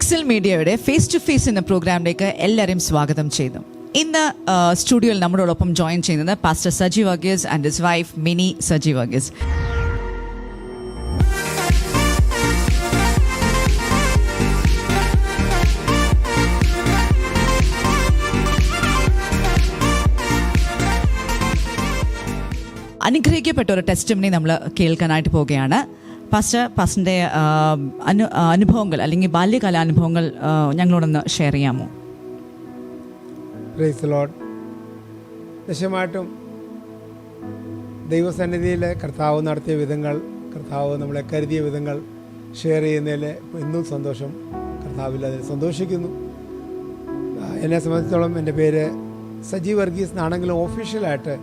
Excel മീഡിയയുടെ face to face എന്ന പ്രോഗ്രാമിലേക്ക് എല്ലാവരെയും സ്വാഗതം ചെയ്യുന്നു. ഇന്ന് സ്റ്റുഡിയോയിൽ നമ്മളോടൊപ്പം ജോയിൻ ചെയ്യുന്നത് pastor Saji Varghese and his wife mini Saji Varghese. അനുഗ്രഹിക്കപ്പെട്ട ഒരു ടെസ്റ്റിമണി നമ്മൾ കേൾക്കാനായിട്ട് പോവുകയാണ്. പാസ്റ്ററിൻ്റെ അനുഭവങ്ങൾ അല്ലെങ്കിൽ ബാല്യകാല അനുഭവങ്ങൾ ഞങ്ങളോടൊന്ന് ഷെയർ ചെയ്യാമോ? Praise the Lord. നിശ്ചയമായിട്ടും ദൈവസന്നിധിയിൽ കർത്താവ് നടത്തിയ വിധങ്ങൾ, കർത്താവ് നമ്മളെ കരുതിയ വിധങ്ങൾ ഷെയർ ചെയ്യുന്നതിൽ ഇന്നും സന്തോഷം. കർത്താവിൽ അതിൽ സന്തോഷിക്കുന്നു. എന്നെ സംബന്ധിച്ചിടത്തോളം എൻ്റെ പേര് സജി വർഗീസ് എന്നാണെങ്കിലും ഒഫീഷ്യലായിട്ട്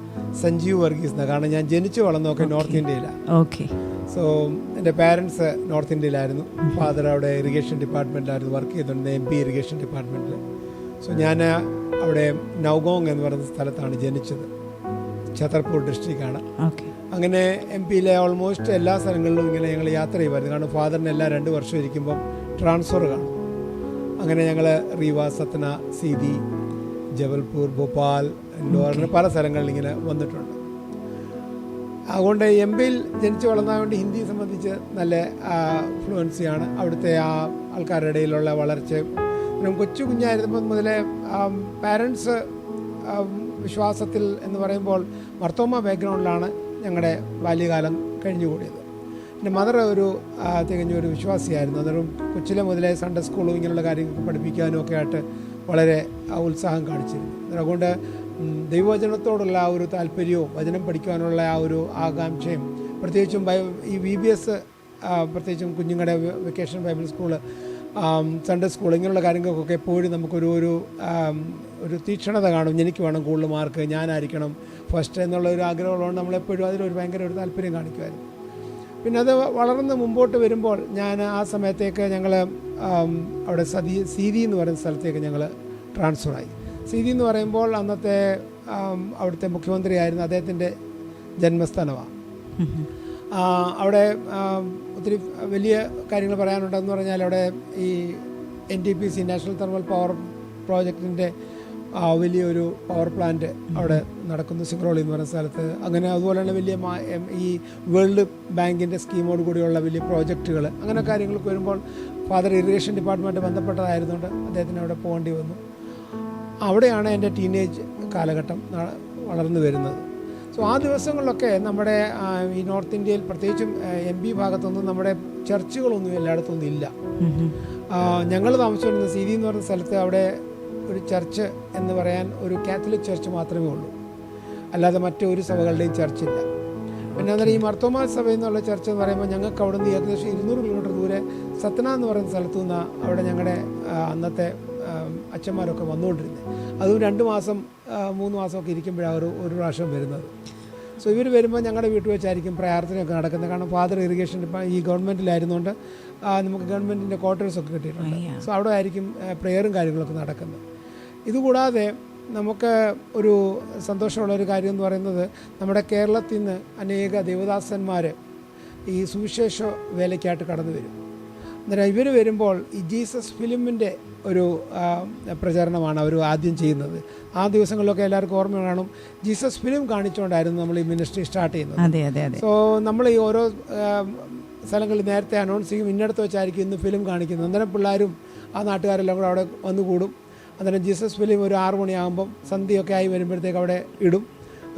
സഞ്ജീവ് വർഗീസ് എന്നാണ്. കാരണം ഞാൻ ജനിച്ചു വളർന്നൊക്കെ നോർത്ത് ഇന്ത്യയിലാണ്. ഓക്കെ. സോ എൻ്റെ പാരൻസ് നോർത്ത് ഇന്ത്യയിലായിരുന്നു. ഫാദർ അവിടെ ഇറിഗേഷൻ ഡിപ്പാർട്ട്മെൻറ്റിലായിരുന്നു വർക്ക് ചെയ്തിട്ടുണ്ട്, MP ഇറിഗേഷൻ ഡിപ്പാർട്ട്മെൻറ്റിൽ. സോ ഞാൻ അവിടെ നൗഗോങ് എന്ന് പറയുന്ന സ്ഥലത്താണ് ജനിച്ചത്. ഛത്തർപൂർ ഡിസ്ട്രിക്റ്റാണ്. അങ്ങനെ MP-യിലെ ഓൾമോസ്റ്റ് എല്ലാ സ്ഥലങ്ങളിലും ഇങ്ങനെ ഞങ്ങൾ യാത്ര ചെയ്യുമായിരുന്നു. കാരണം ഫാദറിന് എല്ലാ 2 വർഷം ഇരിക്കുമ്പം ട്രാൻസ്ഫർ കാണും. അങ്ങനെ ഞങ്ങൾ റീവ, സത്ന, സീതി, ജബൽപൂർ, ഭോപ്പാൽ, ഇൻഡോറിന് പല സ്ഥലങ്ങളിൽ ഇങ്ങനെ വന്നിട്ടുണ്ട്. അതുകൊണ്ട് MP-യിൽ ജനിച്ചു വളർന്നതുകൊണ്ട് ഹിന്ദിയെ സംബന്ധിച്ച് നല്ല ഫ്ലുവൻസിയാണ്. അവിടുത്തെ ആ ആൾക്കാരുടെ ഇടയിലുള്ള വളർച്ച കൊച്ചു കുഞ്ഞായിരുന്നപ്പോൾ മുതലേ പാരൻസ് വിശ്വാസത്തിൽ എന്ന് പറയുമ്പോൾ മർത്തോമ ബാക്ക്ഗ്രൗണ്ടിലാണ് ഞങ്ങളുടെ ബാല്യകാലം കഴിഞ്ഞുകൂടിയത്. എൻ്റെ മദർ ഒരു തികഞ്ഞൊരു വിശ്വാസിയായിരുന്നു. അന്നേരം കൊച്ചിലെ മുതലേ സൺഡേ സ്കൂളും ഇങ്ങനെയുള്ള കാര്യങ്ങൾക്ക് പഠിപ്പിക്കാനും ഒക്കെ ആയിട്ട് വളരെ ഉത്സാഹം കാണിച്ചിരുന്നു. അതുകൊണ്ട് ദൈവവചനത്തോടുള്ള ആ ഒരു താല്പര്യവും വചനം പഠിക്കുവാനുള്ള ആ ഒരു ആകാംക്ഷയും, പ്രത്യേകിച്ചും ഈ VBS പ്രത്യേകിച്ചും കുഞ്ഞുങ്ങളുടെ vacation Bible school, Sunday school ഇങ്ങനെയുള്ള കാര്യങ്ങൾക്കൊക്കെ എപ്പോഴും നമുക്കൊരു ഒരു തീക്ഷണത കാണും. എനിക്ക് വേണം കൂടുതൽ മാർക്ക്, ഞാനായിരിക്കണം ഫസ്റ്റ് എന്നുള്ള ഒരു ആഗ്രഹമുള്ളതുകൊണ്ട് നമ്മളെപ്പോഴും അതിലൊരു ഭയങ്കര ഒരു താല്പര്യം കാണിക്കുമായിരുന്നു. പിന്നെ അത് വളർന്ന് മുമ്പോട്ട് വരുമ്പോൾ ഞാൻ ആ സമയത്തേക്ക് ഞങ്ങൾ അവിടെ സീതി എന്ന് പറയുന്ന സ്ഥലത്തേക്ക് ഞങ്ങൾ ട്രാൻസ്ഫറായി. സീതി എന്ന് പറയുമ്പോൾ അന്നത്തെ അവിടുത്തെ മുഖ്യമന്ത്രിയായിരുന്നു, അദ്ദേഹത്തിൻ്റെ ജന്മസ്ഥലമാണ്. അവിടെ ഒത്തിരി വലിയ കാര്യങ്ങൾ പറയാനുണ്ടെന്ന് പറഞ്ഞാൽ അവിടെ ഈ NTPC നാഷണൽ തെർമൽ പവർ പ്രോജക്റ്റിൻ്റെ വലിയൊരു പവർ പ്ലാന്റ് അവിടെ നടക്കുന്നു, സിംഗ്രോളി എന്ന് പറയുന്ന സ്ഥലത്ത്. അങ്ങനെ അതുപോലെ തന്നെ വലിയ ഈ വേൾഡ് ബാങ്കിൻ്റെ സ്കീമോട് കൂടിയുള്ള വലിയ പ്രോജക്റ്റുകൾ, അങ്ങനെ കാര്യങ്ങൾക്ക് വരുമ്പോൾ ഫാദർ ഇറിഗേഷൻ ഡിപ്പാർട്ട്മെൻറ്റ് ബന്ധപ്പെട്ടതായിരുന്നുകൊണ്ട് അദ്ദേഹത്തിന് അവിടെ പോകേണ്ടി വന്നു. അവിടെയാണ് എൻ്റെ ടീനേജ് കാലഘട്ടം വളർന്നു വരുന്നത്. സോ ആ ദിവസങ്ങളിലൊക്കെ നമ്മുടെ ഈ നോർത്ത് ഇന്ത്യയിൽ പ്രത്യേകിച്ചും MP ഭാഗത്തൊന്നും നമ്മുടെ ചർച്ചുകളൊന്നും എല്ലായിടത്തൊന്നും ഇല്ല. ഞങ്ങൾ താമസിച്ചിരുന്ന സീതി എന്ന് പറയുന്ന സ്ഥലത്ത് അവിടെ ഒരു ചർച്ച് എന്ന് പറയാൻ ഒരു കാത്തലിക് ചർച്ച് മാത്രമേ ഉള്ളൂ, അല്ലാതെ മറ്റൊരു സഭകളുടെയും ചർച്ചില്ല. പിന്നെ അന്നേരം ഈ മർത്തോമാ സഭ എന്നുള്ള ചർച്ച് എന്ന് പറയുമ്പോൾ ഞങ്ങൾക്ക് അവിടെ നിന്ന് ഏകദേശം 200 കിലോമീറ്റർ ദൂരെ സത്ന എന്ന് പറയുന്ന സ്ഥലത്തു നിന്ന് അവിടെ ഞങ്ങളുടെ അന്നത്തെ അച്ഛന്മാരൊക്കെ വന്നുകൊണ്ടിരുന്നത്. അതും 2 മാസം 3 മാസമൊക്കെ ഇരിക്കുമ്പോഴാണ് ഒരു പ്രാവശ്യം വരുന്നത്. സോ ഇവർ വരുമ്പോൾ ഞങ്ങളുടെ വീട്ടിൽ വെച്ചായിരിക്കും പ്രാർത്ഥനയൊക്കെ നടക്കുന്നത്. കാരണം ഫാദർ ഇറിഗേഷൻ ഈ ഗവൺമെൻറ്റിലായിരുന്നുകൊണ്ട് നമുക്ക് ഗവൺമെൻറ്റിൻ്റെ ക്വാർട്ടേഴ്സൊക്കെ കിട്ടിയിട്ടുണ്ട്. സോ അവിടെ ആയിരിക്കും പ്രെയറും കാര്യങ്ങളൊക്കെ നടക്കുന്നത്. ഇതുകൂടാതെ നമുക്ക് ഒരു സന്തോഷമുള്ളൊരു കാര്യം എന്ന് പറയുന്നത്, നമ്മുടെ കേരളത്തിൽ നിന്ന് അനേക ദേവദാസന്മാർ ഈ സുവിശേഷ വേലയ്ക്കായിട്ട് കടന്നു വരും. അന്നേരം ഇവർ വരുമ്പോൾ ഈ ജീസസ് ഫിലിമിൻ്റെ ഒരു പ്രചരണമാണ് അവർ ആദ്യം ചെയ്യുന്നത്. ആ ദിവസങ്ങളിലൊക്കെ എല്ലാവർക്കും ഓർമ്മ കാണും, ജീസസ് ഫിലിം കാണിച്ചുകൊണ്ടായിരുന്നു നമ്മൾ ഈ മിനിസ്ട്രി സ്റ്റാർട്ട് ചെയ്യുന്നത്. സോ നമ്മൾ ഈ ഓരോ സ്ഥലങ്ങളിൽ നേരത്തെ അനൗൺസ് ചെയ്യും, ഇന്നടത്ത് വെച്ചായിരിക്കും ഇന്ന് ഫിലിം കാണിക്കുന്നത്. അന്നേരം പിള്ളേരും ആ നാട്ടുകാരെല്ലാം കൂടെ അവിടെ വന്നു കൂടും. അന്നേരം ജീസസ് ഫിലിം ഒരു 6 മണിയാകുമ്പം സന്ധ്യയൊക്കെ ആയി വരുമ്പോഴത്തേക്ക് അവിടെ ഇടും.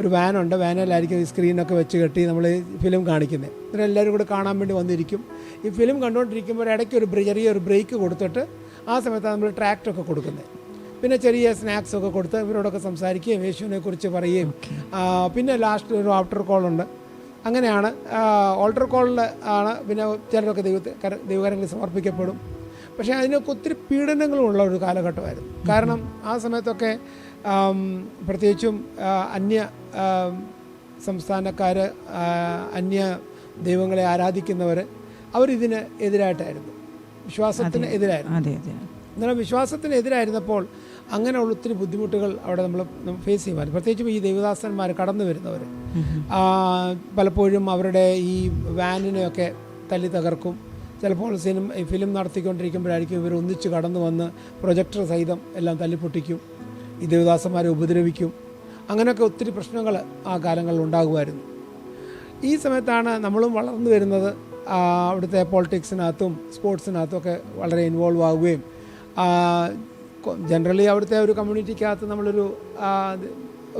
ഒരു വാനുണ്ട്, വാനിലായിരിക്കും ഈ സ്ക്രീനൊക്കെ വെച്ച് കെട്ടി നമ്മൾ ഈ ഫിലിം കാണിക്കുന്നത്. അന്നേരം എല്ലാവരും കൂടെ കാണാൻ വേണ്ടി വന്നിരിക്കും. ഈ ഫിലിം കണ്ടുകൊണ്ടിരിക്കുമ്പോൾ ഇടയ്ക്ക് ചെറിയൊരു ബ്രേക്ക് കൊടുത്തിട്ട് ആ സമയത്താണ് നമ്മൾ ട്രാക്റ്റൊക്കെ കൊടുക്കുന്നത്. പിന്നെ ചെറിയ സ്നാക്സൊക്കെ കൊടുത്ത് ഇവരോടൊക്കെ സംസാരിക്കുകയും യേശുവിനെ കുറിച്ച് പറയുകയും പിന്നെ ലാസ്റ്റ് ഒരു ആൾട്ടർ കോളുണ്ട്. അങ്ങനെയാണ് ആൾട്ടർ കോളിൽ ആണ് പിന്നെ ചിലരൊക്കെ ദൈവകരങ്ങളിൽ സമർപ്പിക്കപ്പെടും. പക്ഷേ അതിനൊക്കെ ഒത്തിരി പീഡനങ്ങളുള്ള ഒരു കാലഘട്ടമായിരുന്നു. കാരണം ആ സമയത്തൊക്കെ പ്രത്യേകിച്ചും അന്യ സംസ്ഥാനക്കാർ, അന്യ ദൈവങ്ങളെ ആരാധിക്കുന്നവർ, അവരിതിന് എതിരായിട്ടായിരുന്നു, വിശ്വാസത്തിന് എതിരായിരുന്നു. അന്നേരം വിശ്വാസത്തിന് എതിരായിരുന്നപ്പോൾ അങ്ങനെയുള്ള ഒത്തിരി ബുദ്ധിമുട്ടുകൾ അവിടെ നമ്മൾ ഫേസ് ചെയ്യുമായിരുന്നു. പ്രത്യേകിച്ചും ഈ ദേവദാസന്മാർ കടന്നു വരുന്നവർ പലപ്പോഴും അവരുടെ ഈ വാനിനെയൊക്കെ തല്ലി തകർക്കും. ചിലപ്പോൾ ഫിലിം നടത്തിക്കൊണ്ടിരിക്കുമ്പോഴായിരിക്കും ഇവർ ഒന്നിച്ച് കടന്നു വന്ന് പ്രൊജക്ടർ സഹിതം എല്ലാം തല്ലിപ്പൊട്ടിക്കും, ഈ ദേവദാസന്മാരെ ഉപദ്രവിക്കും. അങ്ങനെയൊക്കെ ഒത്തിരി പ്രശ്നങ്ങൾ ആ കാലങ്ങളിൽ ഉണ്ടാകുമായിരുന്നു. ഈ സമയത്താണ് നമ്മളും വളർന്നു വരുന്നത്. അവിടുത്തെ പൊളിറ്റിക്സിനകത്തും സ്പോർട്സിനകത്തും ഒക്കെ വളരെ ഇൻവോൾവ് ആവുകയും ജനറലി അവിടുത്തെ ഒരു കമ്മ്യൂണിറ്റിക്കകത്ത് നമ്മളൊരു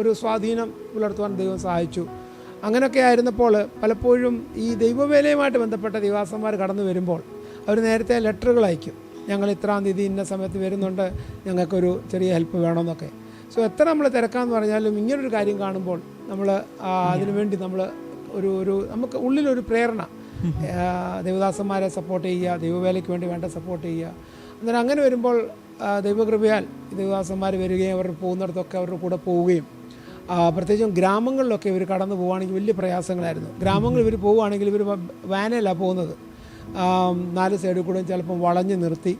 ഒരു സ്വാധീനം പുലർത്തുവാൻ ദൈവം സഹായിച്ചു. അങ്ങനെയൊക്കെ ആയിരുന്നപ്പോൾ പലപ്പോഴും ഈ ദൈവവേലയുമായിട്ട് ബന്ധപ്പെട്ട ദൈവദാസന്മാർ കടന്നു വരുമ്പോൾ അവർ നേരത്തെ ലെറ്ററുകൾ അയക്കും, ഞങ്ങൾ ഇത്രാം തീയതി ഇന്ന സമയത്ത് വരുന്നുണ്ട്, ഞങ്ങൾക്കൊരു ചെറിയ ഹെൽപ്പ് വേണമെന്നൊക്കെ. സോ എത്ര നമ്മൾ തിരക്കാമെന്ന് പറഞ്ഞാലും ഇങ്ങനൊരു കാര്യം കാണുമ്പോൾ നമ്മൾ അതിനുവേണ്ടി നമ്മൾ ഒരു നമുക്ക് ഉള്ളിലൊരു പ്രേരണ, ദൈവദാസന്മാരെ സപ്പോർട്ട് ചെയ്യുക, ദൈവവേലയ്ക്ക് വേണ്ടി വേണ്ട സപ്പോർട്ട് ചെയ്യുക. അന്നേരം അങ്ങനെ വരുമ്പോൾ ദൈവകൃപയാൽ ദൈവദാസന്മാർ വരികയും അവർ പോകുന്നിടത്തൊക്കെ അവരുടെ കൂടെ പോവുകയും, പ്രത്യേകിച്ചും ഗ്രാമങ്ങളിലൊക്കെ ഇവർ കടന്നു പോവുകയാണെങ്കിൽ വലിയ പ്രയാസങ്ങളായിരുന്നു. ഗ്രാമങ്ങളിൽ ഇവർ പോവുകയാണെങ്കിൽ ഇവർ വാനല്ല പോകുന്നത്, 4 സൈഡിൽ കൂടെയും ചിലപ്പം വളഞ്ഞ് നിർത്തി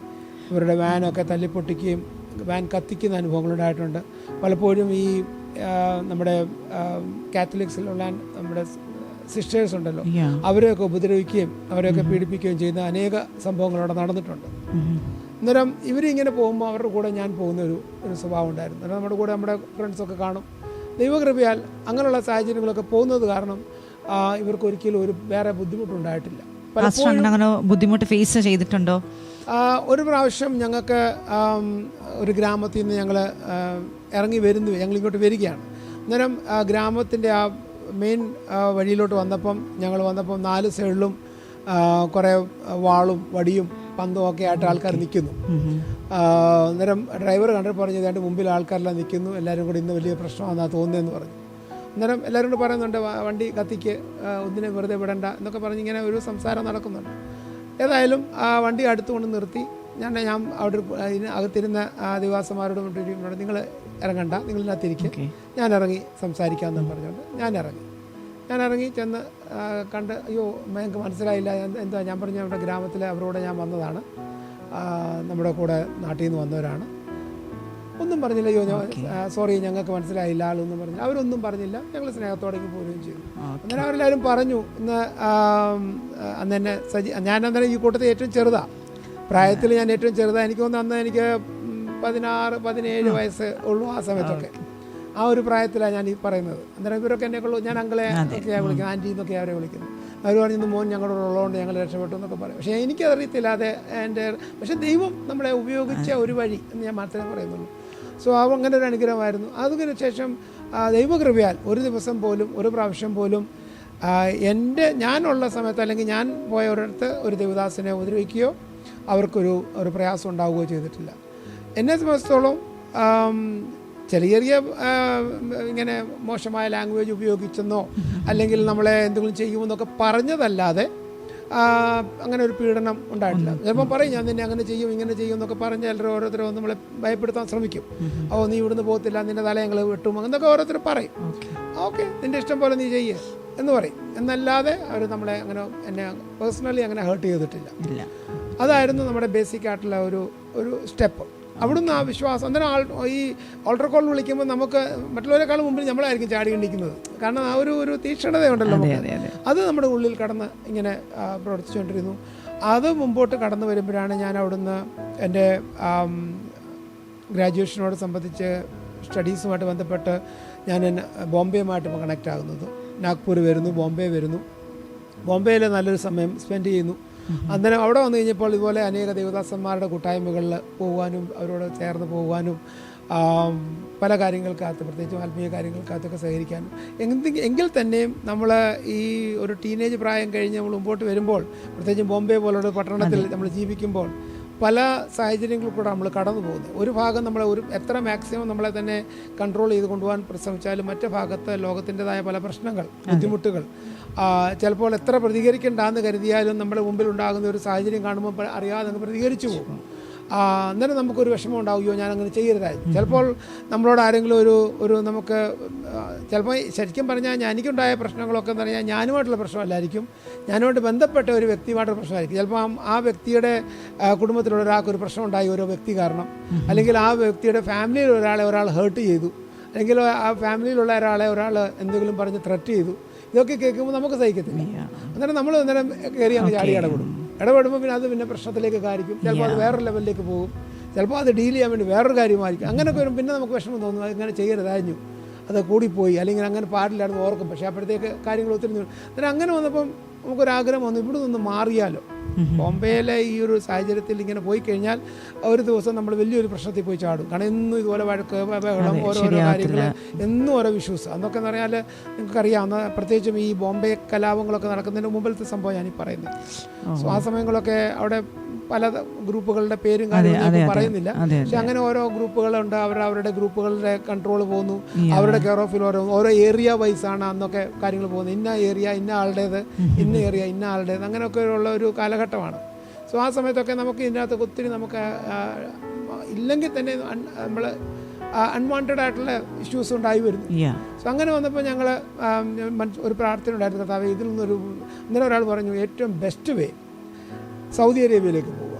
ഇവരുടെ വാനൊക്കെ തല്ലിപ്പൊട്ടിക്കുകയും വാൻ കത്തിക്കുന്ന അനുഭവങ്ങളുണ്ടായിട്ടുണ്ട്. പലപ്പോഴും ഈ നമ്മുടെ കാത്തലിക്സിലുള്ള നമ്മുടെ സിസ്റ്റേഴ്സ് ഉണ്ടല്ലോ, അവരെയൊക്കെ ഉപദ്രവിക്കുകയും അവരെയൊക്കെ പീഡിപ്പിക്കുകയും ചെയ്യുന്ന അനേക സംഭവങ്ങൾ അവിടെ നടന്നിട്ടുണ്ട്. അന്നേരം ഇവരിങ്ങനെ പോകുമ്പോൾ അവരുടെ കൂടെ ഞാൻ പോകുന്ന ഒരു സ്വഭാവം ഉണ്ടായിരുന്നു. അന്നേരം നമ്മുടെ കൂടെ നമ്മുടെ ഫ്രണ്ട്സൊക്കെ കാണും. ദൈവകൃപയാൽ അങ്ങനെയുള്ള സാഹചര്യങ്ങളൊക്കെ പോകുന്നത് കാരണം ഇവർക്ക് ഒരിക്കലും ഒരു വേറെ ബുദ്ധിമുട്ടുണ്ടായിട്ടില്ല. അങ്ങനെ ബുദ്ധിമുട്ട് ഫേസ് ചെയ്തിട്ടുണ്ടോ? ഒരു പ്രാവശ്യം ഞങ്ങൾക്ക് ഒരു ഗ്രാമത്തിൽ നിന്ന് ഞങ്ങൾ ഇറങ്ങി വരുന്നു, ഞങ്ങളിങ്ങോട്ട് വരികയാണ്. അന്നേരം ഗ്രാമത്തിൻ്റെ ആ മെയിൻ വഴിയിലോട്ട് ഞങ്ങൾ വന്നപ്പം 4 സൈഡിലും കുറേ വാളും വടിയും പന്തും ഒക്കെ ആയിട്ട് ആൾക്കാർ നിൽക്കുന്നു. അന്നേരം ഡ്രൈവർ കണ്ടിട്ട് പറഞ്ഞു, ഇതാണ്ട് മുമ്പിൽ ആൾക്കാരെല്ലാം നിൽക്കുന്നു, എല്ലാവരും കൂടി ഇന്ന് വലിയ പ്രശ്നമാണെന്നാണ് തോന്നുന്നതെന്ന് പറഞ്ഞു. അന്നേരം എല്ലാവരും കൂടെ പറയുന്നുണ്ട്, വണ്ടി കത്തിക്ക്, ഒന്നിനെ വെറുതെ വിടണ്ട എന്നൊക്കെ പറഞ്ഞ് ഇങ്ങനെ ഒരു സംസാരം നടക്കുന്നുണ്ട്. ഏതായാലും ആ വണ്ടി അടുത്തുകൊണ്ട് നിർത്തി ഞാൻ അവിടെ അകത്തിരുന്ന ദൈവദാസന്മാരോട് നിങ്ങൾ ഇറങ്ങണ്ട, നിങ്ങൾ ഇതിനകത്തിരിക്കുക, ഞാൻ ഇറങ്ങി സംസാരിക്കാമെന്ന് പറഞ്ഞുകൊണ്ട് ഞാൻ ഇറങ്ങി ചെന്ന് കണ്ട്, അയ്യോ ഞങ്ങൾക്ക് മനസ്സിലായില്ല എന്താ. ഞാൻ പറഞ്ഞു, നമ്മുടെ ഗ്രാമത്തിലെ അവരോട് ഞാൻ വന്നതാണ്, നമ്മുടെ കൂടെ നാട്ടിൽ നിന്ന് വന്നവരാണ്. ഒന്നും പറഞ്ഞില്ല. അയ്യോ സോറി ഞങ്ങൾക്ക് മനസ്സിലായില്ല ആളൊന്നും പറഞ്ഞില്ല. അവരൊന്നും പറഞ്ഞില്ല. ഞങ്ങൾ സ്നേഹത്തോടെ പോവുകയും ചെയ്തു. അന്നേരം അവരെല്ലാവരും പറഞ്ഞു, ഇന്ന് അന്ന് തന്നെ ഞാൻ അന്നേരം ഈ കൂട്ടത്തിൽ ഏറ്റവും ചെറുതാ, പ്രായത്തിൽ ഞാൻ ഏറ്റവും ചെറുതാ. എനിക്ക് തോന്നുന്നു അന്ന് എനിക്ക് 16-17 വയസ്സ് ഉള്ളൂ ആ സമയത്തൊക്കെ. ആ ഒരു പ്രായത്തിലാണ് ഞാൻ ഈ പറയുന്നത്. അന്നേരം ഇവരൊക്കെ എന്നെക്കുള്ളൂ, ഞാൻ അങ്കളെ ഒക്കെയാണ് വിളിക്കുന്നത്, ആൻറ്റി എന്നൊക്കെ അവരെ വിളിക്കുന്നത്. അവർ പറഞ്ഞു, മോൻ ഞങ്ങളുടെ ഉള്ളതുകൊണ്ട് ഞങ്ങൾ രക്ഷപ്പെട്ടു എന്നൊക്കെ പറയും. പക്ഷേ എനിക്കതറിയത്തില്ല അത് പക്ഷേ ദൈവം നമ്മളെ ഉപയോഗിച്ച ഒരു വഴി എന്ന് ഞാൻ മാത്രമേ പറയുന്നുള്ളൂ. സോ അങ്ങനെ ഒരു അനുഗ്രഹമായിരുന്നു. അതിന് ശേഷം ദൈവകൃപയാൽ ഒരു പ്രാവശ്യം പോലും ഞാനുള്ള സമയത്ത് അല്ലെങ്കിൽ ഞാൻ പോയ ഒരിടത്ത് ഒരു ദൈവദാസനെ ഉപദ്രവിക്കുകയോ അവർക്കൊരു പ്രയാസം ഉണ്ടാവുകയോ ചെയ്തിട്ടില്ല. എന്നെ സംബന്ധിച്ചിടത്തോളം ചെറിയ ഇങ്ങനെ മോശമായ ലാംഗ്വേജ് ഉപയോഗിച്ചെന്നോ അല്ലെങ്കിൽ നമ്മളെ എന്തെങ്കിലും ചെയ്യുമെന്നൊക്കെ പറഞ്ഞതല്ലാതെ അങ്ങനെ ഒരു പീഡനം ഉണ്ടായിട്ടില്ല. ചിലപ്പം പറയും, ഞാൻ നിന്നെ അങ്ങനെ ചെയ്യും ഇങ്ങനെ ചെയ്യും എന്നൊക്കെ പറഞ്ഞ് ഓരോരുത്തരും നമ്മളെ ഭയപ്പെടുത്താൻ ശ്രമിക്കും. നീ ഇവിടുന്ന് പോകത്തില്ല, നിന്റെ തല ഞങ്ങൾ വെട്ടും, അങ്ങനൊക്കെ ഓരോരുത്തർ പറയും. ഓക്കെ, നിന്റെ ഇഷ്ടം പോലെ നീ ചെയ്യുക എന്ന് പറയും. എന്നല്ലാതെ അവർ നമ്മളെ എന്നെ പേഴ്സണലി അങ്ങനെ ഹേർട്ട് ചെയ്തിട്ടില്ല. അതായിരുന്നു നമ്മുടെ ബേസിക് ആയിട്ടുള്ള ഒരു സ്റ്റെപ്പ്. അവിടുന്ന് ആ വിശ്വാസം. അന്നേരം ഈ ഓൾട്ടർ കോൾ വിളിക്കുമ്പോൾ നമുക്ക് മറ്റുള്ളവരെക്കാളും മുമ്പിൽ നമ്മളായിരിക്കും ചാടി കണ്ടിരിക്കുന്നത്. കാരണം ആ ഒരു തീക്ഷ്ണതയുണ്ടല്ലോ അത് നമ്മുടെ ഉള്ളിൽ കടന്ന് ഇങ്ങനെ പ്രവർത്തിച്ചുകൊണ്ടിരുന്നു. അത് മുമ്പോട്ട് കടന്നു വരുമ്പോഴാണ് ഞാൻ അവിടുന്ന് എൻ്റെ ഗ്രാജുവേഷനോട് സംബന്ധിച്ച് സ്റ്റഡീസുമായിട്ട് ബന്ധപ്പെട്ട് ഞാൻ ബോംബെയുമായിട്ട് കണക്റ്റ് ആകുന്നത്. നാഗ്പൂർ വരുന്നു, ബോംബെ വരുന്നു. ബോംബെയിൽ നല്ലൊരു സമയം സ്പെൻഡ് ചെയ്യുന്നു. അന്നേരം അവിടെ വന്നു കഴിഞ്ഞപ്പോൾ ഇതുപോലെ അനേക ദൈവദാസന്മാരുടെ കൂട്ടായ്മകളിൽ പോകുവാനും അവരോട് ചേർന്ന് പോകുവാനും പല കാര്യങ്ങൾക്കകത്ത് പ്രത്യേകിച്ചും ആത്മീയ കാര്യങ്ങൾക്കകത്തൊക്കെ സഹകരിക്കാനും എങ്കിൽ തന്നെയും നമ്മൾ ഈ ഒരു ടീനേജ് പ്രായം കഴിഞ്ഞ് നമ്മൾ മുമ്പോട്ട് വരുമ്പോൾ പ്രത്യേകിച്ചും ബോംബെ പോലുള്ള പട്ടണത്തിൽ നമ്മൾ ജീവിക്കുമ്പോൾ പല സാഹചര്യങ്ങളിൽ കൂടെ നമ്മൾ കടന്നു പോകുന്നത്. ഒരു ഭാഗം നമ്മളെ എത്ര മാക്സിമം നമ്മളെ തന്നെ കൺട്രോൾ ചെയ്ത് കൊണ്ടുപോകാൻ ശ്രമിച്ചാലും മറ്റു ഭാഗത്ത് ലോകത്തിൻ്റെതായ പല പ്രശ്നങ്ങൾ, ബുദ്ധിമുട്ടുകൾ, ചിലപ്പോൾ എത്ര പ്രതികരിക്കേണ്ടെന്ന് കരുതിയാലും നമ്മുടെ മുമ്പിൽ ഉണ്ടാകുന്ന ഒരു സാഹചര്യം കാണുമ്പോൾ അറിയാതെ അങ്ങ് പ്രതികരിച്ചു പോകും. അന്നേരം നമുക്കൊരു വിഷമം ഉണ്ടാവുകയോ ഞാൻ അങ്ങനെ ചെയ്യരുതായിരുന്നു. ചിലപ്പോൾ നമ്മളോട് ആരെങ്കിലും ഒരു നമുക്ക് ചിലപ്പോൾ ശരിക്കും പറഞ്ഞാൽ എനിക്കുണ്ടായ പ്രശ്നങ്ങളൊക്കെ എന്ന് പറഞ്ഞാൽ ഞാനുമായിട്ടുള്ള പ്രശ്നമല്ലായിരിക്കും, ഞാനുമായിട്ട് ബന്ധപ്പെട്ട ഒരു വ്യക്തിയുമായിട്ടുള്ള പ്രശ്നമായിരിക്കും. ചിലപ്പോൾ ആ വ്യക്തിയുടെ കുടുംബത്തിലുള്ള ഒരാൾക്കൊരു പ്രശ്നം ഉണ്ടായി ഓരോ വ്യക്തി കാരണം, അല്ലെങ്കിൽ ആ വ്യക്തിയുടെ ഫാമിലിയിൽ ഒരാൾ ഹേർട്ട് ചെയ്തു, അല്ലെങ്കിൽ ആ ഫാമിലിയിലുള്ള ഒരാൾ എന്തെങ്കിലും പറഞ്ഞ് ത്രെറ്റ് ചെയ്തു. ഇതൊക്കെ കേൾക്കുമ്പോൾ നമുക്ക് സഹിക്കത്തില്ല. അന്നേരം നമ്മൾ കയറി അങ്ങ് ചാടി ഇടപെടും. ഇടപെടുമ്പോൾ പിന്നെ അത് പിന്നെ പ്രശ്നത്തിലേക്ക് കാണിക്കും, ചിലപ്പോൾ അത് വേറൊരു ലെവലിലേക്ക് പോകും, ചിലപ്പോൾ അത് ഡീൽ ചെയ്യാൻ വേണ്ടി വേറൊരു കാര്യമായിരിക്കും. അങ്ങനെയൊക്കെ വരും. പിന്നെ നമുക്ക് വിഷമം തോന്നും, അങ്ങനെ ചെയ്യരുതായിരുന്നു, അത് കൂടിപ്പോയി, അല്ലെങ്കിൽ അങ്ങനെ പാടില്ലായിരുന്നു ഓർക്കും. പക്ഷേ അപ്പോഴത്തേക്ക് കാര്യങ്ങൾ ഒത്തിരി അന്നേരം അങ്ങനെ വന്നപ്പം നമുക്കൊരാഗ്രഹം വന്നു, ഇവിടെ നിന്ന് മാറിയാലോ. ബോംബെയിലെ ഈ ഒരു സാഹചര്യത്തിൽ ഇങ്ങനെ പോയി കഴിഞ്ഞാൽ ഒരു ദിവസം നമ്മൾ വലിയൊരു പ്രശ്നത്തിൽ പോയി ചാടും. കാരണം എന്നും ഇതുപോലെ വഴക്ക്, ബഹളം, ഓരോരോ കാര്യങ്ങൾ, എന്നും ഓരോ ഇഷ്യൂസ്. അന്നൊക്കെ എന്ന് പറഞ്ഞാൽ നിങ്ങൾക്കറിയാം, അന്ന് പ്രത്യേകിച്ചും ഈ ബോംബെ കലാപങ്ങളൊക്കെ നടക്കുന്നതിന് മുമ്പിലത്തെ സംഭവം ഞാനീ പറയുന്നത്. സോ ആ സമയങ്ങളൊക്കെ അവിടെ പല ഗ്രൂപ്പുകളുടെ പേരും കാര്യങ്ങളൊന്നും പറയുന്നില്ല. പക്ഷെ അങ്ങനെ ഓരോ ഗ്രൂപ്പുകളുണ്ട്, അവരുടെ ഗ്രൂപ്പുകളുടെ കൺട്രോൾ പോകുന്നു, അവരുടെ കെയർ ഓഫിൽ ഓരോ ഏരിയ വൈസാണ് അന്നൊക്കെ കാര്യങ്ങൾ പോകുന്നത്. ഇന്ന ഏരിയ ഇന്ന ആളുടേത്, ഇന്ന ഏരിയ ഇന്ന ആളുടേത്, അങ്ങനെയൊക്കെ ഉള്ള ഒരു കാലഘട്ടമാണ്. സോ ആ സമയത്തൊക്കെ നമുക്ക് ഇതിനകത്ത് ഒത്തിരി നമുക്ക് ഇല്ലെങ്കിൽ തന്നെ നമ്മൾ അൺവാണ്ടഡ് ആയിട്ടുള്ള ഇഷ്യൂസ് ഉണ്ടായി വരുന്നു. സോ അങ്ങനെ വന്നപ്പോൾ ഞങ്ങൾ ഒരു പ്രാർത്ഥന ഉണ്ടായിരുന്നു, കർത്താവേ ഇതിൽ നിന്നൊരു. ഇന്നലെ ഒരാൾ പറഞ്ഞു, ഏറ്റവും ബെസ്റ്റ് വേ സൗദി അറേബ്യയിലേക്ക് പോവുക.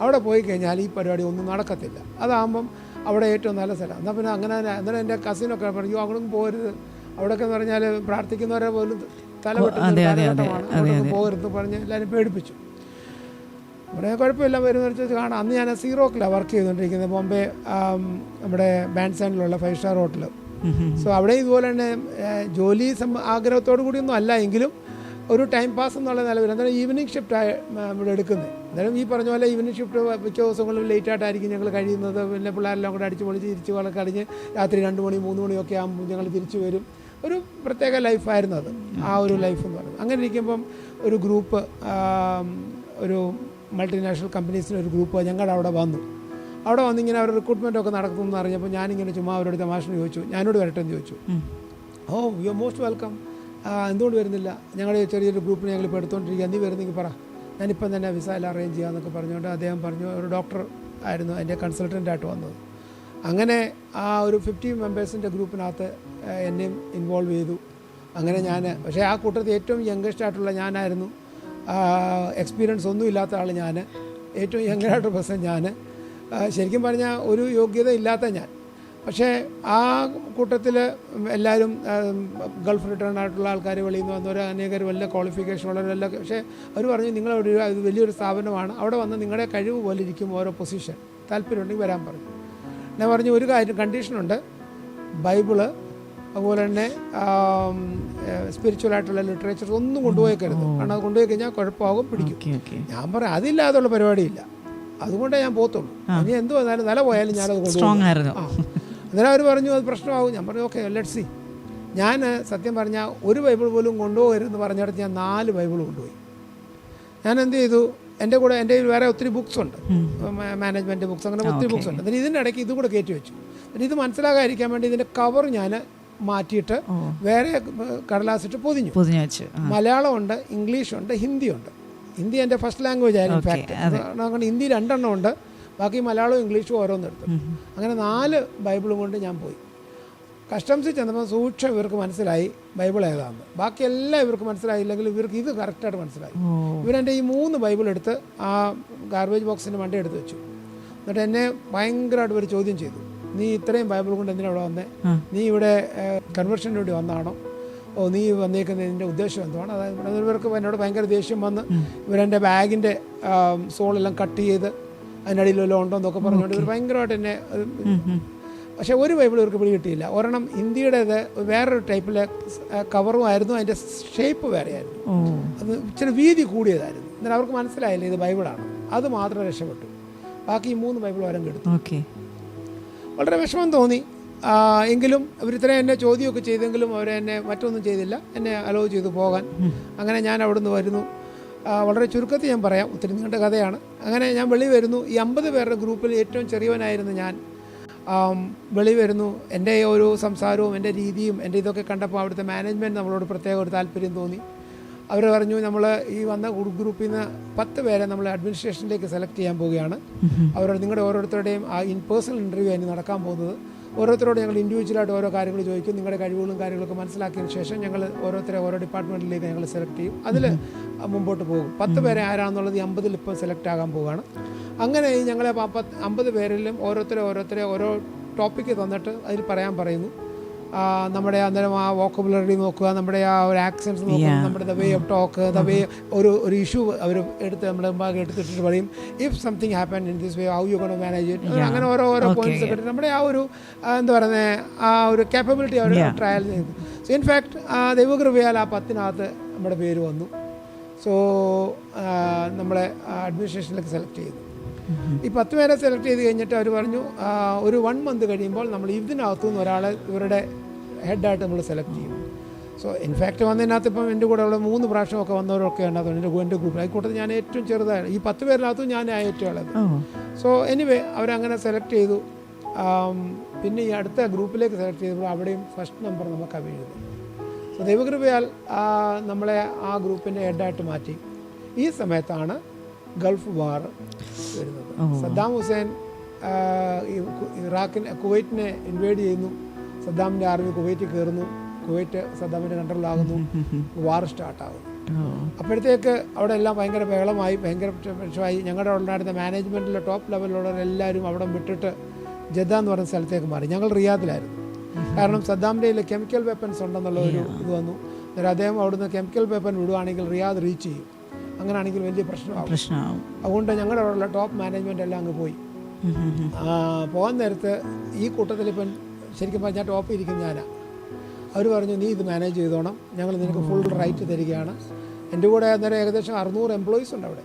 അവിടെ പോയി കഴിഞ്ഞാൽ ഈ പരിപാടി ഒന്നും നടക്കത്തില്ല, അതാകുമ്പം അവിടെ ഏറ്റവും നല്ല സ്ഥലം. എന്നാൽ പിന്നെ അങ്ങനെ അന്നേരം എൻ്റെ കസിനൊക്കെ പറഞ്ഞു, അങ്ങോട്ടും പോകരുത്, അവിടെയൊക്കെ എന്ന് പറഞ്ഞാൽ പ്രാർത്ഥിക്കുന്നവരെ പോലും തലവെട്ടുന്ന കാലഘട്ടമാണ്, അങ്ങോട്ടൊക്കെ പോകരുത് പറഞ്ഞ് എല്ലാവരും പേടിപ്പിച്ചു. അവിടെ കുഴപ്പമില്ല, വരുന്ന വെച്ചാൽ കാണാം. അന്ന് ഞാൻ സീറോക്കിലാണ് വർക്ക് ചെയ്തുകൊണ്ടിരിക്കുന്നത്, ബോംബെ നമ്മുടെ ബാൻഡ് സ്റ്റാൻഡിലുള്ള 5 സ്റ്റാർ ഹോട്ടൽ. സോ അവിടെ ഇതുപോലെ തന്നെ ജോലി ആഗ്രഹത്തോടു കൂടിയൊന്നും അല്ല, എങ്കിലും ഒരു ടൈം പാസ് എന്നുള്ള നിലവിൽ എന്തായാലും ഈവനിങ് ഷിഫ്റ്റ് ഇവിടെ എടുക്കുന്നത്. എന്തായാലും ഈ പറഞ്ഞ പോലെ ഈവനിങ് ഷിഫ്റ്റ് മിക്ക ദിവസങ്ങളിലും ലേറ്റായിട്ടായിരിക്കും ഞങ്ങൾ കഴിയുന്നത്. പിന്നെ പിള്ളേരെല്ലാം കൂടെ അടിച്ച് പൊളിച്ച് തിരിച്ച് കഴിഞ്ഞ് രാത്രി 2 മണി 3 മണിയൊക്കെ ആകുമ്പോൾ ഞങ്ങൾ തിരിച്ചു വരും. ഒരു പ്രത്യേക ലൈഫായിരുന്നു അത്, ആ ഒരു ലൈഫ് എന്ന് പറയുന്നത്. അങ്ങനെ ഇരിക്കുമ്പം ഒരു ഗ്രൂപ്പ്, ഒരു മൾട്ടിനാഷണൽ കമ്പനീസിൻ്റെ ഒരു ഗ്രൂപ്പ് ഞങ്ങളുടെ അവിടെ വന്നു. അവിടെ വന്നിങ്ങനെ അവർ റിക്രൂട്ട്മെൻറ്റൊക്കെ നടത്തുമെന്ന് അറിഞ്ഞപ്പോൾ ഞാനിങ്ങനെ ചുമ്മാ അവരോട് തമാശന് ചോദിച്ചു, ഞാനോട് വരട്ടെ എന്ന് ചോദിച്ചു. ഓ യു ആർ മോസ്റ്റ് വെൽക്കം, എന്തുകൊണ്ട് വരുന്നില്ല, ഞങ്ങളുടെ ചെറിയൊരു ഗ്രൂപ്പിന് ഞങ്ങൾ ഇപ്പോൾ എടുത്തുകൊണ്ടിരിക്കുക, നീ വരുന്നെങ്കിൽ പറ, ഞാനിപ്പം തന്നെ വിസ എല്ലാം അറേഞ്ച് ചെയ്യാമെന്നൊക്കെ പറഞ്ഞുകൊണ്ട് അദ്ദേഹം പറഞ്ഞു. ഒരു ഡോക്ടർ ആയിരുന്നു എൻ്റെ കൺസൾട്ടൻ്റായിട്ട് വന്നത്. അങ്ങനെ ആ ഒരു 50 മെമ്പേഴ്സിൻ്റെ ഗ്രൂപ്പിനകത്ത് എന്നെയും ഇൻവോൾവ് ചെയ്തു. അങ്ങനെ ഞാൻ, പക്ഷേ ആ കൂട്ടത്തിൽ ഏറ്റവും യങ്കസ്റ്റ് ആയിട്ടുള്ള ഞാനായിരുന്നു. എക്സ്പീരിയൻസ് ഒന്നും ഇല്ലാത്ത ആൾ ഞാൻ, ഏറ്റവും യങ്ങായിട്ട് പേഴ്സൺ ഞാൻ, ശരിക്കും പറഞ്ഞാൽ ഒരു യോഗ്യത ഇല്ലാത്ത ഞാൻ. പക്ഷേ ആ കൂട്ടത്തിൽ എല്ലാവരും ഗൾഫ് റിട്ടേൺ ആയിട്ടുള്ള ആൾക്കാർ വെളിയിൽ നിന്ന് വന്നവർ, അനേകർ വല്ല ക്വാളിഫിക്കേഷൻ ഉള്ളവരെല്ലാം. പക്ഷേ അവർ പറഞ്ഞു, നിങ്ങളവിടെ ഇത് വലിയൊരു സ്ഥാപനമാണ്, അവിടെ വന്ന് നിങ്ങളുടെ കഴിവ് പോലെ ഇരിക്കും ഓരോ പൊസിഷൻ, താല്പര്യമുണ്ടെങ്കിൽ വരാൻ പറഞ്ഞു. ഞാൻ പറഞ്ഞു, ഒരു കാര്യം കണ്ടീഷനുണ്ട്, ബൈബിള് അതുപോലെ തന്നെ സ്പിരിച്വൽ ആയിട്ടുള്ള ലിറ്ററേച്ചർ ഒന്നും കൊണ്ടുപോയേക്കരുത്, കാരണം അത് കൊണ്ടുപോയി കഴിഞ്ഞാൽ കുഴപ്പമാകും, പിടിക്കും. ഞാൻ പറയാം, അതില്ലാതുള്ള പരിപാടിയില്ല, അതുകൊണ്ടേ ഞാൻ പോത്തുള്ളൂ. ഇനി എന്ത് വന്നാലും നില പോയാലും ഞാനത് കൊണ്ടുപോകും. അന്നേരം അവർ പറഞ്ഞു അത് പ്രശ്നമാകും. ഞാൻ പറഞ്ഞു ഓക്കെ ലെറ്റ്സ് സീ. ഞാൻ സത്യം പറഞ്ഞാൽ ഒരു ബൈബിൾ പോലും കൊണ്ടുപോകരുതെന്ന് പറഞ്ഞിടത്ത് ഞാൻ 4 ബൈബിൾ കൊണ്ടുപോയി. ഞാൻ എന്ത് ചെയ്തു, എൻ്റെ കൂടെ എൻ്റെ വേറെ ഒത്തിരി ബുക്സ് ഉണ്ട്, മാനേജ്മെൻറ്റ് ബുക്സ്, അങ്ങനെ ഒത്തിരി ബുക്സ് ഉണ്ട്. എന്നിട്ട് ഇതിൻ്റെ ഇടയ്ക്ക് ഇത് കൂടെ കയറ്റി വെച്ചു. എന്നിട്ട് ഇത് മനസ്സിലാകാതിരിക്കാൻ വേണ്ടി ഇതിൻ്റെ കവർ ഞാൻ മാറ്റിയിട്ട് വേറെ കടലാസിട്ട് പൊതിഞ്ഞു വെച്ചു. മലയാളമുണ്ട്, ഇംഗ്ലീഷുണ്ട്, ഹിന്ദിയുണ്ട്. ഹിന്ദി എൻ്റെ ഫസ്റ്റ് ലാംഗ്വേജ് ആയിരുന്നു. ഇൻഫാക്ട് അതുകൊണ്ട് ഹിന്ദി 2 എണ്ണം ഉണ്ട്, ബാക്കി മലയാളവും ഇംഗ്ലീഷും ഓരോന്നെടുത്തു. അങ്ങനെ 4 ബൈബിളും കൊണ്ട് ഞാൻ പോയി. കസ്റ്റംസിൽ ചെന്നപ്പോൾ സൂക്ഷ്മം ഇവർക്ക് മനസ്സിലായി ബൈബിൾ ഏതാണെന്ന്. ബാക്കി എല്ലാം ഇവർക്ക് മനസ്സിലായില്ലെങ്കിൽ ഇവർക്ക് ഇത് കറക്റ്റായിട്ട് മനസ്സിലായി. ഇവരെൻ്റെ ഈ 3 ബൈബിൾ എടുത്ത് ആ ഗാർബേജ് ബോക്സിൻ്റെ മണ്ടേ എടുത്ത് വെച്ചു. എന്നിട്ട് എന്നെ ഭയങ്കരമായിട്ട് ഒരു ചോദ്യം ചെയ്തു, നീ ഇത്രയും ബൈബിൾ കൊണ്ട് എന്തിനാണ് ഇവിടെ വന്നേ, നീ ഇവിടെ കൺവെർഷന് വേണ്ടി വന്നാണോ, ഓ നീ വന്നേക്കുന്നതിൻ്റെ ഉദ്ദേശം എന്താണ്? അതായത് ഇവർക്ക് എന്നോട് ഭയങ്കര ദേഷ്യം വന്ന് ഇവരെൻ്റെ ബാഗിൻ്റെ സോളെല്ലാം കട്ട് ചെയ്ത് അതിനടിയിൽ വല്ലതും ഉണ്ടോ എന്നൊക്കെ പറഞ്ഞുകൊണ്ട് ഇവർ ഭയങ്കരമായിട്ട് എന്നെ. പക്ഷേ ഒരു ബൈബിൾ ഇവർക്ക് പിടി കിട്ടിയില്ല. ഒരെണ്ണം ഇന്ത്യയുടേത് വേറൊരു ടൈപ്പിലെ കവറും ആയിരുന്നു, അതിൻ്റെ ഷേപ്പ് വേറെ ആയിരുന്നു, അത് ഇച്ചിരി വീതി കൂടിയതായിരുന്നു. എന്നാൽ അവർക്ക് മനസ്സിലായില്ല ഇത് ബൈബിളാണ്. അത് മാത്രം രക്ഷപ്പെട്ടു. ബാക്കി 3 ബൈബിൾ വരം കെടുത്തു. വളരെ വിഷമം തോന്നി. എങ്കിലും ഇവരിത്രയും എന്നെ ചോദ്യമൊക്കെ ചെയ്തെങ്കിലും അവരെന്നെ മറ്റൊന്നും ചെയ്തില്ല, എന്നെ അലോ ചെയ്തു പോകാൻ. അങ്ങനെ ഞാൻ അവിടുന്ന് വരുന്നു. വളരെ ചുരുക്കത്തിൽ ഞാൻ പറയാം, ഒത്തിരി നീണ്ട കഥയാണ്. അങ്ങനെ ഞാൻ വെളി വരുന്നു. ഈ 50 പേരുടെ ഗ്രൂപ്പിൽ ഏറ്റവും ചെറിയവനായിരുന്നു ഞാൻ. വെളി വരുന്നു. എൻ്റെ ഒരു സംസാരവും എൻ്റെ രീതിയും എൻ്റെ ഇതൊക്കെ കണ്ടപ്പോൾ അവിടുത്തെ മാനേജ്മെൻറ്റ് നമ്മളോട് പ്രത്യേക ഒരു താല്പര്യം തോന്നി. അവർ പറഞ്ഞു, നമ്മൾ ഈ വന്ന ഗ്രൂപ്പിൽ നിന്ന് 10 പേരെ നമ്മൾ അഡ്മിനിസ്ട്രേഷനിലേക്ക് സെലക്ട് ചെയ്യാൻ പോവുകയാണ്. അവരോട് നിങ്ങളുടെ ഓരോരുത്തരുടെയും ആ ഇൻ പേഴ്സണൽ ഇൻ്റർവ്യൂ ആയിരുന്നു നടക്കാൻ പോകുന്നത്. ഓരോരുത്തരോട് ഞങ്ങൾ ഇൻഡിവിജ്വലായിട്ട് ഓരോ കാര്യങ്ങൾ ചോദിക്കും. നിങ്ങളുടെ കഴിവുകളും കാര്യങ്ങളൊക്കെ മനസ്സിലാക്കിയതിന് ശേഷം ഞങ്ങൾ ഓരോരുത്തരെ ഓരോ ഡിപ്പാർട്ട്മെൻറ്റിലേക്ക് ഞങ്ങൾ സെലക്ട് ചെയ്യും. അതിൽ മുമ്പോട്ട് പോകും. 10 പേരെ ആരാണെന്നുള്ളത് 50-ൽ ഇപ്പോൾ സെലക്ട് ആകാൻ പോവുകയാണ്. അങ്ങനെ ഞങ്ങളെ 50 പേരിലും ഓരോരുത്തരെ ഓരോ ടോപ്പിക്ക് തന്നിട്ട് അതിൽ പറയാൻ പറയുന്നു. നമ്മുടെ അന്നേരം ആ വോക്കബുലറി നോക്കുക, നമ്മുടെ ആ ഒരു ആക്സെൻസ് നോക്കുക, നമ്മുടെ the way of talk, the way ഒരു ഇഷ്യൂ അവർ എടുത്ത് നമ്മുടെ മുമ്പാകെ എടുത്തിട്ട് പറയും if something happen in this way how you gonna manage it. അങ്ങനെ ഓരോ പോയിന്റ്സ് ഒക്കെ നമ്മുടെ ആ ഒരു എന്താ പറയുന്നത് ആ ഒരു കാപ്പബിലിറ്റി അവർ ട്രയൽ ചെയ്തു. സോ ഇൻഫാക്ട് ദൈവകൃപയാൽ ആ 10-നകത്ത് നമ്മുടെ പേര് വന്നു. സോ നമ്മളെ അഡ്മിനിസ്ട്രേഷനിലേക്ക് സെലക്ട് ചെയ്തു. ഈ 10 പേരെ സെലക്ട് ചെയ്ത് കഴിഞ്ഞിട്ട് അവർ പറഞ്ഞു ഒരു 1 മന്ത് കഴിയുമ്പോൾ നമ്മൾ ഇതിനകത്തുനിന്ന് ഒരാളെ ഇവരുടെ ഹെഡായിട്ട് നമ്മൾ സെലക്ട് ചെയ്യും. സോ ഇൻഫാക്റ്റ് വന്നതിനകത്ത് ഇപ്പം എൻ്റെ കൂടെ ഉള്ള 3 പ്രാവശ്യമൊക്കെ വന്നവരൊക്കെ ഉണ്ടാകും എൻ്റെ ഗ്രൂപ്പിൽ. ആയിക്കോട്ടെ ഞാൻ ഏറ്റവും ചെറുതാണ്, ഈ 10 പേരിനകത്തും ഞാൻ ഏറ്റവും ഉള്ളത്. സോ എനിവേ അവരങ്ങനെ സെലക്ട് ചെയ്തു. പിന്നെ ഈ അടുത്ത ഗ്രൂപ്പിലേക്ക് സെലക്ട് ചെയ്തപ്പോൾ അവിടെയും ഫസ്റ്റ് നമ്പർ നമുക്കാണ് വീഴുന്നത്. സോ ദൈവകൃപയാൽ നമ്മളെ ആ ഗ്രൂപ്പിൻ്റെ ഹെഡായിട്ട് മാറ്റി. ഈ സമയത്താണ് ഗൾഫ് വാർ വരുന്നത്. സദ്ദാം ഹുസൈൻ കുവൈറ്റിനെ ഇൻവേഡ് ചെയ്യുന്നു. സദ്ദാമിൻ്റെ ആർമി കുവൈറ്റിൽ കയറുന്നു. കുവൈറ്റ് സദ്ദാമിൻ്റെ കൺട്രോളിലാകുന്നു. വാർ സ്റ്റാർട്ടാകുന്നു. അപ്പോഴത്തേക്ക് അവിടെ എല്ലാം ഭയങ്കര ബഹളമായി, ഭയങ്കര പ്രശ്നമായി. ഞങ്ങളുടെ ഉണ്ടായിരുന്ന മാനേജ്മെൻറ്റിലെ ടോപ്പ് ലെവലിലുള്ളവരെല്ലാവരും അവിടെ വിട്ടിട്ട് ജദ്ദ എന്ന് പറയുന്ന സ്ഥലത്തേക്ക് മാറി. ഞങ്ങൾ റിയാദിലായിരുന്നു. കാരണം സദ്ദാമിൻ്റെ കെമിക്കൽ വെപ്പൺസ് ഉണ്ടെന്നുള്ള ഒരു ഇത് വന്നു. അന്നേരം അദ്ദേഹം അവിടുന്ന് കെമിക്കൽ വെപ്പൺ വിടുവാണെങ്കിൽ റിയാദ് റീച്ച് ചെയ്യും. അങ്ങനെയാണെങ്കിൽ വലിയ പ്രശ്നമാകും. അതുകൊണ്ട് ഞങ്ങളുടെ അവിടെയുള്ള ടോപ്പ് മാനേജ്മെൻ്റ് എല്ലാം അങ്ങ് പോയി. പോകാൻ നേരത്ത് ഈ കൂട്ടത്തിൽ ഇപ്പം ശരിക്കും പറഞ്ഞാൽ ടോപ്പ് ഇരിക്കുന്ന ഞാനാണ്. അവർ പറഞ്ഞു നീ ഇത് മാനേജ് ചെയ്തോണം, ഞങ്ങൾ നിനക്ക് ഫുൾ റൈറ്റ് തരികയാണ്. എൻ്റെ കൂടെ അന്നേരം ഏകദേശം 600 എംപ്ലോയീസ് ഉണ്ട് അവിടെ.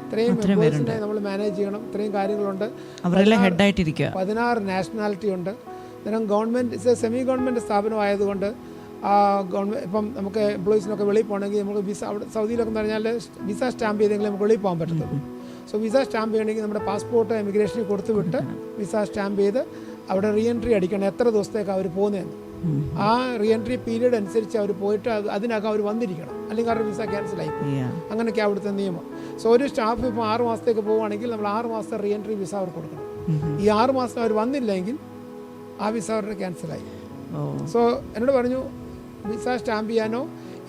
ഇത്രയും എംപ്ലോയീസിനെ നമ്മൾ മാനേജ് ചെയ്യണം. ഇത്രയും കാര്യങ്ങളുണ്ട്. 16 നാഷണാലിറ്റി ഉണ്ട്. അന്നേരം ഗവൺമെൻറ് സെമി ഗവൺമെൻറ് സ്ഥാപനമായതുകൊണ്ട് ഗവൺമെൻറ് ഇപ്പം നമുക്ക് എംപ്ലോയീസിനൊക്കെ വെളിയിൽ പോകണമെങ്കിൽ നമുക്ക് വിസ അവിടെ സൗദിയിലൊക്കെ എന്ന് പറഞ്ഞാൽ വിസ സ്റ്റാമ്പ് ചെയ്തെങ്കിൽ നമുക്ക് വെളിയിൽ പോകാൻ പറ്റത്തുള്ളൂ. സോ വിസ സ്റ്റാമ്പ് ചെയ്യണമെങ്കിൽ നമ്മുടെ പാസ്പോർട്ട് എമിഗ്രേഷനിൽ കൊടുത്തു വിട്ട് വിസ സ്റ്റാമ്പ് ചെയ്ത് അവിടെ റീ എൻട്രി അടിക്കണം. എത്ര ദിവസത്തേക്ക് അവർ പോകുന്നതെന്ന് ആ റീ എൻട്രി പീരീഡ് അനുസരിച്ച് അവർ പോയിട്ട് അതിനകം അവർ വന്നിരിക്കണം, അല്ലെങ്കിൽ അവരുടെ വിസ ക്യാൻസലായി പോകും. അങ്ങനെയൊക്കെ അവിടുത്തെ നിയമം. സോ ഒരു സ്റ്റാഫ് ഇപ്പോൾ 6 മാസത്തേക്ക് പോവുകയാണെങ്കിൽ നമ്മൾ 6 മാസത്തെ റീ എൻട്രി വിസ അവർ കൊടുക്കണം. ഈ 6 മാസം അവർ വന്നില്ലെങ്കിൽ ആ വിസ അവരുടെ ക്യാൻസലായി. സോ എന്നോട് പറഞ്ഞു വിസ സ്റ്റാമ്പ് ചെയ്യാനോ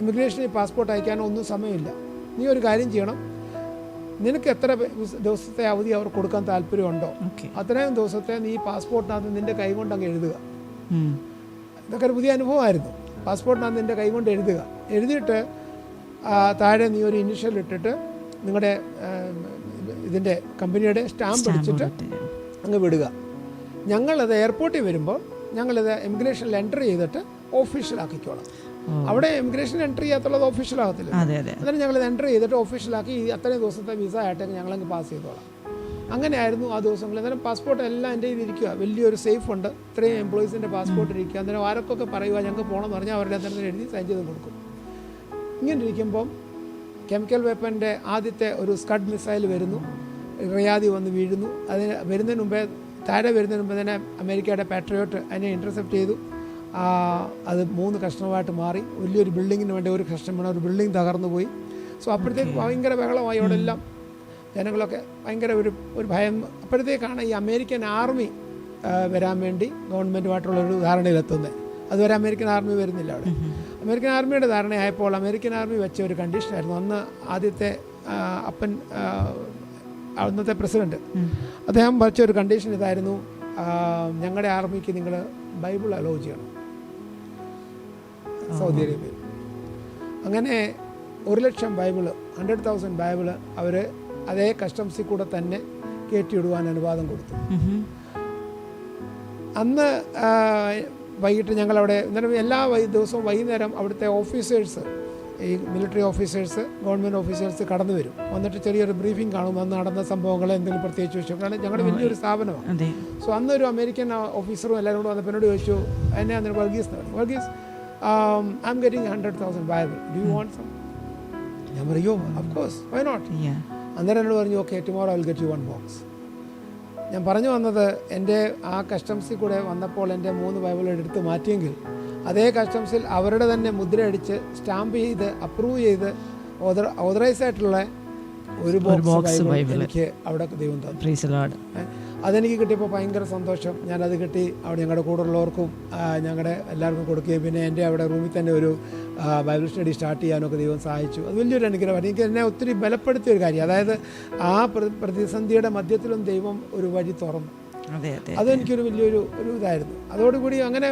ഇമിഗ്രേഷനിൽ പാസ്പോർട്ട് അയക്കാനോ ഒന്നും സമയമില്ല. നീ ഒരു കാര്യം ചെയ്യണം, നിനക്ക് എത്ര ദിവസത്തെ അവധി അവർ കൊടുക്കാൻ താല്പര്യമുണ്ടോ അത്രയും ദിവസത്തെ നീ പാസ്പോർട്ടിനകത്ത് നിൻ്റെ കൈകൊണ്ട് അങ്ങ് എഴുതുക. ഇതൊക്കെ ഒരു പുതിയ അനുഭവമായിരുന്നു. പാസ്പോർട്ടിനകത്ത് നിൻ്റെ കൈകൊണ്ട് എഴുതുക. എഴുതിയിട്ട് താഴെ നീ ഒരു ഇനിഷ്യൽ ഇട്ടിട്ട് നിങ്ങളുടെ ഇതിൻ്റെ കമ്പനിയുടെ സ്റ്റാമ്പ് അടിച്ചിട്ട് അങ്ങ് വിടുക. ഞങ്ങളത് എയർപോർട്ടിൽ വരുമ്പോൾ ഞങ്ങളിത് ഇമിഗ്രേഷനിൽ എൻ്റർ ചെയ്തിട്ട് ഓഫീഷ്യലാക്കിക്കോളാം. അവിടെ ഇമിഗ്രേഷൻ എൻട്രി ചെയ്യാത്തുള്ളത് ഓഫീഷ്യലാകത്തില്ല. അന്നേരം ഞങ്ങളിത് എൻ്റർ ചെയ്തിട്ട് ഓഫീഷ്യലാക്കി അത്രയും ദിവസത്തെ വിസ ആയിട്ടൊക്കെ ഞങ്ങളങ്ങ് പാസ് ചെയ്തോളാം. അങ്ങനെയായിരുന്നു ആ ദിവസങ്ങളിൽ. അന്നേരം പാസ്പോർട്ട് എല്ലാം എൻ്റെ കയ്യിൽ ഇരിക്കുക. വലിയൊരു സേഫ് ഉണ്ട്. ഇത്രയും എംപ്ലോയീസിൻ്റെ പാസ്പോർട്ട് ഇരിക്കുക. അന്നേരം ആരൊക്കെ പറയുക ഞങ്ങൾക്ക് പോകണമെന്ന് പറഞ്ഞാൽ അവരുടെ അന്നേരം എഴുതി സൈൻ ചെയ്ത് കൊടുക്കും. ഇങ്ങനെ ഇരിക്കുമ്പം കെമിക്കൽ വെപ്പൻ്റെ ആദ്യത്തെ ഒരു സ്കഡ് മിസൈൽ വരുന്നു. റിയാദി വന്ന് വീഴുന്നു. അതിന് വരുന്നതിന് മുമ്പേ താഴെ വരുന്നതിന് മുമ്പ് തന്നെ അമേരിക്കയുടെ പാട്രിയോട്ട് അതിനെ ഇൻ്റർസെപ്റ്റ് ചെയ്തു. അത് 3 കഷ്ണമായിട്ട് മാറി. വലിയൊരു ബിൽഡിങ്ങിന് വേണ്ടി ഒരു കഷ്ണം വേണം. ഒരു ബിൽഡിംഗ് തകർന്നു പോയി. സോ അപ്പോഴത്തേക്ക് ഭയങ്കര ബഹളമായി. അവിടെ എല്ലാം ജനങ്ങളൊക്കെ ഭയങ്കര ഒരു ഭയം. അപ്പോഴത്തേക്കാണ് ഈ അമേരിക്കൻ ആർമി വരാൻ വേണ്ടി ഗവൺമെൻറ്റുമായിട്ടുള്ളൊരു ധാരണയിലെത്തുന്നത്. അതുവരെ അമേരിക്കൻ ആർമി വരുന്നില്ല അവിടെ. അമേരിക്കൻ ആർമിയുടെ ധാരണയായപ്പോൾ അമേരിക്കൻ ആർമി വെച്ച ഒരു കണ്ടീഷനായിരുന്നു. അന്ന് ആദ്യത്തെ അന്നത്തെ പ്രസിഡന്റ് അദ്ദേഹം വെച്ച ഒരു കണ്ടീഷൻ ഇതായിരുന്നു, ഞങ്ങളുടെ ആർമിക്ക് നിങ്ങൾ ബൈബിൾ അലോ ചെയ്യണം സൗദി അറേബ്യയിൽ. അങ്ങനെ 1,00,000 ബൈബിള് 100,000 ബൈബിള് അവർ അതേ കസ്റ്റംസിൽ കൂടെ തന്നെ കയറ്റിയിടുവാൻ അനുവാദം കൊടുത്തു. അന്ന് വൈകിട്ട് ഞങ്ങളവിടെ എല്ലാ ദിവസവും വൈകുന്നേരം അവിടുത്തെ ഓഫീസേഴ്സ്, ഈ മിലിറ്ററി ഓഫീസേഴ്സ്, ഗവൺമെൻറ് ഓഫീസേഴ്സ് കടന്നു വരും. വന്നിട്ട് ചെറിയൊരു ബ്രീഫിംഗ് കാണും. അന്ന് നടന്ന സംഭവങ്ങൾ എന്തെങ്കിലും പ്രത്യേകിച്ച് ചോദിച്ചു. കാരണം ഞങ്ങളുടെ വലിയൊരു സ്ഥാപനമാണ്. സോ അന്നൊരു അമേരിക്കൻ ഓഫീസറും എല്ലാവരും കൂടെ വന്നപ്പോൾ എന്നോട് ചോദിച്ചു, എന്നെ അന്നേരം Varghese I am getting 100,000 Bible, do you want some? ഞാൻ പറയോ ഓഫ് കോഴ്സ്, വൈ നോട്ട്. അന്നേരം എന്നോട് പറഞ്ഞു okay tomorrow I will get you 1 box. ഞാൻ പറഞ്ഞു വന്നത് എൻ്റെ ആ കസ്റ്റംസിൽ കൂടെ വന്നപ്പോൾ എൻ്റെ 3 ബൈബിൾ എടുത്ത് മാറ്റിയെങ്കിൽ അതേ കസ്റ്റംസിൽ അവരുടെ തന്നെ മുദ്രയടിച്ച് സ്റ്റാമ്പ് ചെയ്ത് അപ്രൂവ് ചെയ്ത് ഓതറൈസ് ആയിട്ടുള്ള ഒരു ബോക്സ് എനിക്ക് അവിടെ ദൈവം തന്നു. അതെനിക്ക് കിട്ടിയപ്പോൾ ഭയങ്കര സന്തോഷം. ഞാനത് കിട്ടി അവിടെ ഞങ്ങളുടെ കൂടെ ഉള്ളവർക്കും ഞങ്ങളുടെ എല്ലാവർക്കും കൊടുക്കുകയും പിന്നെ എൻ്റെ അവിടെ റൂമിൽ തന്നെ ഒരു ബൈബിൾ സ്റ്റഡി സ്റ്റാർട്ട് ചെയ്യാനൊക്കെ ദൈവം സഹായിച്ചു. അത് വലിയൊരു അനുഗ്രഹമാണ്. എനിക്ക് എന്നെ ഒത്തിരി ബലപ്പെടുത്തിയ ഒരു കാര്യം. അതായത് ആ പ്രതിസന്ധിയുടെ മധ്യത്തിലും ദൈവം ഒരു വഴി തുറന്നു. അതെ അതെ. അതെനിക്കൊരു വലിയൊരു ഇതായിരുന്നു. അതോടുകൂടി അങ്ങനെ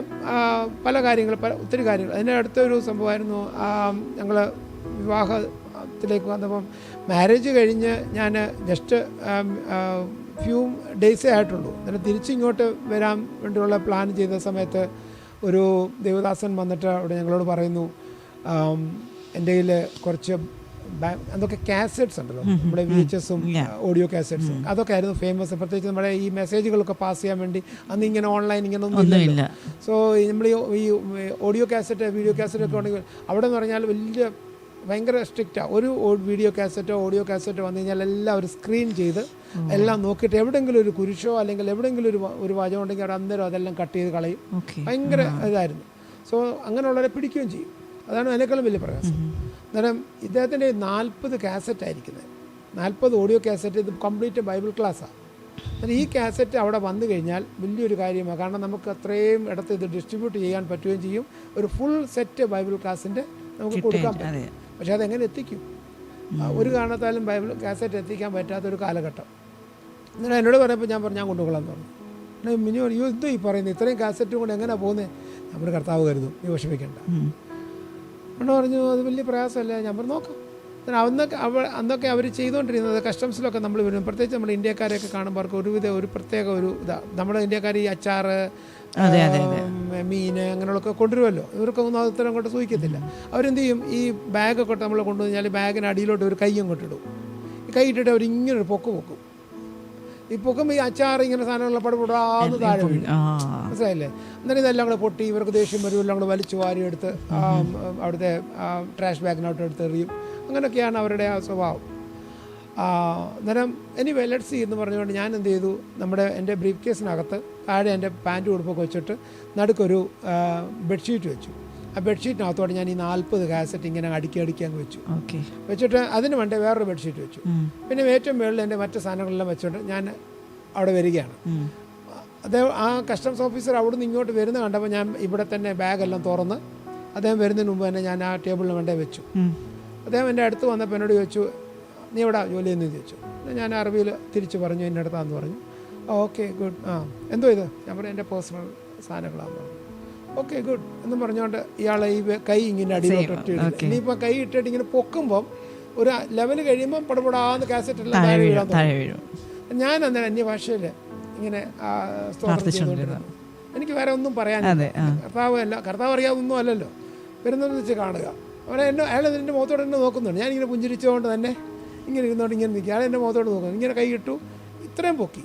പല കാര്യങ്ങൾ, ഒത്തിരി കാര്യങ്ങൾ. അതിൻ്റെ അടുത്തൊരു സംഭവമായിരുന്നു, ഞങ്ങൾ വിവാഹത്തിലേക്ക് വന്നപ്പം മാരേജ് കഴിഞ്ഞ് ഞാൻ ജസ്റ്റ് ഫ്യൂ ഡേയ്സേ ആയിട്ടുള്ളൂ. എന്നിട്ട് തിരിച്ചിങ്ങോട്ട് വരാൻ വേണ്ടിയുള്ള പ്ലാൻ ചെയ്ത സമയത്ത് ഒരു ദേവദാസൻ വന്നിട്ട് അവിടെ ഞങ്ങളോട് പറയുന്നു, എൻ്റെ കയ്യിൽ കുറച്ച് അതൊക്കെ കാസറ്റ്സ് ഉണ്ടല്ലോ, നമ്മുടെ VHSഉം ഓഡിയോ കാസറ്റ്സും, അതൊക്കെ ആയിരുന്നു ഫേമസ്. പ്രത്യേകിച്ച് നമ്മുടെ ഈ മെസ്സേജുകളൊക്കെ പാസ് ചെയ്യാൻ വേണ്ടി അന്ന് ഇങ്ങനെ ഓൺലൈൻ ഇങ്ങനെ ഒന്നും ഇല്ല. സോ നമ്മൾ ഈ ഓഡിയോ കാസറ്റ്, വീഡിയോ കാസറ്റ് ഒക്കെ ഉണ്ടെങ്കിൽ അവിടെ എന്ന് പറഞ്ഞാൽ ഭയങ്കര സ്ട്രിക്റ്റാണ്. ഒരു വീഡിയോ കാസറ്റോ ഓഡിയോ കാസറ്റോ വന്നു കഴിഞ്ഞാൽ എല്ലാവരും സ്ക്രീൻ ചെയ്ത് എല്ലാം നോക്കിയിട്ട് എവിടെയെങ്കിലും ഒരു കുരിശോ അല്ലെങ്കിൽ എവിടെയെങ്കിലും ഒരു വാചകം ഉണ്ടെങ്കിൽ അവിടെ അന്നേരം അതെല്ലാം കട്ട് ചെയ്ത് കളയും. ഭയങ്കര ഇതായിരുന്നു. സോ അങ്ങനെയുള്ളവരെ പിടിക്കുകയും ചെയ്യും. അതാണ് അതിനേക്കാളും വലിയ പ്രയാസം. അന്നേരം ഇദ്ദേഹത്തിൻ്റെ 40 കാസറ്റ് ആയിരിക്കുന്നത്, 40 ഓഡിയോ കാസറ്റ്. ഇത് കംപ്ലീറ്റ് ബൈബിൾ ക്ലാസ്സാണ്. ഈ കാസറ്റ് അവിടെ വന്നു കഴിഞ്ഞാൽ വലിയൊരു കാര്യമാണ്. കാരണം നമുക്ക് അത്രയും ഇടത്ത് ഇത് ഡിസ്ട്രിബ്യൂട്ട് ചെയ്യാൻ പറ്റുകയും ചെയ്യും. ഒരു ഫുൾ സെറ്റ് ബൈബിൾ ക്ലാസ്സിൻ്റെ നമുക്ക് കൊടുക്കാൻ പറ്റും. പക്ഷെ അതെങ്ങനെ എത്തിക്കും? ഒരു കാരണത്താലും ബൈബിൾ കാസറ്റ് എത്തിക്കാൻ പറ്റാത്തൊരു കാലഘട്ടം. എന്നിട്ട് എന്നോട് പറയുമ്പോൾ ഞാൻ കൊണ്ടുപോകാമെന്ന് പറഞ്ഞു. മിനിമം എന്തോ ഈ പറയുന്നത്, ഇത്രയും കാസറ്റും കൊണ്ട് എങ്ങനെയാണ് പോകുന്നത്? നമ്മുടെ കർത്താവ് കരുതും, നീ വിഷമിക്കണ്ട എന്ന് പറഞ്ഞു. അത് വലിയ പ്രയാസമല്ല. ഞാൻ പറഞ്ഞു നോക്കാം. അന്നൊക്കെ അവർ ചെയ്തുകൊണ്ടിരുന്നത് കസ്റ്റംസിലൊക്കെ നമ്മൾ വരും. പ്രത്യേകിച്ച് നമ്മുടെ ഇന്ത്യക്കാരെയൊക്കെ കാണുമ്പോൾ അവർക്ക് ഒരു പ്രത്യേക ഇതാണ്. നമ്മുടെ ഇന്ത്യക്കാർ ഈ അച്ചാറ്, മീൻ അങ്ങനെയുള്ളതൊക്കെ കൊണ്ടുവരുമല്ലോ. ഇവർക്കൊന്നും അത്തരം കൊണ്ട് സൂഹിക്കത്തില്ല. അവരെന്ത് ചെയ്യും, ഈ ബാഗൊക്കെ നമ്മൾ കൊണ്ടുവന്നു കഴിഞ്ഞാൽ ബാഗിന് അടിയിലോട്ട് ഒരു കൈ അങ്ങോട്ട് ഇടും. ഈ കൈ ഇട്ടിട്ട് അവർ ഇങ്ങനൊരു പൊക്കും. ഈ പൊക്കും ഈ അച്ചാറ് ഇങ്ങനെ സാധനങ്ങളെ പടപെടാന്ന് താഴെ വീഴും. മനസ്സിലായില്ലേ? എന്നിട്ട് ഇതെല്ലാം കൂടെ പൊട്ടി ഇവർക്ക് ദേഷ്യം വരും. എല്ലാം കൂടെ വലിച്ചു വാരി എടുത്ത് അവിടുത്തെ ട്രാഷ് ബാഗിനോട്ട് എടുത്ത് എറിയും. അങ്ങനെയൊക്കെയാണ് അവരുടെ ആ സ്വഭാവം. അന്നേരം എനിവേ ലെറ്റ്സ് സീ എന്ന് പറഞ്ഞുകൊണ്ട് ഞാൻ എന്ത് ചെയ്തു, എൻ്റെ ബ്രീഫ് കേസിനകത്ത് താഴെ എൻ്റെ പാൻറ്റ് ഉടുപ്പൊക്കെ വെച്ചിട്ട് നടുക്കൊരു ബെഡ്ഷീറ്റ് വെച്ചു. ആ ബെഡ്ഷീറ്റിനകത്തോടെ ഞാൻ ഈ 40 കാസറ്റ് ഇങ്ങനെ അടുക്കി അങ്ങ് വെച്ചു. വെച്ചിട്ട് അതിന് വേണ്ടി വേറൊരു ബെഡ്ഷീറ്റ് വെച്ചു. പിന്നെ ഏറ്റവും മുകളിൽ എൻ്റെ മറ്റു സാധനങ്ങളെല്ലാം വെച്ചുകൊണ്ട് ഞാൻ അവിടെ വരികയാണ്. അദ്ദേഹം ആ കസ്റ്റംസ് ഓഫീസർ അവിടെ നിന്ന് ഇങ്ങോട്ട് വരുന്ന കണ്ടപ്പോൾ ഞാൻ ഇവിടെ തന്നെ ബാഗെല്ലാം തുറന്ന് അദ്ദേഹം വരുന്നതിന് മുമ്പ് തന്നെ ഞാൻ ആ ടേബിളിന് വേണ്ടേ വെച്ചു. അദ്ദേഹം എൻ്റെ അടുത്ത് വന്നപ്പോൾ എന്നോട് ചോദിച്ചു, നീ എവിടെ ജോലി ചെയ്യുന്നത് ചോദിച്ചു. ഞാൻ അറബിയിൽ തിരിച്ച് പറഞ്ഞു, എൻ്റെ അടുത്താന്ന് പറഞ്ഞു. Okay good. എന്തോ ഇത്? ഞാൻ പറഞ്ഞു എൻ്റെ പേഴ്സണൽ സാധനങ്ങളാന്ന് പറഞ്ഞു. ഓക്കെ ഗുഡ് എന്നും പറഞ്ഞുകൊണ്ട് ഇയാളെ ഈ കൈ ഇങ്ങനെ അടിയിലോട്ട് ഇട്ടിട്ട് ഇനിയിപ്പോൾ കൈ ഇട്ടിട്ട് ഇങ്ങനെ പൊക്കുമ്പം ഒരു ലെവൽ കഴിയുമ്പം പടപടാന്ന് കാസറ്റെല്ലാം താഴെ വീഴും. ഞാൻ അന്നേരം അന്യഭാഷയിൽ ഇങ്ങനെ സ്തോത്രം ചെയ്തുകൊണ്ടിരുന്നു. എനിക്ക് വേറെ ഒന്നും പറയാനില്ല. കർത്താവ് അറിയാതൊന്നും അല്ലല്ലോ. വരുന്നതെന്ന് വെച്ച് കാണുക. അയാൾ എൻ്റെ മുഖത്തോടെ എന്നെ നോക്കുന്നുണ്ട്. ഞാനിങ്ങനെ പുഞ്ചിരിച്ചുകൊണ്ട് തന്നെ ഇങ്ങനെ ഇരുന്നോണ്ട് ഇങ്ങനെ നിൽക്കുക. അയാൾ എൻ്റെ മുഖത്തോട് നോക്കുന്നു. ഇങ്ങനെ കൈ ഇട്ടു, ഇത്രയും പൊക്കി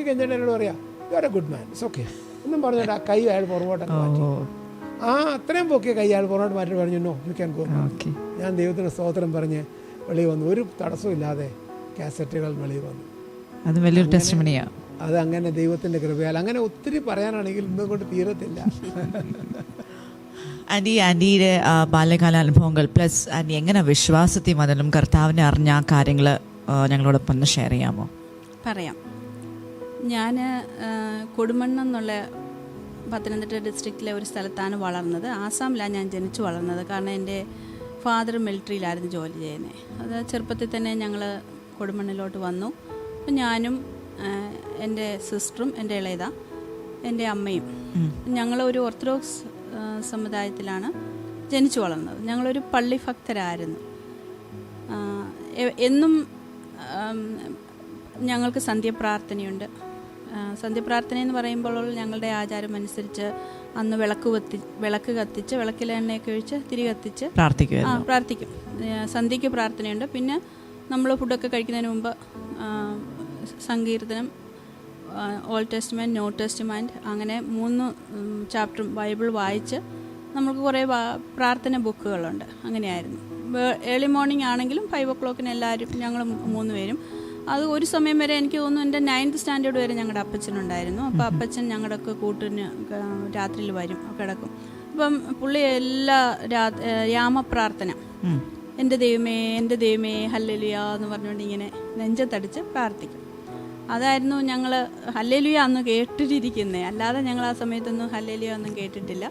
കഴിഞ്ഞിട്ട് എന്നോട് പറയാം, you are A good man, it's okay എന്നും പറഞ്ഞിട്ട് ആ കൈ അയാൾ പുറകോട്ടൊക്കെ മാറ്റി. അത്രയും പൊക്കിയ കൈ അയാൾ പുറകോട്ട് മാറ്റി പറഞ്ഞു, നോ യു ക്യാൻ ഗോ. ഞാൻ ദൈവത്തിന് സ്തോത്രം പറഞ്ഞ് വെളിയിൽ വന്നു. ഒരു തടസ്സവും ഇല്ലാതെ കാസറ്റുകൾ വെളിയിൽ വന്നു. അത് വലിയൊരു ടെസ്റ്റിമണിയാണ്. അത് അങ്ങനെ ദൈവത്തിൻ്റെ കൃപയാൽ. അങ്ങനെ ഒത്തിരി പറയാനാണെങ്കിൽ ഇന്നും കൊണ്ട് തീരത്തില്ല. ആൻറ്റിയുടെ ബാല്യകാല അനുഭവങ്ങൾ പ്ലസ് ആൻറ്റി എങ്ങനെ വിശ്വാസത്തിൽ വന്നാലും കർത്താവിനെ അറിഞ്ഞ ആ കാര്യങ്ങൾ ഞങ്ങളോടൊപ്പം ഒന്ന് ഷെയർ ചെയ്യാമോ? പറയാം. ഞാൻ കൊടുമണ്ണം എന്നുള്ള പത്തനംതിട്ട ഡിസ്ട്രിക്റ്റിലെ ഒരു സ്ഥലത്താണ് വളർന്നത്. ആസാമിലാണ് ഞാൻ ജനിച്ചു വളർന്നത്. കാരണം എൻ്റെ ഫാദർ മിലിറ്ററിയിലായിരുന്നു ജോലി ചെയ്യുന്നത്. അത് ചെറുപ്പത്തിൽ തന്നെ ഞങ്ങൾ കൊടുമണ്ണിലോട്ട് വന്നു. അപ്പം ഞാനും എൻ്റെ സിസ്റ്ററും എൻ്റെ ഇളയത എൻ്റെ അമ്മയും ഞങ്ങളൊരു ഓർത്തഡോക്സ് സമുദായത്തിലാണ് ജനിച്ചു വളർന്നത്. ഞങ്ങളൊരു പള്ളി ഭക്തരായിരുന്നു. എന്നും ഞങ്ങൾക്ക് സന്ധ്യപ്രാർത്ഥനയുണ്ട്. സന്ധ്യപ്രാർത്ഥന എന്ന് പറയുമ്പോൾ ഞങ്ങളുടെ ആചാരം അനുസരിച്ച് അന്ന് വിളക്ക് കത്തിച്ച് വിളക്കിൽ എണ്ണയൊക്കെ ഒഴിച്ച് തിരി കത്തിച്ച് പ്രാർത്ഥിക്കും. സന്ധ്യയ്ക്ക് പ്രാർത്ഥനയുണ്ട്. പിന്നെ നമ്മൾ ഫുഡൊക്കെ കഴിക്കുന്നതിന് മുമ്പ് സങ്കീർത്തനം, ഓൾഡ് ടെസ്റ്റ്മെൻറ്റ്, ന്യൂ ടെസ്റ്റ്മെൻറ്റ്, അങ്ങനെ 3 ചാപ്റ്ററും ബൈബിൾ വായിച്ച് നമുക്ക് കുറേ പ്രാർത്ഥന ബുക്കുകളുണ്ട്. അങ്ങനെയായിരുന്നു. ഏർലി മോർണിംഗ് ആണെങ്കിലും 5 o'clock എല്ലാവരും ഞങ്ങൾ 3 പേരും. അത് ഒരു സമയം വരെ എനിക്ക് തോന്നുന്നു എൻ്റെ 9th സ്റ്റാൻഡേർഡ് വരെ ഞങ്ങളുടെ അപ്പച്ചനുണ്ടായിരുന്നു. അപ്പോൾ അപ്പച്ചൻ ഞങ്ങളുടെയൊക്കെ കൂട്ടിന് രാത്രിയിൽ വരും, കിടക്കും. അപ്പം പുള്ളി എല്ലാ യാമപ്രാർത്ഥന, എൻ്റെ ദൈവമേ ഹല്ലേലൂയ എന്ന് പറഞ്ഞുകൊണ്ട് ഇങ്ങനെ നെഞ്ചത്തടിച്ച് പ്രാർത്ഥിക്കും. അതായിരുന്നു ഞങ്ങൾ ഹല്ലേലൂയ അന്ന് കേട്ടിട്ടിരിക്കുന്നത്. അല്ലാതെ ഞങ്ങൾ ആ സമയത്തൊന്നും ഹല്ലേലൂയ ഒന്നും കേട്ടിട്ടില്ല.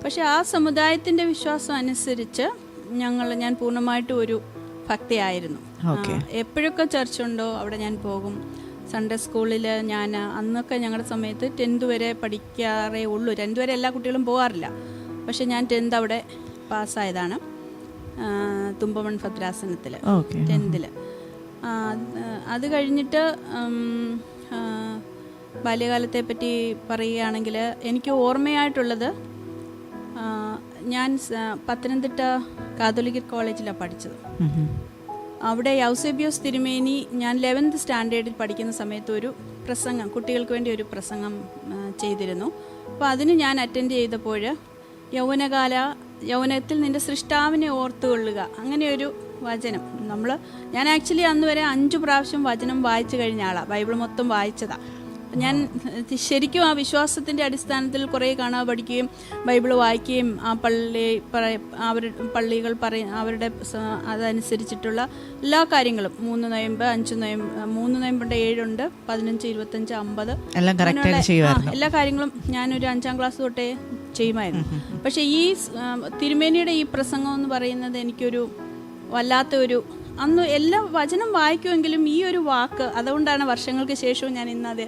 പക്ഷെ ആ സമുദായത്തിൻ്റെ വിശ്വാസം അനുസരിച്ച് ഞാൻ പൂർണ്ണമായിട്ടും ഒരു ഭക്തിയായിരുന്നു. എപ്പോഴൊക്കെ ചർച്ചുണ്ടോ അവിടെ ഞാൻ പോകും. സൺഡേ സ്കൂളിൽ ഞാൻ അന്നൊക്കെ ഞങ്ങളുടെ സമയത്ത് 10th വരെ പഠിക്കാറേ ഉള്ളൂ. 10th വരെ എല്ലാ കുട്ടികളും പോകാറില്ല. പക്ഷേ ഞാൻ 10th അവിടെ പാസ്സായതാണ്, തുമ്പമൺ ഭദ്രാസനത്തിൽ 10th. അത് കഴിഞ്ഞിട്ട് ബാല്യകാലത്തെ പറ്റി പറയുകയാണെങ്കിൽ എനിക്ക് ഓർമ്മയായിട്ടുള്ളത്, ഞാൻ പത്തനംതിട്ട കാതോലിക് കോളേജിലാണ് പഠിച്ചത്. അവിടെ യൗസേബിയോസ് തിരുമേനി ഞാൻ 11th സ്റ്റാൻഡേർഡിൽ പഠിക്കുന്ന സമയത്ത് ഒരു പ്രസംഗം, കുട്ടികൾക്ക് വേണ്ടി ഒരു പ്രസംഗം ചെയ്തിരുന്നു. അപ്പോൾ അതിന് ഞാൻ അറ്റൻഡ് ചെയ്തപ്പോൾ യൗവനത്തിൽ നിൻ്റെ സൃഷ്ടാവിനെ ഓർത്തുകൊള്ളുക, അങ്ങനെയൊരു വചനം. ഞാൻ ആക്ച്വലി അന്ന് വരെ 5 പ്രാവശ്യം വചനം വായിച്ചു കഴിഞ്ഞ ആളാണ്, ബൈബിൾ മൊത്തം വായിച്ചതാണ്. ഞാൻ ശരിക്കും ആ വിശ്വാസത്തിൻ്റെ അടിസ്ഥാനത്തിൽ കുറേ കാണാൻ പഠിക്കുകയും ബൈബിൾ വായിക്കുകയും ആ പള്ളികൾ അവരുടെ അതനുസരിച്ചിട്ടുള്ള എല്ലാ കാര്യങ്ങളും 3 നോയമ്പ് 5 നോയമ്പ് 3 നോയമ്പുണ്ട്, 7 ഉണ്ട്, 15, 25, 50 എല്ലാ കാര്യങ്ങളും ഞാനൊരു 5ാം ക്ലാസ് തൊട്ടേ ചെയ്യുമായിരുന്നു. പക്ഷേ ഈ തിരുമേനിയുടെ ഈ പ്രസംഗം എന്ന് പറയുന്നത് എനിക്കൊരു വല്ലാത്ത ഒരു, അന്ന് എല്ലാ വചനം വായിക്കുമെങ്കിലും ഈ ഒരു വാക്ക്, അതുകൊണ്ടാണ് വർഷങ്ങൾക്ക് ശേഷവും ഞാൻ ഇന്നത്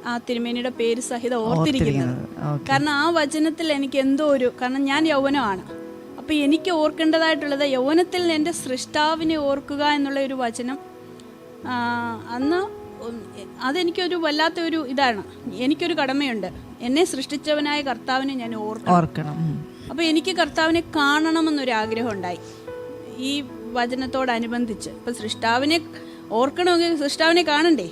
ആ തിരുമേനിയുടെ പേര് സഹിതം ഓർത്തിരിക്കുന്നത്. കാരണം ആ വചനത്തിൽ എനിക്ക് എന്തോ ഒരു, കാരണം ഞാൻ യൗവനമാണ്, അപ്പോൾ എനിക്ക് ഓർക്കേണ്ടതായിട്ടുള്ളത് യൗവനത്തിൽ എൻ്റെ സൃഷ്ടാവിനെ ഓർക്കുക എന്നുള്ള ഒരു വചനം. അന്ന് അതെനിക്കൊരു വല്ലാത്ത ഒരു ഇതാണ്. എനിക്കൊരു കടമയുണ്ട്, എന്നെ സൃഷ്ടിച്ചവനായ കർത്താവിനെ ഞാൻ ഓർക്കണം. അപ്പോൾ എനിക്ക് കർത്താവിനെ കാണണമെന്നൊരു ആഗ്രഹം ഉണ്ടായി ഈ വചനത്തോടനുബന്ധിച്ച്. ഇപ്പം സൃഷ്ടാവിനെ ഓർക്കണമെങ്കിൽ സൃഷ്ടാവിനെ കാണണ്ടേ?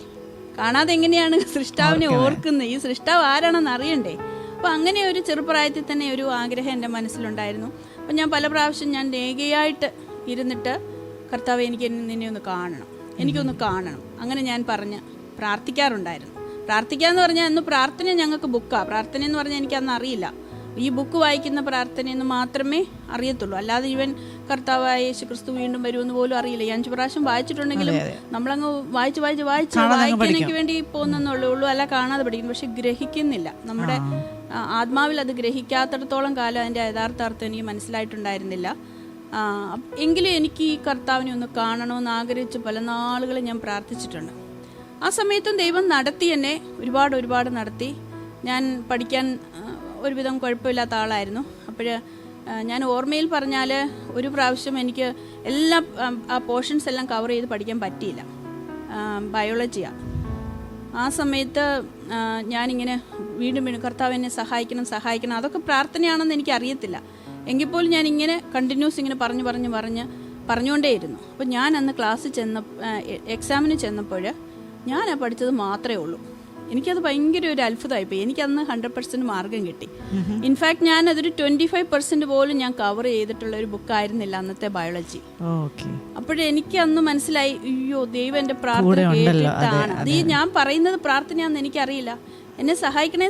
കാണാതെ എങ്ങനെയാണ് സൃഷ്ടാവിനെ ഓർക്കുന്നത്? ഈ സൃഷ്ടാവ് ആരാണെന്ന് അറിയണ്ടേ? അപ്പോൾ അങ്ങനെ ഒരു ചെറുപ്രായത്തിൽ തന്നെ ഒരു ആഗ്രഹം എൻ്റെ മനസ്സിലുണ്ടായിരുന്നു. അപ്പം ഞാൻ പല പ്രാവശ്യം ഞാൻ രേഖയായിട്ട് ഇരുന്നിട്ട്, കർത്താവ് എനിക്ക് നിന്നെ ഒന്ന് കാണണം, എനിക്കൊന്ന് കാണണം, അങ്ങനെ ഞാൻ പ്രാർത്ഥിക്കാറുണ്ടായിരുന്നു. പ്രാർത്ഥിക്കാന്ന് പറഞ്ഞാൽ അന്ന് പ്രാർത്ഥന ഞങ്ങൾക്ക് ബുക്കാണ്. പ്രാർത്ഥന എന്ന് പറഞ്ഞാൽ എനിക്കന്ന് അറിയില്ല. ഈ ബുക്ക് വായിക്കുന്ന പ്രാർത്ഥനയെന്ന് മാത്രമേ അറിയത്തുള്ളൂ, അല്ലാതെ ഇവൻ കർത്താവായ യേശു ക്രിസ്തു വീണ്ടും വരുമെന്ന് പോലും അറിയില്ല. 5 പ്രാവശ്യം വായിച്ചിട്ടുണ്ടെങ്കിലും നമ്മളങ്ങ് വായിക്കാനൊക്കെ വേണ്ടി പോകുന്നുള്ളൂ, അല്ല കാണാതെ പഠിക്കുന്നു. പക്ഷെ ഗ്രഹിക്കുന്നില്ല, നമ്മുടെ ആത്മാവിൽ അത് ഗ്രഹിക്കാത്തിടത്തോളം കാലം അതിൻ്റെ യഥാർത്ഥ അർത്ഥം എനിക്ക് മനസ്സിലായിട്ടുണ്ടായിരുന്നില്ല. എങ്കിലും എനിക്ക് ഈ കർത്താവിനെ ഒന്ന് കാണണമെന്ന് ആഗ്രഹിച്ച് പല നാളുകളും ഞാൻ പ്രാർത്ഥിച്ചിട്ടുണ്ട്. ആ സമയത്തും ദൈവം നടത്തി, എന്നെ ഒരുപാട് നടത്തി. ഞാൻ പഠിക്കാൻ ഒരുവിധം കുഴപ്പമില്ലാത്ത ആളായിരുന്നു. അപ്പോൾ ഞാൻ ഓർമ്മയിൽ പറഞ്ഞാൽ ഒരു പ്രാവശ്യം എനിക്ക് ആ പോർഷൻസ് എല്ലാം കവർ ചെയ്ത് പഠിക്കാൻ പറ്റിയില്ല, ബയോളജിയാണ്. ആ സമയത്ത് ഞാനിങ്ങനെ വീണ്ടും കർത്താവ് എന്നെ സഹായിക്കണം, അതൊക്കെ പ്രാർത്ഥനയാണെന്ന് എനിക്ക് അറിയത്തില്ല. എങ്കിൽ പോലും ഞാൻ ഇങ്ങനെ കണ്ടിന്യൂസ് ഇങ്ങനെ പറഞ്ഞുകൊണ്ടേയിരുന്നു. അപ്പോൾ ഞാൻ അന്ന് എക്സാമിന് ചെന്നപ്പോൾ ഞാൻ പഠിച്ചത് മാത്രമേ ഉള്ളൂ. എനിക്കത് ഭയങ്കര ഒരു അത്ഭുതമായിപ്പോയി. എനിക്കന്ന് 100% മാർക്കും കിട്ടി. ഇൻഫാക്ട് ഞാൻ അതൊരു 25% പോലും ഞാൻ കവർ ചെയ്തിട്ടുള്ള ഒരു ബുക്കായിരുന്നില്ല അന്നത്തെ ബയോളജി. അപ്പോഴെനിക്ക് അന്ന് മനസ്സിലായി, അയ്യോ ദൈവം എൻ്റെ പ്രാർത്ഥന കേട്ടിട്ടാണ്. അത് ഞാൻ പറയുന്നത് പ്രാർത്ഥനയാണെന്ന് എനിക്കറിയില്ല. എന്നെ സഹായിക്കണേ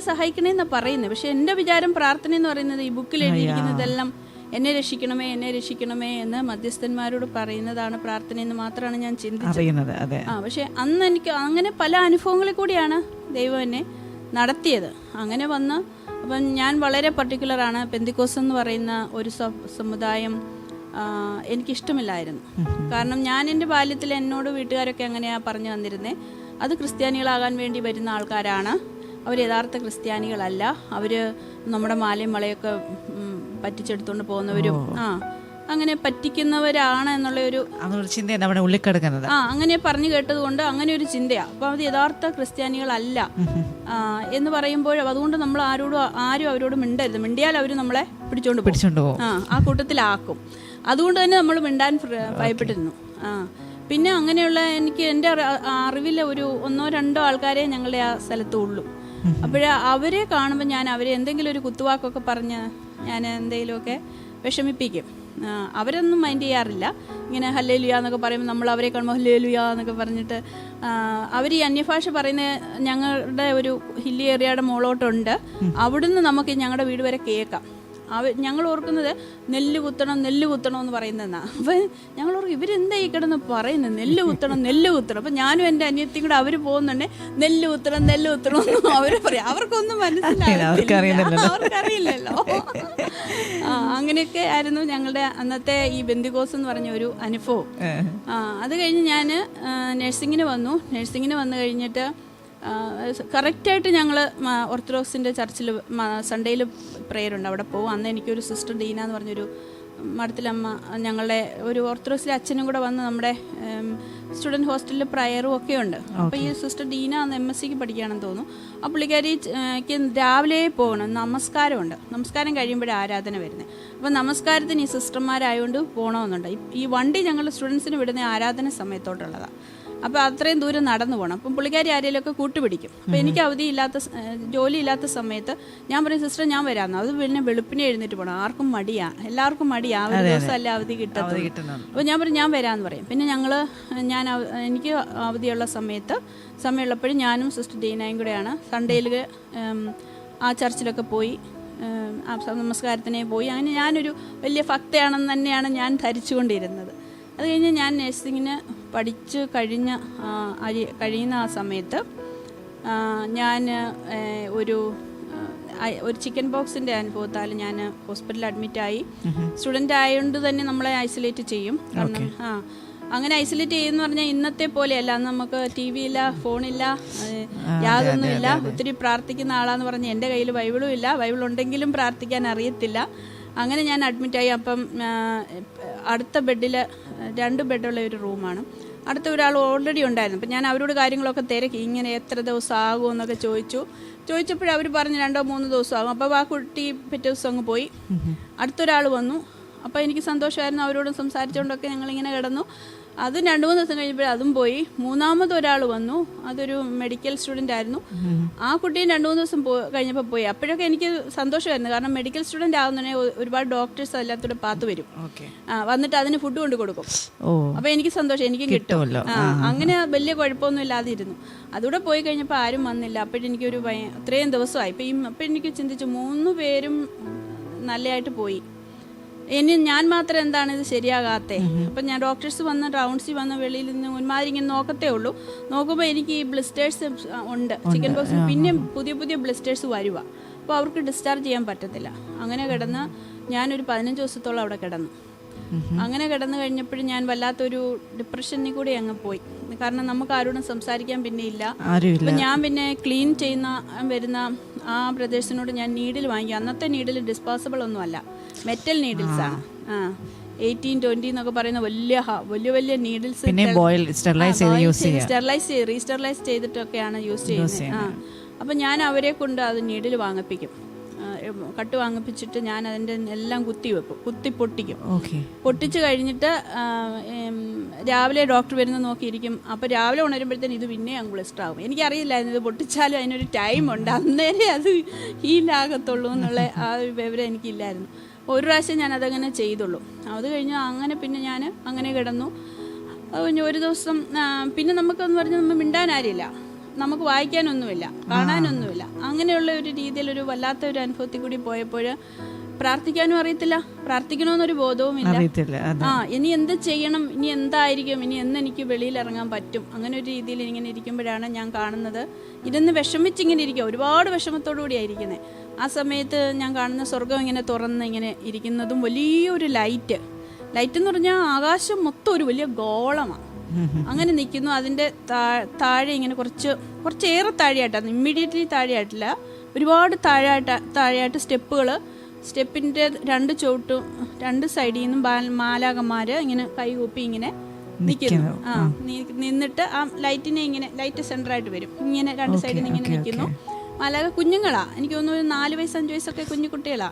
എന്നാണ് പറയുന്നത്. പക്ഷെ എൻ്റെ വിചാരം പ്രാർത്ഥന എന്ന് പറയുന്നത് ഈ ബുക്കിൽ എഴുതിയിരിക്കുന്നതെല്ലാം എന്നെ രക്ഷിക്കണമേ എന്ന് മധ്യസ്ഥന്മാരോട് പറയുന്നതാണ് പ്രാർത്ഥന എന്ന് മാത്രമാണ് ഞാൻ ചിന്തിച്ചത്. പക്ഷെ അന്ന് എനിക്ക് അങ്ങനെ പല അനുഭവങ്ങളിൽ കൂടിയാണ് ദൈവം എന്നെ നടത്തിയത്. അങ്ങനെ വന്ന് അപ്പം ഞാൻ വളരെ പർട്ടിക്കുലറാണ്. പെന്തിക്കോസ് എന്ന് പറയുന്ന ഒരു സമുദായം എനിക്കിഷ്ടമില്ലായിരുന്നു. കാരണം ഞാൻ എൻ്റെ ബാല്യത്തിൽ എന്നോട് വീട്ടുകാരൊക്കെ അങ്ങനെയാണ് പറഞ്ഞു തന്നിരുന്നത്, അത് ക്രിസ്ത്യാനികളാകാൻ വേണ്ടി വരുന്ന ആൾക്കാരാണ്, അവർ യഥാർത്ഥ ക്രിസ്ത്യാനികളല്ല, അവർ നമ്മുടെ മാലയും വളയൊക്കെ പറ്റിച്ചെടുത്തുകൊണ്ട് പോകുന്നവരും അങ്ങനെ പറ്റിക്കുന്നവരാണ് എന്നുള്ള ഒരു ചിന്ത നമ്മുടെ ഉള്ളിൽ കിടക്കുന്നത്. അങ്ങനെ പറഞ്ഞു കേട്ടത് കൊണ്ട് അങ്ങനെ ഒരു ചിന്തയാണ്. അപ്പോൾ അത് യഥാർത്ഥ ക്രിസ്ത്യാനികളല്ല എന്ന് പറയുമ്പോൾ അതുകൊണ്ട് നമ്മൾ ആരും അവരോട് മിണ്ടരുത്. മിണ്ടിയാൽ അവർ നമ്മളെ പിടിച്ചോണ്ട് പോകും, ആ കൂട്ടത്തിലാക്കും. അതുകൊണ്ട് തന്നെ നമ്മൾ മിണ്ടാൻ ഭയപ്പെട്ടിരുന്നു. പിന്നെ അങ്ങനെയുള്ള എനിക്ക് എൻ്റെ അറിവിൽ ഒരു 1-2 ആൾക്കാരെ ഞങ്ങളുടെ ആ സ്ഥലത്തുള്ളൂ. അപ്പോഴേ അവരെ കാണുമ്പോൾ ഞാൻ അവരെ എന്തെങ്കിലും ഒരു കുത്തുവാക്കൊക്കെ പറഞ്ഞ് ഞാൻ എന്തെങ്കിലുമൊക്കെ വിഷമിപ്പിക്കും. അവരൊന്നും മൈൻഡ് ചെയ്യാറില്ല. ഇങ്ങനെ ഹല്ലേലൂയ എന്നൊക്കെ പറയുമ്പോൾ നമ്മൾ അവരെ കാണുമ്പോൾ ഹല്ലേലൂയ എന്നൊക്കെ പറഞ്ഞിട്ട് അവർ ഈ അന്യഭാഷ പറയുന്ന ഞങ്ങളുടെ ഒരു ഹില്ലി ഏരിയയുടെ മുകളോട്ടുണ്ട്. അവിടുന്ന് നമുക്ക് ഞങ്ങളുടെ വീട് വരെ കേൾക്കാം. ഞങ്ങൾ ഓർക്കുന്നത് നെല്ല് കുത്തണം എന്ന് പറയുന്നതെന്നാണ്. അപ്പം ഞങ്ങൾ ഓർക്കും ഇവരെന്താ ഈ കിടന്ന് പറയുന്നത്, നെല്ല് കുത്തണം. അപ്പം ഞാനും എൻ്റെ അനിയത്തിയും കൂടെ അവർ പോകുന്നുണ്ട്, നെല്ല് കുത്തണം എന്ന് അവർ പറയാം. അവർക്കൊന്നും അവർക്കറിയില്ലല്ലോ. അങ്ങനെയൊക്കെ ആയിരുന്നു ഞങ്ങളുടെ അന്നത്തെ ഈ ബെന്തിക്കോസ് എന്ന് പറഞ്ഞ ഒരു അനുഭവം. അത് കഴിഞ്ഞ് ഞാൻ നഴ്സിങ്ങിന് വന്നു കഴിഞ്ഞിട്ട് കറക്റ്റായിട്ട് ഞങ്ങൾ ഓർത്തഡോക്സിൻ്റെ ചർച്ചിൽ സൺഡേയിൽ പ്രെയറുണ്ട്, അവിടെ പോകും. അന്ന് എനിക്കൊരു സിസ്റ്റർ ഡീന എന്ന് പറഞ്ഞൊരു മഠത്തിലമ്മ, ഞങ്ങളുടെ ഒരു ഓർത്തഡോക്സിലെ അച്ഛനും കൂടെ വന്ന് നമ്മുടെ സ്റ്റുഡൻറ്റ് ഹോസ്റ്റലിൽ പ്രയറും ഒക്കെ ഉണ്ട്. അപ്പോൾ ഈ സിസ്റ്റർ ഡീന അന്ന് MSc പഠിക്കുകയാണെന്ന് തോന്നുന്നു. ആ പുള്ളിക്കാരിക്ക് രാവിലെ പോകണം, നമസ്കാരമുണ്ട്, നമസ്കാരം കഴിയുമ്പോഴേ ആരാധന വരുന്നത്. അപ്പോൾ നമസ്കാരത്തിന് ഈ സിസ്റ്റർമാരായതുകൊണ്ട് പോകണമെന്നുണ്ട്. ഈ വണ്ടി ഞങ്ങൾ സ്റ്റുഡൻസിന് വിടുന്ന ആരാധന സമയത്തോട്ടുള്ളതാണ്. അപ്പോൾ അത്രയും ദൂരം നടന്നു പോകണം. അപ്പം പുള്ളിക്കാരി ആരെങ്കിലുമൊക്കെ കൂട്ടുപിടിക്കും. അപ്പോൾ എനിക്ക് അവധിയില്ലാത്ത ജോലിയില്ലാത്ത സമയത്ത് ഞാൻ പറയും സിസ്റ്റർ ഞാൻ വരാമെന്ന്. അത് പിന്നെ വെളുപ്പിനെ എഴുന്നേറ്റ് പോകണം, ആർക്കും മടിയാണ്, എല്ലാവർക്കും മടിയാണ്, ഒരു ദിവസമല്ല അവധി കിട്ടത്തുള്ളൂ. അപ്പോൾ ഞാൻ പറയും ഞാൻ വരാമെന്ന് പറയും. പിന്നെ എനിക്ക് അവധിയുള്ള സമയമുള്ളപ്പോഴും ഞാനും സിസ്റ്റർ ഡീനയും കൂടെയാണ് സൺഡേയിൽ ആ ചർച്ചിലൊക്കെ പോയി നമസ്കാരത്തിനെ പോയി. അങ്ങനെ ഞാനൊരു വലിയ ഭക്തയാണെന്ന് തന്നെയാണ് ഞാൻ ധരിച്ചുകൊണ്ടിരുന്നത്. അത് കഴിഞ്ഞ് ഞാൻ നഴ്സിങ്ങിന് പഠിച്ച് കഴിയുന്ന ആ സമയത്ത് ഞാൻ ഒരു ചിക്കൻ ബോക്സിൻ്റെ അനുഭവത്താൽ ഞാൻ ഹോസ്പിറ്റലിൽ അഡ്മിറ്റായി. സ്റ്റുഡൻ്റ് ആയതുകൊണ്ട് തന്നെ നമ്മളെ ഐസൊലേറ്റ് ചെയ്യും. കാരണം അങ്ങനെ ഐസൊലേറ്റ് ചെയ്യുന്ന പറഞ്ഞാൽ ഇന്നത്തെ പോലെയല്ല. അന്ന് നമുക്ക് TV ഇല്ല, ഫോണില്ല, യാതൊന്നുമില്ല. ഒത്തിരി പ്രാർത്ഥിക്കുന്ന ആളാന്ന് പറഞ്ഞ് എൻ്റെ കയ്യിൽ ബൈബിളും ഇല്ല, ബൈബിൾ ഉണ്ടെങ്കിലും പ്രാർത്ഥിക്കാൻ അറിയത്തില്ല. അങ്ങനെ ഞാൻ അഡ്മിറ്റായി. അപ്പം അടുത്ത ബെഡിൽ 2 ബെഡുള്ള ഒരു റൂമാണ്. അടുത്ത ഒരാൾ ഓൾറെഡി ഉണ്ടായിരുന്നു. അപ്പം ഞാൻ അവരോട് കാര്യങ്ങളൊക്കെ തിരക്കി, ഇങ്ങനെ എത്ര ദിവസം ആകുമെന്നൊക്കെ ചോദിച്ചപ്പോഴവർ പറഞ്ഞു 2-3 ദിവസം ആകും. അപ്പോൾ ആ കുട്ടി പിറ്റേ ദിവസം അങ്ങ് പോയി. അടുത്തൊരാൾ വന്നു. അപ്പോൾ എനിക്ക് സന്തോഷമായിരുന്നു, അവരോടും സംസാരിച്ചുകൊണ്ടൊക്കെ ഞങ്ങളിങ്ങനെ കിടന്നു. അത് 2-3 ദിവസം കഴിഞ്ഞപ്പോൾ അതും പോയി. മൂന്നാമതൊരാൾ വന്നു, അതൊരു മെഡിക്കൽ സ്റ്റുഡൻ്റ് ആയിരുന്നു. ആ കുട്ടിയും 2-3 ദിവസം കഴിഞ്ഞപ്പോൾ പോയി. അപ്പോഴൊക്കെ എനിക്ക് സന്തോഷമായിരുന്നു, കാരണം മെഡിക്കൽ സ്റ്റുഡൻ്റ് ആകുന്നതിനെ ഒരുപാട് ഡോക്ടേഴ്സ് എല്ലാത്തൂടെ പാത്ത് വരും, വന്നിട്ട് അതിന് ഫുഡ് കൊണ്ട് കൊടുക്കും. അപ്പോൾ എനിക്ക് സന്തോഷം, എനിക്കും കിട്ടുമല്ലോ. അങ്ങനെ വലിയ കുഴപ്പമൊന്നും ഇല്ലാതിരുന്നു. അതുകൂടെ പോയി കഴിഞ്ഞപ്പോൾ ആരും വന്നില്ല. അപ്പോഴെനിക്കൊരു അത്രയും ദിവസമായി. അപ്പോൾ എനിക്ക് ചിന്തിച്ചു 3 പേരും നല്ലതായിട്ട് പോയി, ഇനി ഞാൻ മാത്രം എന്താണ് ഇത് ശരിയാകാത്തേ. അപ്പം ഞാൻ ഡോക്ടേഴ്സ് വന്ന് റൗണ്ട്സിൽ വന്ന് വെളിയിൽ നിന്ന് ഒരുമാതിരി ഇങ്ങനെ നോക്കത്തേ ഉള്ളൂ. നോക്കുമ്പോൾ എനിക്ക് ഈ ബ്ലിസ്റ്റേഴ്സ് ഉണ്ട്, ചിക്കൻ ബോക്സിൽ പിന്നെ പുതിയ ബ്ലിസ്റ്റേഴ്സ് വരുക. അപ്പോൾ അവർക്ക് ഡിസ്ചാർജ് ചെയ്യാൻ പറ്റത്തില്ല. അങ്ങനെ കിടന്ന് ഞാനൊരു 15 ദിവസത്തോളം അവിടെ കിടന്നു. അങ്ങനെ കിടന്നു കഴിഞ്ഞപ്പോഴും ഞാൻ വല്ലാത്തൊരു ഡിപ്രഷനിൽ കൂടി അങ്ങ് പോയി. കാരണം നമുക്ക് ആരോടും സംസാരിക്കാൻ പിന്നെ ഇല്ല. അപ്പം ഞാൻ പിന്നെ ക്ലീൻ വരുന്ന ആ ബ്രദേഴ്സിനോട് ഞാൻ നീഡിൽ വാങ്ങിക്കും. അന്നത്തെ നീഡിൽ ഡിസ്പോസിബിൾ ഒന്നുമല്ല, മെറ്റൽ നീഡിൽസ് ആണ്. 18-20 എന്നൊക്കെ പറയുന്ന വലിയ നീഡിൽസ് റീസ്റ്റെറിലൈസ് ചെയ്തിട്ടൊക്കെയാണ് യൂസ് ചെയ്യുന്നത്. അപ്പം ഞാൻ അവരെ കൊണ്ട് അത് നീഡിൽ വാങ്ങിപ്പിക്കും, കട്ട് വാങ്ങിപ്പിച്ചിട്ട് ഞാൻ അതിൻ്റെ എല്ലാം കുത്തി പൊട്ടിക്കും. പൊട്ടിച്ച് കഴിഞ്ഞിട്ട് രാവിലെ ഡോക്ടർ വരുന്ന നോക്കിയിരിക്കും. അപ്പോൾ രാവിലെ ഉണരുമ്പോഴത്തേന് ഇത് പിന്നെ അങ്ങ് ബ്ലിസ്റ്റർ ആകും. എനിക്കറിയില്ലായിരുന്നു ഇത് പൊട്ടിച്ചാലും അതിനൊരു ടൈമുണ്ട്, അന്നേരം അത് ഹീലാകത്തുള്ളൂ എന്നുള്ള ആ ഒരു വിവരം എനിക്കില്ലായിരുന്നു. ഒരു പ്രാവശ്യം ഞാൻ അതങ്ങനെ ചെയ്തുള്ളൂ. അത് കഴിഞ്ഞ് അങ്ങനെ പിന്നെ ഞാൻ അങ്ങനെ കിടന്നു. ഒരു ദിവസം പിന്നെ നമുക്കെന്ന് പറഞ്ഞാൽ നമ്മൾ മിണ്ടാനാരില്ല, നമുക്ക് വായിക്കാനൊന്നുമില്ല, കാണാനൊന്നുമില്ല. അങ്ങനെയുള്ള ഒരു രീതിയിലൊരു വല്ലാത്ത ഒരു അനുഭവത്തിൽ കൂടി പോയപ്പോൾ പ്രാർത്ഥിക്കാനും അറിയത്തില്ല, പ്രാർത്ഥിക്കണമെന്നൊരു ബോധവും ഇല്ല. ഇനി എന്ത് ചെയ്യണം, ഇനി എന്തായിരിക്കും, ഇനി എന്നെനിക്ക് വെളിയിൽ ഇറങ്ങാൻ പറ്റും, അങ്ങനെ ഒരു രീതിയിൽ ഇങ്ങനെ ഇരിക്കുമ്പോഴാണ് ഞാൻ കാണുന്നത് ഇരുന്ന് വിഷമിച്ചിങ്ങനെ ഇരിക്കുക, ഒരുപാട് വിഷമത്തോടു കൂടിയായിരിക്കുന്നത്. ആ സമയത്ത് ഞാൻ കാണുന്ന സ്വർഗം ഇങ്ങനെ തുറന്ന് ഇങ്ങനെ ഇരിക്കുന്നതും വലിയൊരു ലൈറ്റ് എന്ന് പറഞ്ഞാൽ ആകാശം മൊത്തം ഒരു വലിയ ഗോളമാണ്. അങ്ങനെ നിൽക്കുന്നു. അതിൻ്റെ താഴെ ഇങ്ങനെ കുറച്ചേറെ താഴെയായിട്ടാണ്, ഇമ്മീഡിയറ്റ്ലി താഴെയായിട്ടില്ല, ഒരുപാട് താഴെയായിട്ട് സ്റ്റെപ്പിൻ്റെ 2 ചുവട്ടും 2 സൈഡിൽ നിന്നും മാലാകന്മാർ ഇങ്ങനെ കൈകൂപ്പി ഇങ്ങനെ നിൽക്കുന്നു. നിന്നിട്ട് ആ ലൈറ്റ് സെൻറ്ററായിട്ട് വരും, ഇങ്ങനെ 2 സൈഡിൽ നിന്ന് ഇങ്ങനെ നിൽക്കുന്നു. മാലാക കുഞ്ഞുങ്ങളാ, എനിക്ക് തോന്നുന്നു 4 വയസ്സ് 5 വയസ്സൊക്കെ കുഞ്ഞു കുട്ടികളാ,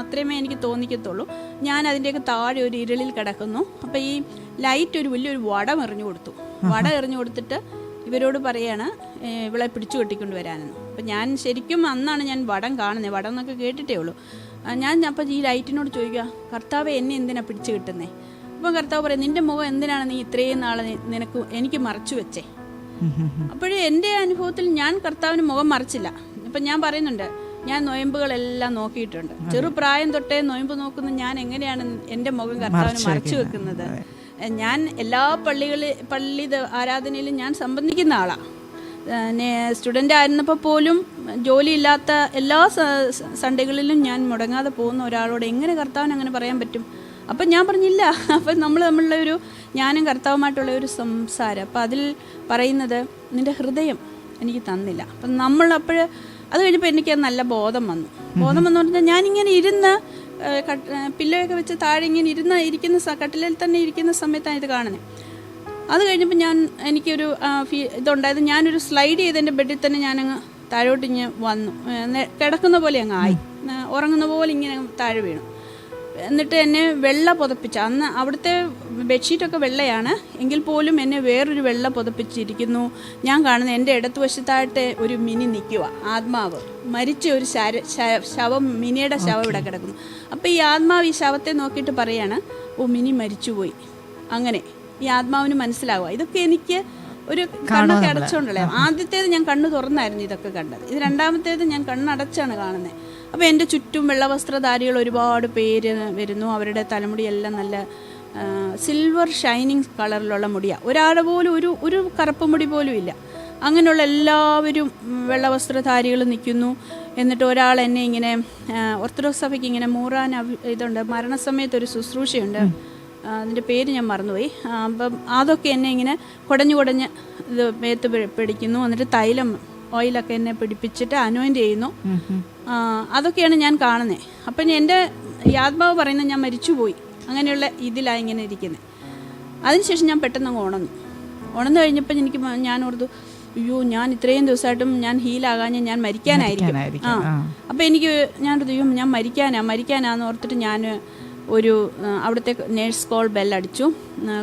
അത്രയുമേ എനിക്ക് തോന്നിക്കത്തുള്ളൂ. ഞാൻ അതിൻ്റെയൊക്കെ താഴെ ഒരു ഇരുളിൽ കിടക്കുന്നു. അപ്പോൾ ഈ ലൈറ്റ് വലിയൊരു വടം എറിഞ്ഞു കൊടുത്തിട്ട് ഇവരോട് പറയാണ് ഇവളെ പിടിച്ചു കെട്ടിക്കൊണ്ട് വരാനെന്ന്. അപ്പം ഞാൻ ശരിക്കും അന്നാണ് ഞാൻ വടം കാണുന്നത്, വടം എന്നൊക്കെ കേട്ടിട്ടേ ഉള്ളൂ. അപ്പം ഈ ലൈറ്റിനോട് ചോദിക്കുക, കർത്താവ് എന്നെ എന്തിനാ പിടിച്ചു കിട്ടുന്നേ? അപ്പം കർത്താവ് പറയും, നിന്റെ മുഖം എന്തിനാണ് നീ ഇത്രയും നാളെ എനിക്ക് മറച്ചു വെച്ചേ? അപ്പോഴും എൻ്റെ അനുഭവത്തിൽ ഞാൻ കർത്താവിന് മുഖം മറച്ചില്ല. അപ്പം ഞാൻ പറയുന്നുണ്ട്, ഞാൻ നൊയമ്പുകളെല്ലാം നോക്കിയിട്ടുണ്ട്, ചെറുപ്രായം തൊട്ടേ നൊയമ്പ് നോക്കുന്ന ഞാൻ എങ്ങനെയാണ് എൻ്റെ മുഖം കർത്താവിന് മറച്ചു വെക്കുന്നത്? ഞാൻ എല്ലാ പള്ളി ആരാധനയിലും ഞാൻ സംബന്ധിക്കുന്ന ആളാണ്. സ്റ്റുഡൻ്റ് ആയിരുന്നപ്പോൾ പോലും ജോലിയില്ലാത്ത എല്ലാ സൺഡേകളിലും ഞാൻ മുടങ്ങാതെ പോകുന്ന ഒരാളോട് എങ്ങനെ കർത്താവിന് അങ്ങനെ പറയാൻ പറ്റും? അപ്പം ഞാൻ പറഞ്ഞില്ല. അപ്പം നമ്മളുള്ള ഞാനും കർത്താവുമായിട്ടുള്ള ഒരു സംസാരം. അപ്പം അതിൽ പറയുന്നത്, നിൻ്റെ ഹൃദയം എനിക്ക് തന്നില്ല. അപ്പം നമ്മളപ്പോൾ അത് കഴിഞ്ഞപ്പോൾ എനിക്ക് നല്ല ബോധം വന്നു പറഞ്ഞാൽ ഞാനിങ്ങനെ ഇരുന്ന് പില്ലോയൊക്കെ വെച്ച് താഴെ ഇങ്ങനെ ഇരിക്കുന്ന കട്ടിലിൽ തന്നെ ഇരിക്കുന്ന സമയത്താണ് ഇത് കാണുന്നത്. അത് കഴിഞ്ഞപ്പോൾ എനിക്കൊരു ഇതുണ്ടായത്. ഞാനൊരു സ്ലൈഡ് ചെയ്ത് എൻ്റെ ബെഡിൽ തന്നെ ഞാനങ്ങ് താഴോട്ട് ഇങ്ങനെ വന്നു, കിടക്കുന്ന പോലെ അങ്ങ് ആയി, ഉറങ്ങുന്ന പോലെ ഇങ്ങനെ താഴെ വീണു. എന്നിട്ട് എന്നെ വെള്ള പുതപ്പിച്ച, അന്ന് അവിടുത്തെ ബെഡ്ഷീറ്റൊക്കെ വെള്ളയാണ് എങ്കിൽ പോലും എന്നെ വേറൊരു വെള്ള പുതപ്പിച്ചിരിക്കുന്നു. ഞാൻ കാണുന്ന എൻ്റെ ഇടതുവശത്തായിട്ട് ഒരു മിനി നിൽക്കുക, ആത്മാവ് മരിച്ച ഒരു ശവം, മിനിയുടെ ശവം ഇവിടെ കിടക്കുന്നു. അപ്പോൾ ഈ ആത്മാവ് ഈ ശവത്തെ നോക്കിയിട്ട് പറയാണ്, ഓ മിനി മരിച്ചുപോയി. അങ്ങനെ ഈ ആത്മാവിന് മനസ്സിലാവുക. ഇതൊക്കെ എനിക്ക് ഒരു കണ്ണൊക്കെ അടച്ചുകൊണ്ടല്ലേ. ആദ്യത്തേത് ഞാൻ കണ്ണ് തുറന്നായിരുന്നു ഇതൊക്കെ കണ്ടത്. ഇത് രണ്ടാമത്തേത് ഞാൻ കണ്ണടച്ചാണ് കാണുന്നത്. അപ്പോൾ എൻ്റെ ചുറ്റും വെള്ളവസ്ത്രധാരികൾ ഒരുപാട് പേര് വരുന്നു. അവരുടെ തലമുടിയെല്ലാം നല്ല സിൽവർ ഷൈനിങ് കളറിലുള്ള മുടിയാണ്. ഒരാളെ പോലും ഒരു കറുപ്പ് മുടി പോലും ഇല്ല. അങ്ങനെയുള്ള എല്ലാവരും വെള്ളവസ്ത്രധാരികൾ നിൽക്കുന്നു. എന്നിട്ട് ഒരാൾ എന്നെ ഇങ്ങനെ, ഓർത്തഡോക്സ് സഭയ്ക്ക് ഇങ്ങനെ മൂറാൻ ഇതുണ്ട്, മരണസമയത്തൊരു ശുശ്രൂഷയുണ്ട്, അതിൻ്റെ പേര് ഞാൻ മറന്നുപോയി. അപ്പം അതൊക്കെ എന്നെ ഇങ്ങനെ കുടഞ്ഞ് ഇത് മേത്ത് പിടിക്കുന്നു. എന്നിട്ട് തൈലം ഓയിലൊക്കെ എന്നെ പിടിപ്പിച്ചിട്ട് അനോയിൻ്റ് ചെയ്യുന്നു. അതൊക്കെയാണ് ഞാൻ കാണുന്നത്. അപ്പം എൻ്റെ ഈ ആത്മാവ് പറയുന്നത് ഞാൻ മരിച്ചുപോയി, അങ്ങനെയുള്ള ഇതിലാണ് ഇങ്ങനെ ഇരിക്കുന്നത്. അതിനുശേഷം ഞാൻ പെട്ടെന്ന് ഉണർന്നു കഴിഞ്ഞപ്പോൾ ഞാൻ ഓർത്തു, അയ്യോ ഞാൻ ഇത്രയും ദിവസമായിട്ടും ഞാൻ ഹീലാകാൻ ഞാൻ മരിക്കാനായിരിക്കും. അപ്പം ഞാൻ അയ്യോ ഞാൻ മരിക്കാനാന്ന് ഓർത്തിട്ട് ഞാൻ അവിടുത്തെ നേഴ്സ് കോൾ ബെല്ലടിച്ചു.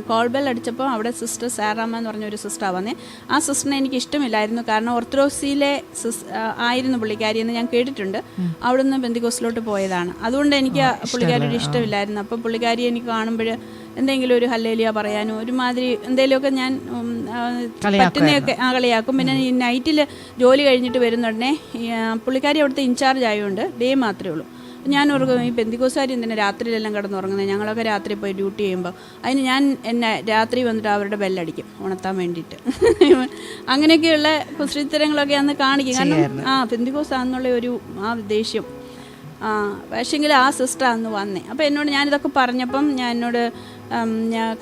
കോൾ ബെല്ലടിച്ചപ്പോൾ അവിടെ സിസ്റ്റർ സാറാമ്മ എന്ന് പറഞ്ഞൊരു സിസ്റ്ററാണ് വന്നേ. ആ സിസ്റ്ററിനെ എനിക്ക് ഇഷ്ടമില്ലായിരുന്നു, കാരണം ഓർത്തഡോക്സിയിലെ ആയിരുന്നു പുള്ളിക്കാരി എന്ന് ഞാൻ കേട്ടിട്ടുണ്ട്. അവിടെ നിന്ന് പെന്തിക്കോസ്തിലോട്ട് പോയതാണ്. അതുകൊണ്ട് എനിക്ക് പുള്ളിക്കാരിയുടെ ഇഷ്ടമില്ലായിരുന്നു. അപ്പോൾ പുള്ളിക്കാരി എനിക്ക് കാണുമ്പോൾ എന്തെങ്കിലും ഒരു ഹല്ലേലൂയ പറയാനോ ഒരുമാതിരി എന്തെങ്കിലുമൊക്കെ ഞാൻ പറ്റുന്നതൊക്കെ കളിയാക്കും. പിന്നെ ഈ നൈറ്റിൽ ജോലി കഴിഞ്ഞിട്ട് വരുന്നുടനെ പുള്ളിക്കാരി അവിടുത്തെ ഇൻചാർജ് ആയതുകൊണ്ട് ഡേ മാത്രമേ ഉള്ളൂ. ഞാൻ ഓർക്കും, ഈ പെന്തിക്കോസ്തുകാർ എന്തിനാ രാത്രിയിലെല്ലാം കിടന്നുറങ്ങുന്നത്, ഞങ്ങളൊക്കെ രാത്രി പോയി ഡ്യൂട്ടി ചെയ്യുമ്പോൾ അതിന് ഞാൻ രാത്രി വന്നിട്ട് അവരുടെ ബെല്ലടിക്കും ഉണർത്താൻ വേണ്ടിയിട്ട്. അങ്ങനെയൊക്കെയുള്ള കുസൃത്തരങ്ങളൊക്കെ അന്ന് കാണിക്കും. കാരണം പെന്തിക്കോസ്താന്നുള്ള ഒരു ദേഷ്യം. പക്ഷേങ്കിൽ ആ സിസ്റ്റർ അന്ന് വന്നേ. അപ്പോൾ എന്നോട് ഞാനിതൊക്കെ പറഞ്ഞപ്പം ഞാൻ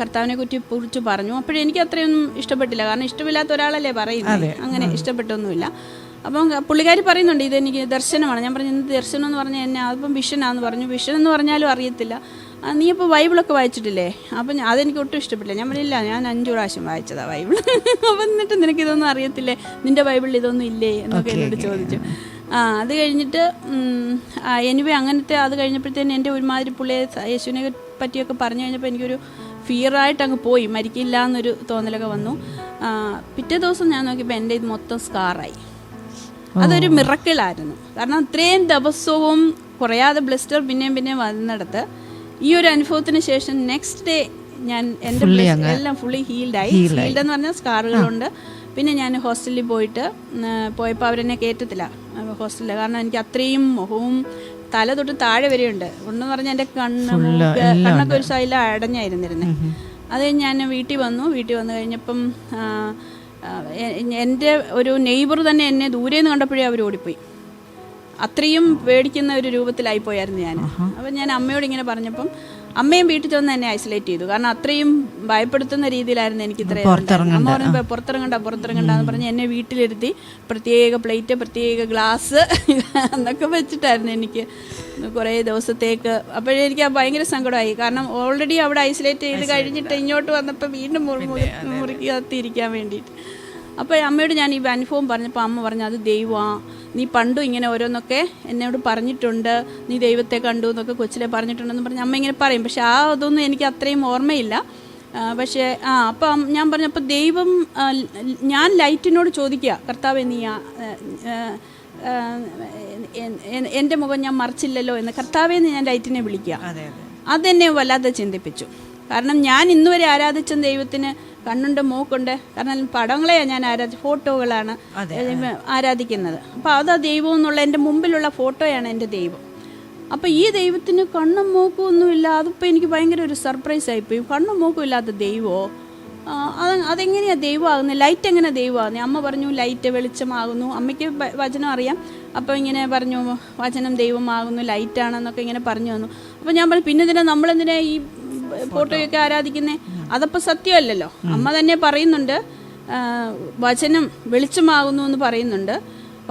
കർത്താവിനെ കുറിച്ച് പറഞ്ഞു. അപ്പോഴെനിക്ക് അത്രയൊന്നും ഇഷ്ടപ്പെട്ടില്ല, കാരണം ഇഷ്ടമില്ലാത്ത ഒരാളല്ലേ പറയുന്നത്, അങ്ങനെ ഇഷ്ടപ്പെട്ടൊന്നുമില്ല. അപ്പം പുള്ളിക്കാരി പറയുന്നുണ്ട് ഇതെനിക്ക് ദർശനമാണ്. ഞാൻ പറഞ്ഞു എന്ത് ദർശനം എന്ന് പറഞ്ഞാൽ എന്നെ അപ്പം വിഷനാന്ന് പറഞ്ഞു. വിഷൻ എന്ന് പറഞ്ഞാലും അറിയത്തില്ല. നീ ഇപ്പോൾ ബൈബിളൊക്കെ വായിച്ചിട്ടില്ലേ? അപ്പം അതെനിക്ക് ഒട്ടും ഇഷ്ടപ്പെട്ടില്ല. ഞാൻ പറഞ്ഞില്ല, ഞാൻ 5 പ്രാവശ്യം വായിച്ചതാണ് ബൈബിൾ. അപ്പം എന്നിട്ട് നിനക്കിതൊന്നും അറിയത്തില്ലേ, നിൻ്റെ ബൈബിളിൽ ഇതൊന്നും ഇല്ലേ എന്നൊക്കെ എന്നോട് ചോദിച്ചു. അത് കഴിഞ്ഞിട്ട് എനിവേ അങ്ങനത്തെ അത് കഴിഞ്ഞപ്പോഴത്തേന് എൻ്റെ ഒരുമാതിരി പുള്ളിയെ യേശുവിനെ പറ്റിയൊക്കെ പറഞ്ഞു കഴിഞ്ഞപ്പോൾ എനിക്കൊരു ഫിയറായിട്ട് അങ്ങ് പോയി, മരിക്കില്ല എന്നൊരു തോന്നലൊക്കെ വന്നു. പിറ്റേ ദിവസം ഞാൻ നോക്കിയപ്പോൾ എൻ്റെ ഇത് മൊത്തം സ്കാറായി. അതൊരു മിറക്കിളായിരുന്നു. കാരണം ഇത്രയും ദിവസവും കുറയാതെ ബ്ലിസ്റ്റർ പിന്നെയും വന്നിടത്ത് ഈ ഒരു അനുഭവത്തിന് ശേഷം നെക്സ്റ്റ് ഡേ ഞാൻ എൻ്റെ എല്ലാം ഫുള്ളി ഹീൽഡായി. ഹീൽഡ് എന്ന് പറഞ്ഞാൽ സ്കാറുകളുണ്ട്. പിന്നെ ഞാൻ ഹോസ്റ്റലിൽ പോയപ്പോൾ അവരെന്നെ കയറ്റത്തില്ല ഹോസ്റ്റലിൽ, കാരണം എനിക്ക് അത്രയും മുഖവും തല തൊട്ട് താഴെ വരെയുണ്ട്. ഒന്നെന്ന് പറഞ്ഞാൽ എൻ്റെ കണ്ണൊക്കെ ഒരു സൈഡിൽ അടഞ്ഞായിരുന്നിരുന്നത്. അത് ഞാൻ വീട്ടിൽ വന്നു കഴിഞ്ഞപ്പം എൻ്റെ ഒരു നെയ്ബർ തന്നെ എന്നെ ദൂരെ നിന്ന് കണ്ടപ്പോഴേ അവർ ഓടിപ്പോയി. അത്രയും പേടിക്കുന്ന ഒരു രൂപത്തിലായിപ്പോയായിരുന്നു ഞാൻ. അപ്പം ഞാൻ അമ്മയോട് ഇങ്ങനെ പറഞ്ഞപ്പം അമ്മയും വീട്ടിൽ ചെന്ന് എന്നെ ഐസൊലേറ്റ് ചെയ്തു. കാരണം അത്രയും ഭയപ്പെടുത്തുന്ന രീതിയിലായിരുന്നു എനിക്ക്. ഇത്രയും അമ്മ പറഞ്ഞപ്പോൾ പുറത്തിറങ്ങണ്ടെന്ന് പറഞ്ഞ് എന്നെ വീട്ടിലിരുത്തി പ്രത്യേക പ്ലേറ്റ്, പ്രത്യേക ഗ്ലാസ് എന്നൊക്കെ വെച്ചിട്ടായിരുന്നു എനിക്ക് കുറേ ദിവസത്തേക്ക്. അപ്പോഴെനിക്ക് ഭയങ്കര സങ്കടമായി. കാരണം ഓൾറെഡി അവിടെ ഐസൊലേറ്റ് ചെയ്ത് കഴിഞ്ഞിട്ട് ഇങ്ങോട്ട് വന്നപ്പോൾ വീണ്ടും മുറിക്കകത്തിരിക്കാൻ വേണ്ടിയിട്ട്. അപ്പോൾ അമ്മയോട് ഞാൻ ഈ അനുഭവം പറഞ്ഞപ്പോൾ അമ്മ പറഞ്ഞു, അത് ദൈവമാണ്, നീ പണ്ടും ഇങ്ങനെ ഓരോന്നൊക്കെ എന്നോട് പറഞ്ഞിട്ടുണ്ട്, നീ ദൈവത്തെ കണ്ടു എന്നൊക്കെ കൊച്ചിലെ പറഞ്ഞിട്ടുണ്ടെന്ന് പറഞ്ഞ് അമ്മ ഇങ്ങനെ പറയും. പക്ഷെ അതൊന്നും എനിക്ക് അത്രയും ഓർമ്മയില്ല. പക്ഷേ അപ്പം ഞാൻ പറഞ്ഞപ്പോൾ ദൈവം, ഞാൻ ലൈറ്റിനോട് ചോദിക്കുക, കർത്താവേ നീ എൻ്റെ മുഖം ഞാൻ മറിച്ചില്ലല്ലോ എന്ന്, കർത്താവേന്ന് ഞാൻ ലൈറ്റിനെ വിളിക്കുക. അതെന്നെ വല്ലാതെ ചിന്തിപ്പിച്ചു. കാരണം ഞാൻ ഇന്നുവരെ ആരാധിച്ച ദൈവത്തിന് കണ്ണുണ്ട്, മൂക്കുണ്ട്. കാരണം പടങ്ങളെയാണ് ഞാൻ ഫോട്ടോകളാണ് ആരാധിക്കുന്നത്. അപ്പോൾ അതാ ദൈവം എന്നുള്ള എൻ്റെ മുമ്പിലുള്ള ഫോട്ടോയാണ് എൻ്റെ ദൈവം. അപ്പോൾ ഈ ദൈവത്തിന് കണ്ണും മൂക്കും ഒന്നുമില്ല. അതിപ്പോൾ എനിക്ക് ഭയങ്കര ഒരു സർപ്രൈസ് ആയിപ്പോയി. കണ്ണും മൂക്കും ഇല്ലാത്ത ദൈവമോ, അതെങ്ങനെയാണ് ദൈവമാകുന്നത്? ലൈറ്റ് എങ്ങനെ ദൈവമാകുന്നത്? അമ്മ പറഞ്ഞു ലൈറ്റ് വെളിച്ചമാകുന്നു. അമ്മയ്ക്ക് വചനം അറിയാം. അപ്പോൾ ഇങ്ങനെ പറഞ്ഞു വചനം ദൈവമാകുന്നു, ലൈറ്റാണെന്നൊക്കെ ഇങ്ങനെ പറഞ്ഞു തന്നു. അപ്പോൾ ഞാൻ പറഞ്ഞു പിന്നെ നമ്മളെന്തിനാ ഈ ഫോട്ടോയൊക്കെ ആരാധിക്കുന്നേ? അതപ്പോൾ സത്യമല്ലല്ലോ. അമ്മ തന്നെ പറയുന്നുണ്ട് വചനം വെളിച്ചമാകുന്നു എന്ന് പറയുന്നുണ്ട്,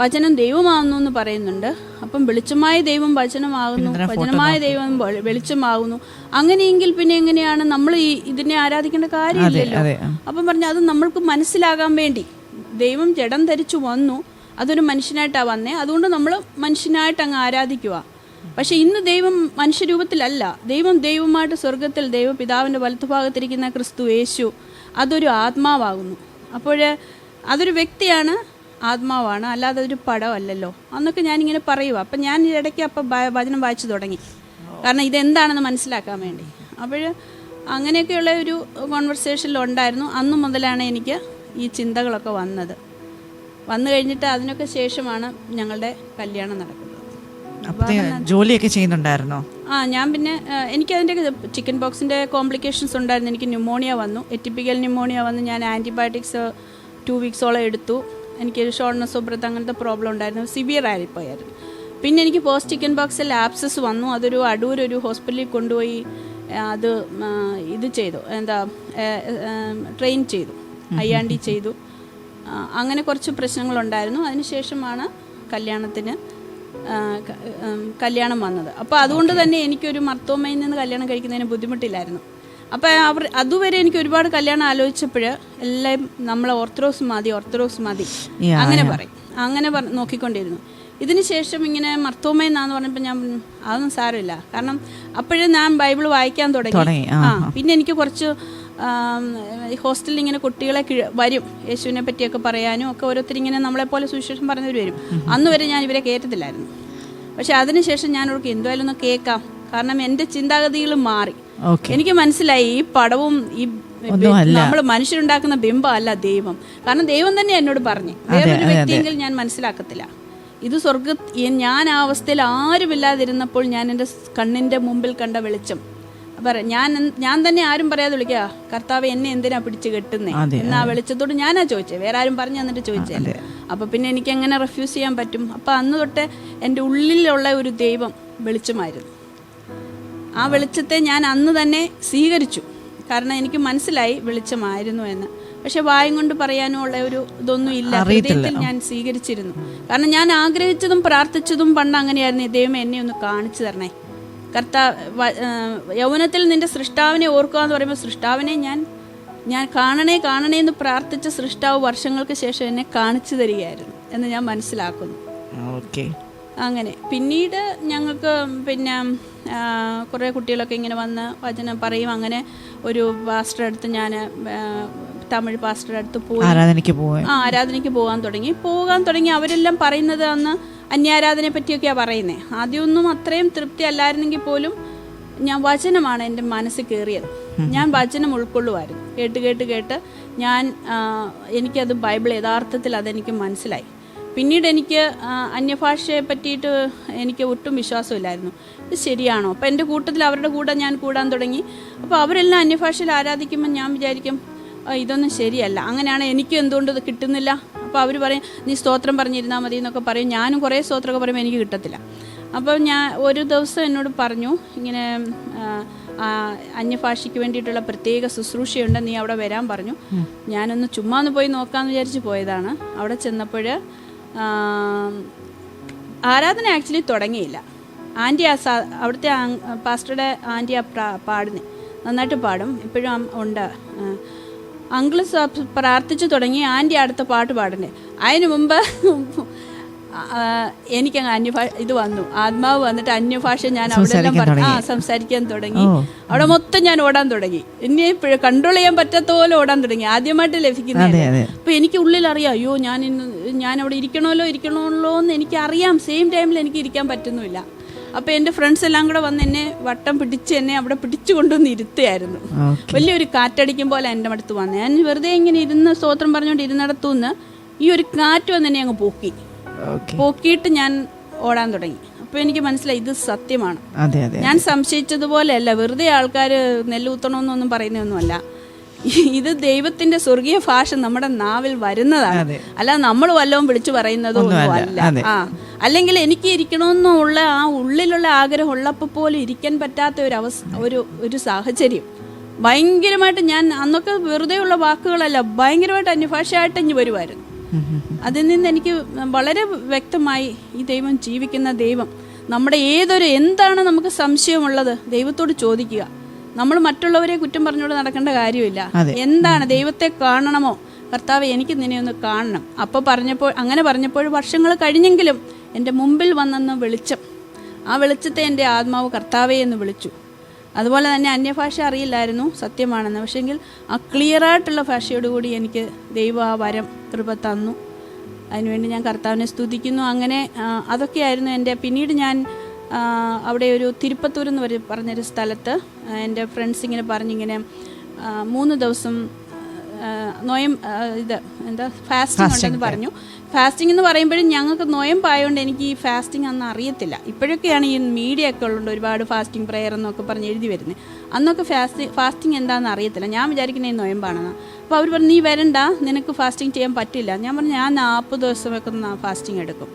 വചനം ദൈവമാകുന്നു എന്ന് പറയുന്നുണ്ട്. അപ്പം വെളിച്ചമായ ദൈവം വചനമാകുന്നു, വചനമായ ദൈവം വെളിച്ചമാകുന്നു. അങ്ങനെയെങ്കിൽ പിന്നെ എങ്ങനെയാണ് നമ്മൾ ഇതിനെ ആരാധിക്കേണ്ട കാര്യമില്ലല്ലോ. അപ്പം പറഞ്ഞു അത് നമ്മൾക്ക് മനസ്സിലാകാൻ വേണ്ടി ദൈവം ജഡം ധരിച്ചു വന്നു, അതൊരു മനുഷ്യനായിട്ടാണ് വന്നേ, അതുകൊണ്ട് നമ്മൾ മനുഷ്യനായിട്ട് അങ്ങ് ആരാധിക്കുക. പക്ഷെ ഇന്ന് ദൈവം മനുഷ്യരൂപത്തിലല്ല, ദൈവമായിട്ട് സ്വർഗത്തിൽ ദൈവപിതാവിൻ്റെ വലത്തുഭാഗത്തിരിക്കുന്ന ക്രിസ്തു യേശു അതൊരു ആത്മാവാകുന്നു. അപ്പോൾ അതൊരു വ്യക്തിയാണ്, ആത്മാവാണ്, അല്ലാതെ ഒരു പടമല്ലല്ലോ എന്നൊക്കെ ഞാനിങ്ങനെ പറയുക. അപ്പം ഞാൻ ഇടയ്ക്ക് വചനം വായിച്ചു തുടങ്ങി, കാരണം ഇതെന്താണെന്ന് മനസ്സിലാക്കാൻ വേണ്ടി. അപ്പോൾ അങ്ങനെയൊക്കെയുള്ള ഒരു കോൺവെർസേഷനിലുണ്ടായിരുന്നു. അന്നു മുതലാണ് എനിക്ക് ഈ ചിന്തകളൊക്കെ വന്നു കഴിഞ്ഞിട്ട് അതിനൊക്കെ ശേഷമാണ് ഞങ്ങളുടെ കല്യാണം നടക്കുന്നത്. ജോലിയൊക്കെ ചെയ്യുന്നുണ്ടായിരുന്നോ? ഞാൻ പിന്നെ എനിക്കതിൻ്റെ ചിക്കൻ ബോക്സിൻ്റെ കോംപ്ലിക്കേഷൻസ് ഉണ്ടായിരുന്നു. എനിക്ക് ന്യൂമോണിയ വന്നു, എറ്റിപ്പിക്കൽ ന്യൂമോണിയ വന്നു. ഞാൻ ആൻറ്റിബയോട്ടിക്സ് 2 വീക്സോളം എടുത്തു. എനിക്ക് ഷോർട്ട്നെസ് ബ്രത്ത് അങ്ങനത്തെ പ്രോബ്ലം ഉണ്ടായിരുന്നു, സിവിയർ ആയിപ്പോയായിരുന്നു. പിന്നെ എനിക്ക് പോസ്റ്റ് ചിക്കൻ ബോക്സിൽ ആപ്സസ് വന്നു. അതൊരു അടൂരൊരു ഹോസ്പിറ്റലിൽ കൊണ്ടുപോയി അത് ഇത് ചെയ്തു, ട്രെയിൻ ചെയ്തു, IRD ചെയ്തു. അങ്ങനെ കുറച്ച് പ്രശ്നങ്ങളുണ്ടായിരുന്നു. അതിനുശേഷമാണ് കല്യാണം വന്നത്. അപ്പോൾ അതുകൊണ്ട് തന്നെ എനിക്കൊരു മർത്തോമയിൽ നിന്ന് കല്യാണം കഴിക്കുന്നതിന് ബുദ്ധിമുട്ടില്ലായിരുന്നു. അപ്പോൾ അതുവരെ എനിക്ക് ഒരുപാട് കല്യാണം ആലോചിച്ചപ്പോൾ എല്ലാം നമ്മളെ ഓർത്തഡോക്സ് മതി അങ്ങനെ നോക്കിക്കൊണ്ടിരുന്നു. ഇതിന് ശേഷം ഇങ്ങനെ മർത്തോമയെന്നാന്ന് പറഞ്ഞപ്പോൾ ഞാൻ അതൊന്നും സാരമില്ല, കാരണം അപ്പോഴേ ഞാൻ ബൈബിൾ വായിക്കാൻ തുടങ്ങി. പിന്നെ എനിക്ക് കുറച്ച് ഹോസ്റ്റലിൽ ഇങ്ങനെ കുട്ടികളെ വരും, യേശുവിനെ പറ്റിയൊക്കെ പറയാനും ഒക്കെ ഓരോരുത്തരിങ്ങനെ നമ്മളെപ്പോലെ സുവിശേഷം പറഞ്ഞവർ വരും. അന്ന് വരെ ഞാൻ ഇവരെ കേട്ടത്തില്ലായിരുന്നു. പക്ഷെ അതിനുശേഷം ഞാൻ അവർക്ക് എന്തായാലും ഒന്ന് കേൾക്കാം, കാരണം എൻ്റെ ചിന്താഗതികൾ മാറി. എനിക്ക് മനസ്സിലായി ഈ പടവും ഈ നമ്മൾ മനുഷ്യരുണ്ടാക്കുന്ന ബിംബം അല്ല ദൈവം. കാരണം ദൈവം തന്നെ എന്നോട് പറഞ്ഞു, വേറൊരു വ്യക്തിയെങ്കിൽ ഞാൻ മനസ്സിലാക്കത്തില്ല. ഇത് ഞാൻ ആ അവസ്ഥയിൽ ആരുമില്ലാതിരുന്നപ്പോൾ ഞാൻ എൻ്റെ കണ്ണിൻ്റെ മുമ്പിൽ കണ്ട വെളിച്ചം ഞാൻ തന്നെ ആരും പറയാതെ വിളിക്കുക, കർത്താവ് എന്നെ എന്തിനാ പിടിച്ച് കെട്ടുന്നേ എന്നാ വെളിച്ചത്തോട് ഞാനാ ചോദിച്ചത്, വേറെ ആരും പറഞ്ഞു തന്നിട്ട് ചോദിച്ചതല്ലേ. അപ്പൊ പിന്നെ എനിക്ക് എങ്ങനെ റെഫ്യൂസ് ചെയ്യാൻ പറ്റും? അപ്പൊ അന്ന് തൊട്ട് എൻ്റെ ഉള്ളിലുള്ള ഒരു ദൈവം വെളിച്ചമായിരുന്നു. ആ വെളിച്ചത്തെ ഞാൻ അന്ന് തന്നെ സ്വീകരിച്ചു, കാരണം എനിക്ക് മനസ്സിലായി വെളിച്ചമായിരുന്നു എന്ന്. പക്ഷെ വായും കൊണ്ട് പറയാനും ഉള്ള ഒരു ഇതൊന്നും ഇല്ല, ഹൃദയത്തിൽ ഞാൻ സ്വീകരിച്ചിരുന്നു. കാരണം ഞാൻ ആഗ്രഹിച്ചതും പ്രാർത്ഥിച്ചതും പണ്ട് അങ്ങനെയായിരുന്നു, ദൈവം എന്നെ ഒന്ന് കാണിച്ചു തരണേ. യൗവനത്തിൽ നിന്റെ സൃഷ്ടാവിനെ ഓർക്കുക എന്ന് പറയുമ്പോൾ സൃഷ്ടാവിനെ ഞാൻ കാണണേ എന്ന് പ്രാർത്ഥിച്ച സൃഷ്ടാവ് വർഷങ്ങൾക്ക് ശേഷം എന്നെ കാണിച്ചു തരികയായിരുന്നു എന്ന് ഞാൻ മനസ്സിലാക്കുന്നു. അങ്ങനെ പിന്നീട് ഞങ്ങൾക്ക് പിന്നെ കുറേ കുട്ടികളൊക്കെ ഇങ്ങനെ വന്ന് വചനം പറയും. അങ്ങനെ ഒരു പാസ്റ്ററുടെ അടുത്ത് ഞാൻ തമിഴ് പാസ്റ്ററുടെ അടുത്ത് പോയി ആരാധനയ്ക്ക് പോകാൻ തുടങ്ങി. അവരെല്ലാം പറയുന്നത് അന്ന് അന്യാരാധനയെ പറ്റിയൊക്കെയാണ് പറയുന്നത്. ആദ്യമൊന്നും അത്രയും തൃപ്തി അല്ലായിരുന്നെങ്കിൽ പോലും വചനമാണ് എൻ്റെ മനസ്സിൽ കയറിയത്. ഞാൻ വചനം ഉൾക്കൊള്ളുമായിരുന്നു. കേട്ട് എനിക്കത് ബൈബിൾ യഥാർത്ഥത്തിൽ അതെനിക്ക് മനസ്സിലായി. പിന്നീട് എനിക്ക് അന്യഭാഷയെ പറ്റിയിട്ട് എനിക്ക് ഒട്ടും വിശ്വാസമില്ലായിരുന്നു. ഇത് ശരിയാണോ? അപ്പോൾ എൻ്റെ കൂട്ടത്തിൽ അവരുടെ കൂടെ ഞാൻ കൂടാൻ തുടങ്ങി. അപ്പോൾ അവരെല്ലാം അന്യഭാഷയിൽ ആരാധിക്കുമ്പോൾ ഞാൻ വിചാരിക്കും ഇതൊന്നും ശരിയല്ല, അങ്ങനെയാണ് എനിക്ക് എന്തുകൊണ്ട് ഇത് കിട്ടുന്നില്ല. അപ്പോൾ അവർ പറയും നീ സ്തോത്രം പറഞ്ഞിരുന്നാൽ മതി എന്നൊക്കെ പറയും. ഞാനും കുറേ സ്തോത്രമൊക്കെ പറയുമ്പോൾ എനിക്ക് കിട്ടത്തില്ല. അപ്പോൾ ഞാൻ ഒരു ദിവസം എന്നോട് പറഞ്ഞു, ഇങ്ങനെ അന്യഭാഷയ്ക്ക് വേണ്ടിയിട്ടുള്ള പ്രത്യേക ശുശ്രൂഷയുണ്ട്, നീ അവിടെ വരാൻ പറഞ്ഞു. ഞാനൊന്ന് ചുമ്മാ ഒന്ന് പോയി നോക്കാമെന്ന് വിചാരിച്ച് പോയതാണ്. അവിടെ ചെന്നപ്പോൾ ആരാധന ആക്ച്വലി തുടങ്ങിയില്ല. ആൻറ്റി അവിടുത്തെ പാസ്റ്ററുടെ ആൻറ്റി പാടുന്നേ നന്നായിട്ട് പാടും, ഇപ്പോഴും ഉണ്ട്. അങ്കിള് പ്രാർത്ഥിച്ചു തുടങ്ങി, ആൻറ്റി അടുത്ത പാട്ട് പാടണ്ടേ. അതിന് മുമ്പ് എനിക്കങ്ങ് ഇത് വന്നു, ആത്മാവ് വന്നിട്ട് അന്യഭാഷ ഞാൻ അവിടെ എല്ലാം സംസാരിക്കാൻ തുടങ്ങി. അവിടെ മൊത്തം ഞാൻ ഓടാൻ തുടങ്ങി. എന്നെ കൺട്രോൾ ചെയ്യാൻ പറ്റാത്ത പോലെ ഓടാൻ തുടങ്ങി. ആദ്യമായിട്ട് ലഭിക്കുന്നത്. അപ്പൊ എനിക്ക് ഉള്ളിൽ അറിയാം, അയ്യോ ഞാൻ അവിടെ ഇരിക്കണമല്ലോ എന്ന് എനിക്കറിയാം. സെയിം ടൈമിൽ എനിക്ക് ഇരിക്കാൻ പറ്റുന്നില്ല. അപ്പോൾ എൻ്റെ ഫ്രണ്ട്സ് എല്ലാം കൂടെ വന്ന് എന്നെ വട്ടം പിടിച്ച് എന്നെ അവിടെ പിടിച്ചു കൊണ്ടുവന്ന് ഇരുത്തുകയായിരുന്നു. വലിയൊരു കാറ്റടിക്കും പോലെ എൻ്റെ അടുത്ത് വന്ന് ഞാൻ വെറുതെ ഇങ്ങനെ ഇരുന്ന് സ്തോത്രം പറഞ്ഞുകൊണ്ട് ഇരുന്നിടത്തുനിന്ന് ഈ ഒരു കാറ്റ് വന്ന് എന്നെ അങ്ങ് പോക്കിയിട്ട് ഞാൻ ഓടാൻ തുടങ്ങി. അപ്പോൾ എനിക്ക് മനസ്സിലായി ഇത് സത്യമാണ്. ഞാൻ സംശയിച്ചതുപോലെയല്ല, വെറുതെ ആൾക്കാർ നെല്ലൂത്തണമെന്നൊന്നും പറയുന്നതൊന്നുമല്ല. ഇത് ദൈവത്തിന്റെ സ്വർഗീയ ഭാഷ നമ്മുടെ നാവിൽ വരുന്നതാണ്, അല്ല നമ്മൾ വല്ലതും വിളിച്ചു പറയുന്നതോ ഒന്നും അല്ല. അല്ലെങ്കിൽ എനിക്ക് ഇരിക്കണമെന്നുള്ള ആ ഉള്ളിലുള്ള ആഗ്രഹം ഉള്ളപ്പോൾ പോലും ഇരിക്കാൻ പറ്റാത്ത ഒരു സാഹചര്യം ഭയങ്കരമായിട്ട് ഞാൻ അന്നൊക്കെ വെറുതെ ഉള്ള വാക്കുകളല്ല, ഭയങ്കരമായിട്ട് അന്യഭാഷയായിട്ട് ഇനി വരുമായിരുന്നു. അതിൽ നിന്ന് എനിക്ക് വളരെ വ്യക്തമായി ഈ ദൈവം ജീവിക്കുന്ന ദൈവം. നമ്മുടെ എന്താണ് നമുക്ക് സംശയമുള്ളത് ദൈവത്തോട് ചോദിക്കുക. നമ്മൾ മറ്റുള്ളവരെ കുറ്റം പറഞ്ഞുകൊണ്ട് നടക്കേണ്ട കാര്യമില്ല. എന്താണ് ദൈവത്തെ കാണണമോ, കർത്താവ് എനിക്ക് നിന്നെ ഒന്ന് കാണണം. അപ്പോൾ അങ്ങനെ പറഞ്ഞപ്പോൾ വർഷങ്ങൾ കഴിഞ്ഞെങ്കിലും എൻ്റെ മുമ്പിൽ വന്നെന്ന് വെളിച്ചം, ആ വെളിച്ചത്തെ എൻ്റെ ആത്മാവ് കർത്താവേ എന്ന് വിളിച്ചു. അതുപോലെ തന്നെ അന്യഭാഷ അറിയില്ലായിരുന്നു, സത്യമാണെന്ന്. പക്ഷേങ്കിൽ ആ ക്ലിയറായിട്ടുള്ള ഭാഷയോടുകൂടി എനിക്ക് ദൈവം ആ വരം കൃപ തന്നു. അതിനുവേണ്ടി ഞാൻ കർത്താവിനെ സ്തുതിക്കുന്നു. അങ്ങനെ അതൊക്കെയായിരുന്നു എൻ്റെ. പിന്നീട് ഞാൻ അവിടെ ഒരു തിരുപ്പത്തൂർ എന്ന് പറഞ്ഞൊരു സ്ഥലത്ത് എൻ്റെ ഫ്രണ്ട്സ് ഇങ്ങനെ പറഞ്ഞിങ്ങനെ 3 ദിവസം ഫാസ്റ്റിംഗ് ഉണ്ടെന്ന് പറഞ്ഞു. ഫാസ്റ്റിംഗ് എന്ന് പറയുമ്പോഴും ഞങ്ങൾക്ക് നൊയമ്പായതുകൊണ്ട് എനിക്ക് ഈ ഫാസ്റ്റിംഗ് അന്ന് അറിയത്തില്ല. ഇപ്പോഴൊക്കെയാണ് ഈ മീഡിയ ഒക്കെ ഉള്ളത് ഒരുപാട് ഫാസ്റ്റിംഗ് പ്രെയർ എന്നൊക്കെ പറഞ്ഞ് എഴുതി വരുന്നത്. അന്നൊക്കെ ഫാസ്റ്റിംഗ് എന്താണെന്ന് അറിയത്തില്ല. ഞാൻ വിചാരിക്കുന്നത് ഈ നൊയമ്പാണെന്ന്. അപ്പോൾ അവർ പറഞ്ഞു നീ വരണ്ട, നിനക്ക് ഫാസ്റ്റിംഗ് ചെയ്യാൻ പറ്റില്ല. ഞാൻ പറഞ്ഞു ഞാൻ 40 ദിവസമൊക്കെ ഫാസ്റ്റിംഗ് എടുക്കും,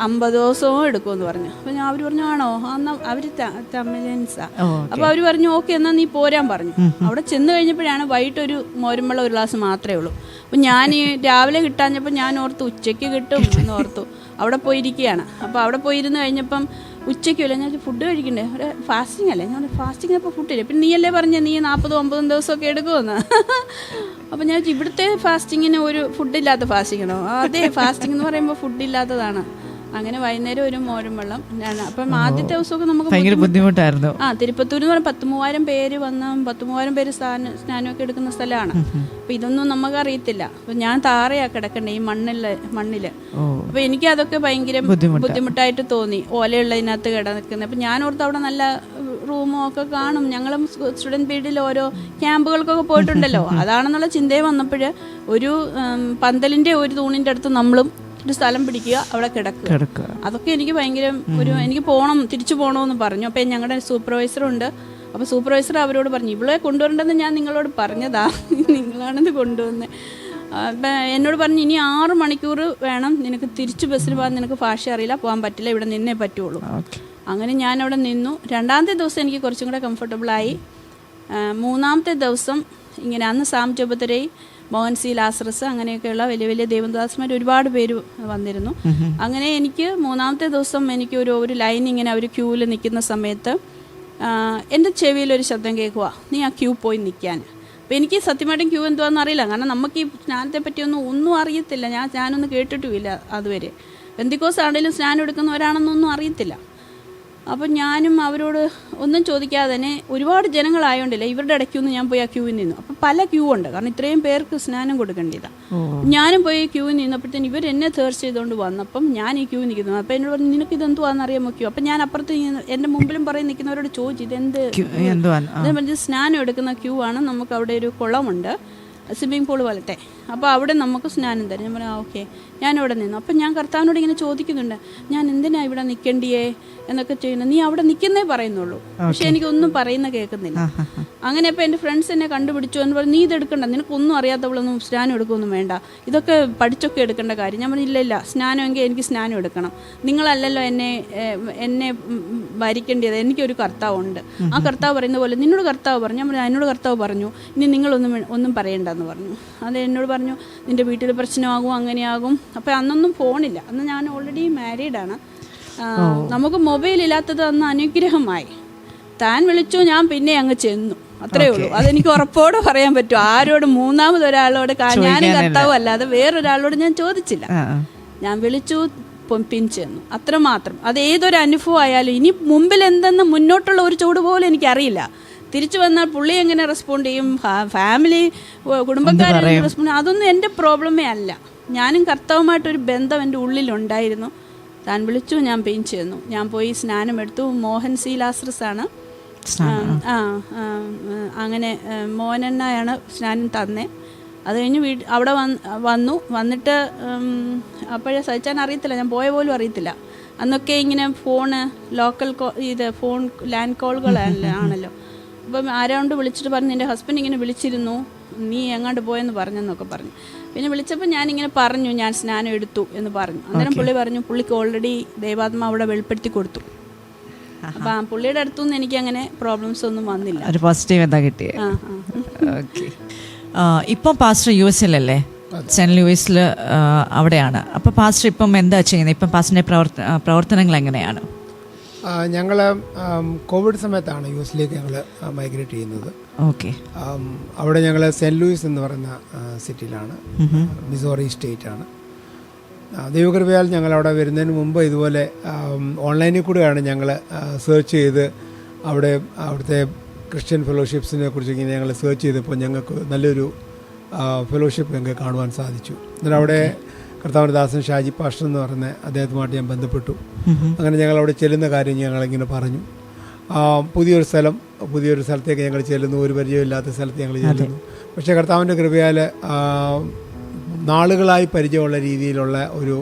50 ദിവസവും എടുക്കുമെന്ന് പറഞ്ഞു. അപ്പോൾ അവർ പറഞ്ഞു ആണോ, എന്നാൽ അവർ തമിഴൻസാ. അപ്പോൾ അവർ പറഞ്ഞു ഓക്കെ എന്നാൽ നീ പോരാൻ പറഞ്ഞു. അവിടെ ചെന്ന് കഴിഞ്ഞപ്പോഴാണ് വൈകിട്ടൊരു മോരുമ്പെള്ളം 1 ഗ്ലാസ് മാത്രമേ ഉള്ളൂ. അപ്പം ഞാൻ രാവിലെ കിട്ടാഞ്ഞപ്പോൾ ഞാൻ ഓർത്തു ഉച്ചയ്ക്ക് കിട്ടും എന്ന് ഓർത്തു. അവിടെ പോയിരിക്കുകയാണ്. അപ്പോൾ അവിടെ പോയിരുന്ന് കഴിഞ്ഞപ്പം ഉച്ചയ്ക്കുമില്ല, ഞാൻ ഫുഡ് കഴിക്കണ്ടേ, ഒരു ഫാസ്റ്റിംഗ് അല്ലേ. ഞാൻ ഫാസ്റ്റിംഗ് അപ്പോൾ ഫുഡ് ഇല്ല. പിന്നെ നീയല്ലേ പറഞ്ഞ നീ 40-50 ദിവസമൊക്കെ എടുക്കുമെന്ന്. അപ്പോൾ ഞാൻ ഇവിടുത്തെ ഫാസ്റ്റിങ്ങിന് ഒരു ഫുഡില്ലാത്ത ഫാസ്റ്റിങ്ങാണോ? അതെ, ഫാസ്റ്റിംഗ് എന്ന് പറയുമ്പോൾ ഫുഡില്ലാത്തതാണ്. അങ്ങനെ വൈകുന്നേരം ഒരു മോരും വെള്ളം. അപ്പം ആദ്യത്തെ ദിവസമൊക്കെ നമുക്ക് ഭയങ്കര ബുദ്ധിമുട്ടായിരുന്നു. തിരുപ്പത്തൂർ എന്ന് പറഞ്ഞാൽ 13,000 പേര് വന്ന് 13,000 പേര് സ്നാനമൊക്കെ എടുക്കുന്ന സ്ഥലമാണ്. അപ്പം ഇതൊന്നും നമുക്കറിയത്തില്ല. അപ്പം ഞാൻ താറയാ കിടക്കണ്ടേ ഈ മണ്ണില്. അപ്പം എനിക്ക് അതൊക്കെ ഭയങ്കര ബുദ്ധിമുട്ടായിട്ട് തോന്നി, ഓലയുള്ളതിനകത്ത് കിടക്കുന്നത്. അപ്പം ഞാൻ ഓർത്ത് അവിടെ നല്ല റൂമും ഒക്കെ കാണും. ഞങ്ങളും സ്റ്റുഡൻറ് പീരീഡിൽ ഓരോ ക്യാമ്പുകൾക്കൊക്കെ പോയിട്ടുണ്ടല്ലോ, അതാണെന്നുള്ള ചിന്തയെ വന്നപ്പോൾ ഒരു പന്തലിൻ്റെ ഒരു തൂണിൻ്റെ അടുത്ത് നമ്മളും ഒരു സ്ഥലം പിടിക്കുക, അവിടെ കിടക്കുക. അതൊക്കെ എനിക്ക് ഭയങ്കര എനിക്ക് തിരിച്ചു പോകണമെന്ന് പറഞ്ഞു. അപ്പം ഞങ്ങളുടെ സൂപ്പർവൈസറുണ്ട്. അപ്പോൾ സൂപ്പർവൈസർ അവരോട് പറഞ്ഞു ഇവളെ കൊണ്ടുവരേണ്ടെന്ന് ഞാൻ നിങ്ങളോട് പറഞ്ഞതാ, നിങ്ങളാണിത് കൊണ്ടുവന്നത്. അപ്പം എന്നോട് പറഞ്ഞു ഇനി 6 മണിക്കൂർ വേണം നിനക്ക് തിരിച്ച് ബസ്സിന് പോകാൻ, നിനക്ക് ഭാഷ അറിയില്ല, പോകാൻ പറ്റില്ല, ഇവിടെ നിന്നേ പറ്റുള്ളൂ. അങ്ങനെ ഞാൻ അവിടെ നിന്നു. 2ാമത്തെ ദിവസം എനിക്ക് കുറച്ചും കൂടെ കംഫർട്ടബിളായി. 3ാമത്തെ ദിവസം ഇങ്ങനെ അന്ന് സാം ജോബത്തരൈ, മോഹൻ സി ലാസറസ്, അങ്ങനെയൊക്കെയുള്ള വലിയ വലിയ ദേവദാസന്മാർ ഒരുപാട് പേര് വന്നിരുന്നു. അങ്ങനെ എനിക്ക് 3ാമത്തെ ദിവസം എനിക്ക് ഒരു ലൈൻ ഇങ്ങനെ അവർ ക്യൂവിൽ നിൽക്കുന്ന സമയത്ത് എൻ്റെ ചെവിയിലൊരു ശബ്ദം കേൾക്കുക, നീ ആ ക്യൂ പോയി നിൽക്കാൻ. അപ്പോൾ എനിക്ക് സത്യമായിട്ടും ക്യൂ എന്തുവാണെന്ന് അറിയില്ല, കാരണം നമുക്ക് ഈ സ്നാനത്തെ പറ്റിയൊന്നും അറിയത്തില്ല. ഞാനൊന്നും കേട്ടിട്ടുമില്ല അതുവരെ. പെന്തിക്കോസ് ആണെങ്കിലും സ്നാനം എടുക്കുന്നവരാണെന്നൊന്നും അറിയത്തില്ല. അപ്പം ഞാനും അവരോട് ഒന്നും ചോദിക്കാതെ തന്നെ ഒരുപാട് ജനങ്ങളായോണ്ടല്ലേ ഇവരുടെ ഇടയ്ക്കൊന്ന് ഞാൻ പോയി ആ ക്യൂവിൽ നിന്നു. അപ്പം പല ക്യൂ ഉണ്ട്, കാരണം ഇത്രയും പേർക്ക് സ്നാനം കൊടുക്കേണ്ടതാണ്. ഞാനും പോയി ക്യൂവിൽ നിന്നപ്പോഴത്തേന് ഇവർ എന്നെ തേർച്ച് ചെയ്തുകൊണ്ട് വന്നപ്പം ഞാൻ ഈ ക്യൂ നിൽക്കുന്നു. അപ്പം എന്നോട് പറഞ്ഞു നിനക്ക് ഇതെന്തുവാന്ന് അറിയാമോ ക്യൂ. അപ്പം ഞാൻ അപ്പുറത്ത് എൻ്റെ മുമ്പിലും പറയും നിൽക്കുന്നവരോട് ചോദിച്ചു ഇതെന്ത്. പറഞ്ഞ് സ്നാനം എടുക്കുന്ന ക്യൂ ആണ്, നമുക്ക് അവിടെ ഒരു കുളമുണ്ട്, സ്വിമ്മിംഗ് പൂൾ പോലത്തെ. അപ്പോൾ അവിടെ നമുക്ക് സ്നാനം തരും. ഞാൻ പറഞ്ഞു ഓക്കെ. ഞാനിവിടെ നിന്നു. അപ്പം ഞാൻ കർത്താവിനോട് ഇങ്ങനെ ചോദിക്കുന്നുണ്ട്, ഞാൻ എന്തിനാ ഇവിടെ നിൽക്കേണ്ടിയേ എന്നൊക്കെ ചെയ്യുന്നത്. നീ അവിടെ നിൽക്കുന്നേ പറയുന്നുള്ളൂ, പക്ഷെ എനിക്കൊന്നും പറയുന്ന കേൾക്കുന്നില്ല. അങ്ങനെ ഇപ്പോൾ എൻ്റെ ഫ്രണ്ട്സ് എന്നെ കണ്ടുപിടിച്ചു എന്ന് പറഞ്ഞു നീ ഇതെടുക്കണ്ട, നിനക്കൊന്നും അറിയാത്തവളൊന്നും സ്നാനം എടുക്കുകയൊന്നും വേണ്ട, ഇതൊക്കെ പഠിച്ചൊക്കെ എടുക്കേണ്ട കാര്യം. ഞാൻ പറഞ്ഞു ഇല്ല, സ്നാനമെങ്കിൽ എനിക്ക് സ്നാനം എടുക്കണം, നിങ്ങളല്ലല്ലോ എന്നെ ഭരിക്കേണ്ടത്, എനിക്കൊരു കർത്താവുണ്ട്, ആ കർത്താവ് പറയുന്ന പോലെ നിന്നോട് കർത്താവ് പറഞ്ഞു. ഞാൻ പറഞ്ഞു എന്നോട് കർത്താവ് പറഞ്ഞു ഇനി നിങ്ങളൊന്നും പറയണ്ടെന്ന് പറഞ്ഞു. അത് എന്നോട് പറഞ്ഞു നിൻ്റെ വീട്ടിൽ പ്രശ്നമാകും, അങ്ങനെയാകും. അപ്പോൾ അന്നൊന്നും ഫോണില്ല, അന്ന് ഞാൻ ഓൾറെഡി മാരീഡാണ്. നമുക്ക് മൊബൈൽ ഇല്ലാത്തത് അന്ന് അനുഗ്രഹമായി. താൻ വിളിച്ചു, ഞാൻ പിന്നെ അങ്ങ് ചെന്നു, അത്രേ ഉള്ളൂ. അതെനിക്ക് ഉറപ്പോടെ പറയാൻ പറ്റും. ആരോട് മൂന്നാമതൊരാളോട് ഞാനും കർത്താവും അല്ലാതെ വേറൊരാളോട് ഞാൻ ചോദിച്ചില്ല. ഞാൻ വിളിച്ചു, പിൻ ചെന്നു, അത്രമാത്രം. അത് ഏതൊരു അനുഭവം ആയാലും ഇനി മുമ്പിൽ എന്തെന്ന് മുന്നോട്ടുള്ള ഒരു ചൂട് പോലും എനിക്കറിയില്ല. തിരിച്ചു വന്നാൽ പുള്ളി എങ്ങനെ റെസ്പോണ്ട് ചെയ്യും, ഫാമിലി കുടുംബക്കാരെ റെസ്പോണ്ട്, അതൊന്നും എൻ്റെ പ്രോബ്ലമേ അല്ല. ഞാനും കർത്താവുമായിട്ടൊരു ബന്ധം എൻ്റെ ഉള്ളിലുണ്ടായിരുന്നു. താൻ വിളിച്ചു, ഞാൻ പെയിൻ ചെന്നു, ഞാൻ പോയി സ്നാനം എടുത്തു. മോഹൻ സി ലാസറസ് ആണ് അങ്ങനെ മോഹനണ്ണയാണ് സ്നാനം തന്നെ. അത് കഴിഞ്ഞ് അവിടെ വന്നിട്ട് അപ്പോഴേ സഹിച്ചാൻ അറിയത്തില്ല, ഞാൻ പോയ പോലും അറിയത്തില്ല. അന്നൊക്കെ ഇങ്ങനെ ലോക്കൽ ഫോൺ ലാൻഡ് കോളുകളാണല്ലോ. അപ്പം ആരോണ്ട് വിളിച്ചിട്ട് പറഞ്ഞു നിൻ്റെ ഹസ്ബൻഡ് ഇങ്ങനെ വിളിച്ചിരുന്നു, നീ എങ്ങാണ്ട് പോയെന്ന് പറഞ്ഞെന്നൊക്കെ പറഞ്ഞു. പിന്നെ വിളിച്ചപ്പോൾ ഞാനിങ്ങനെ പറഞ്ഞു ഞാൻ സ്നാനം എടുത്തു എന്ന് പറഞ്ഞു. അന്നേരം പുള്ളി പറഞ്ഞു പുള്ളിക്ക് ഓൾറെഡി ദൈവാത്മാ അവിടെ വെളിപ്പെടുത്തി കൊടുത്തു. അപ്പം പുള്ളിയുടെ അടുത്തുനിന്ന് എനിക്ക് അങ്ങനെ പ്രോബ്ലംസ് ഒന്നും വന്നില്ല. ഒരു പോസിറ്റീവ് എന്താ കിട്ടിയത്? ഓക്കെ. ഇപ്പം പാസ്റ്റർ US-ലല്ലേ, സെന്റ് ലൂയിസിൽ അവിടെയാണ്. അപ്പോൾ പാസ്റ്റർ ഇപ്പം എന്താ ചെയ്യുന്നത്? ഇപ്പം പാസ്റ്ററിൻ്റെ പ്രവർത്തനങ്ങൾ എങ്ങനെയാണ്? ഞങ്ങൾ കോവിഡ് സമയത്താണ് US-ലേക്ക് ഞങ്ങൾ മൈഗ്രേറ്റ് ചെയ്യുന്നത്. ഓക്കെ. അവിടെ ഞങ്ങൾ സെന്റ് ലൂയിസ് എന്ന് പറയുന്ന സിറ്റിയിലാണ്, മിസോറി സ്റ്റേറ്റ് ആണ്. ദൈവകൃപയാൽ ഞങ്ങൾ അവിടെ വരുന്നതിന് മുമ്പ് ഇതുപോലെ ഓൺലൈനിൽ കൂടെയാണ് ഞങ്ങൾ സെർച്ച് ചെയ്ത് അവിടുത്തെ ക്രിസ്ത്യൻ ഫെലോഷിപ്സിനെ കുറിച്ച് ഇങ്ങനെ ഞങ്ങൾ സെർച്ച് ചെയ്തപ്പോൾ ഞങ്ങൾക്ക് നല്ലൊരു ഫെലോഷിപ്പ് ഞങ്ങൾക്ക് കാണുവാൻ സാധിച്ചു. എന്നിട്ട് അവിടെ കർത്താവിൻ്റെ ദാസൻ ഷാജി പാസ്റ്റർ എന്ന് പറയുന്ന അദ്ദേഹത്തുമായിട്ട് ഞാൻ ബന്ധപ്പെട്ടു. അങ്ങനെ ഞങ്ങൾ അവിടെ ചെല്ലുന്ന കാര്യം ഞങ്ങളിങ്ങനെ പറഞ്ഞു. പുതിയൊരു സ്ഥലത്തേക്ക് ഞങ്ങൾ ചെല്ലുന്നു, ഒരു പരിചയമില്ലാത്ത സ്ഥലത്ത് ഞങ്ങൾ ചെല്ലുന്നു. പക്ഷേ കർത്താവിൻ്റെ കൃപയാൽ നാളുകളായി പരിചയമുള്ള രീതിയിലുള്ള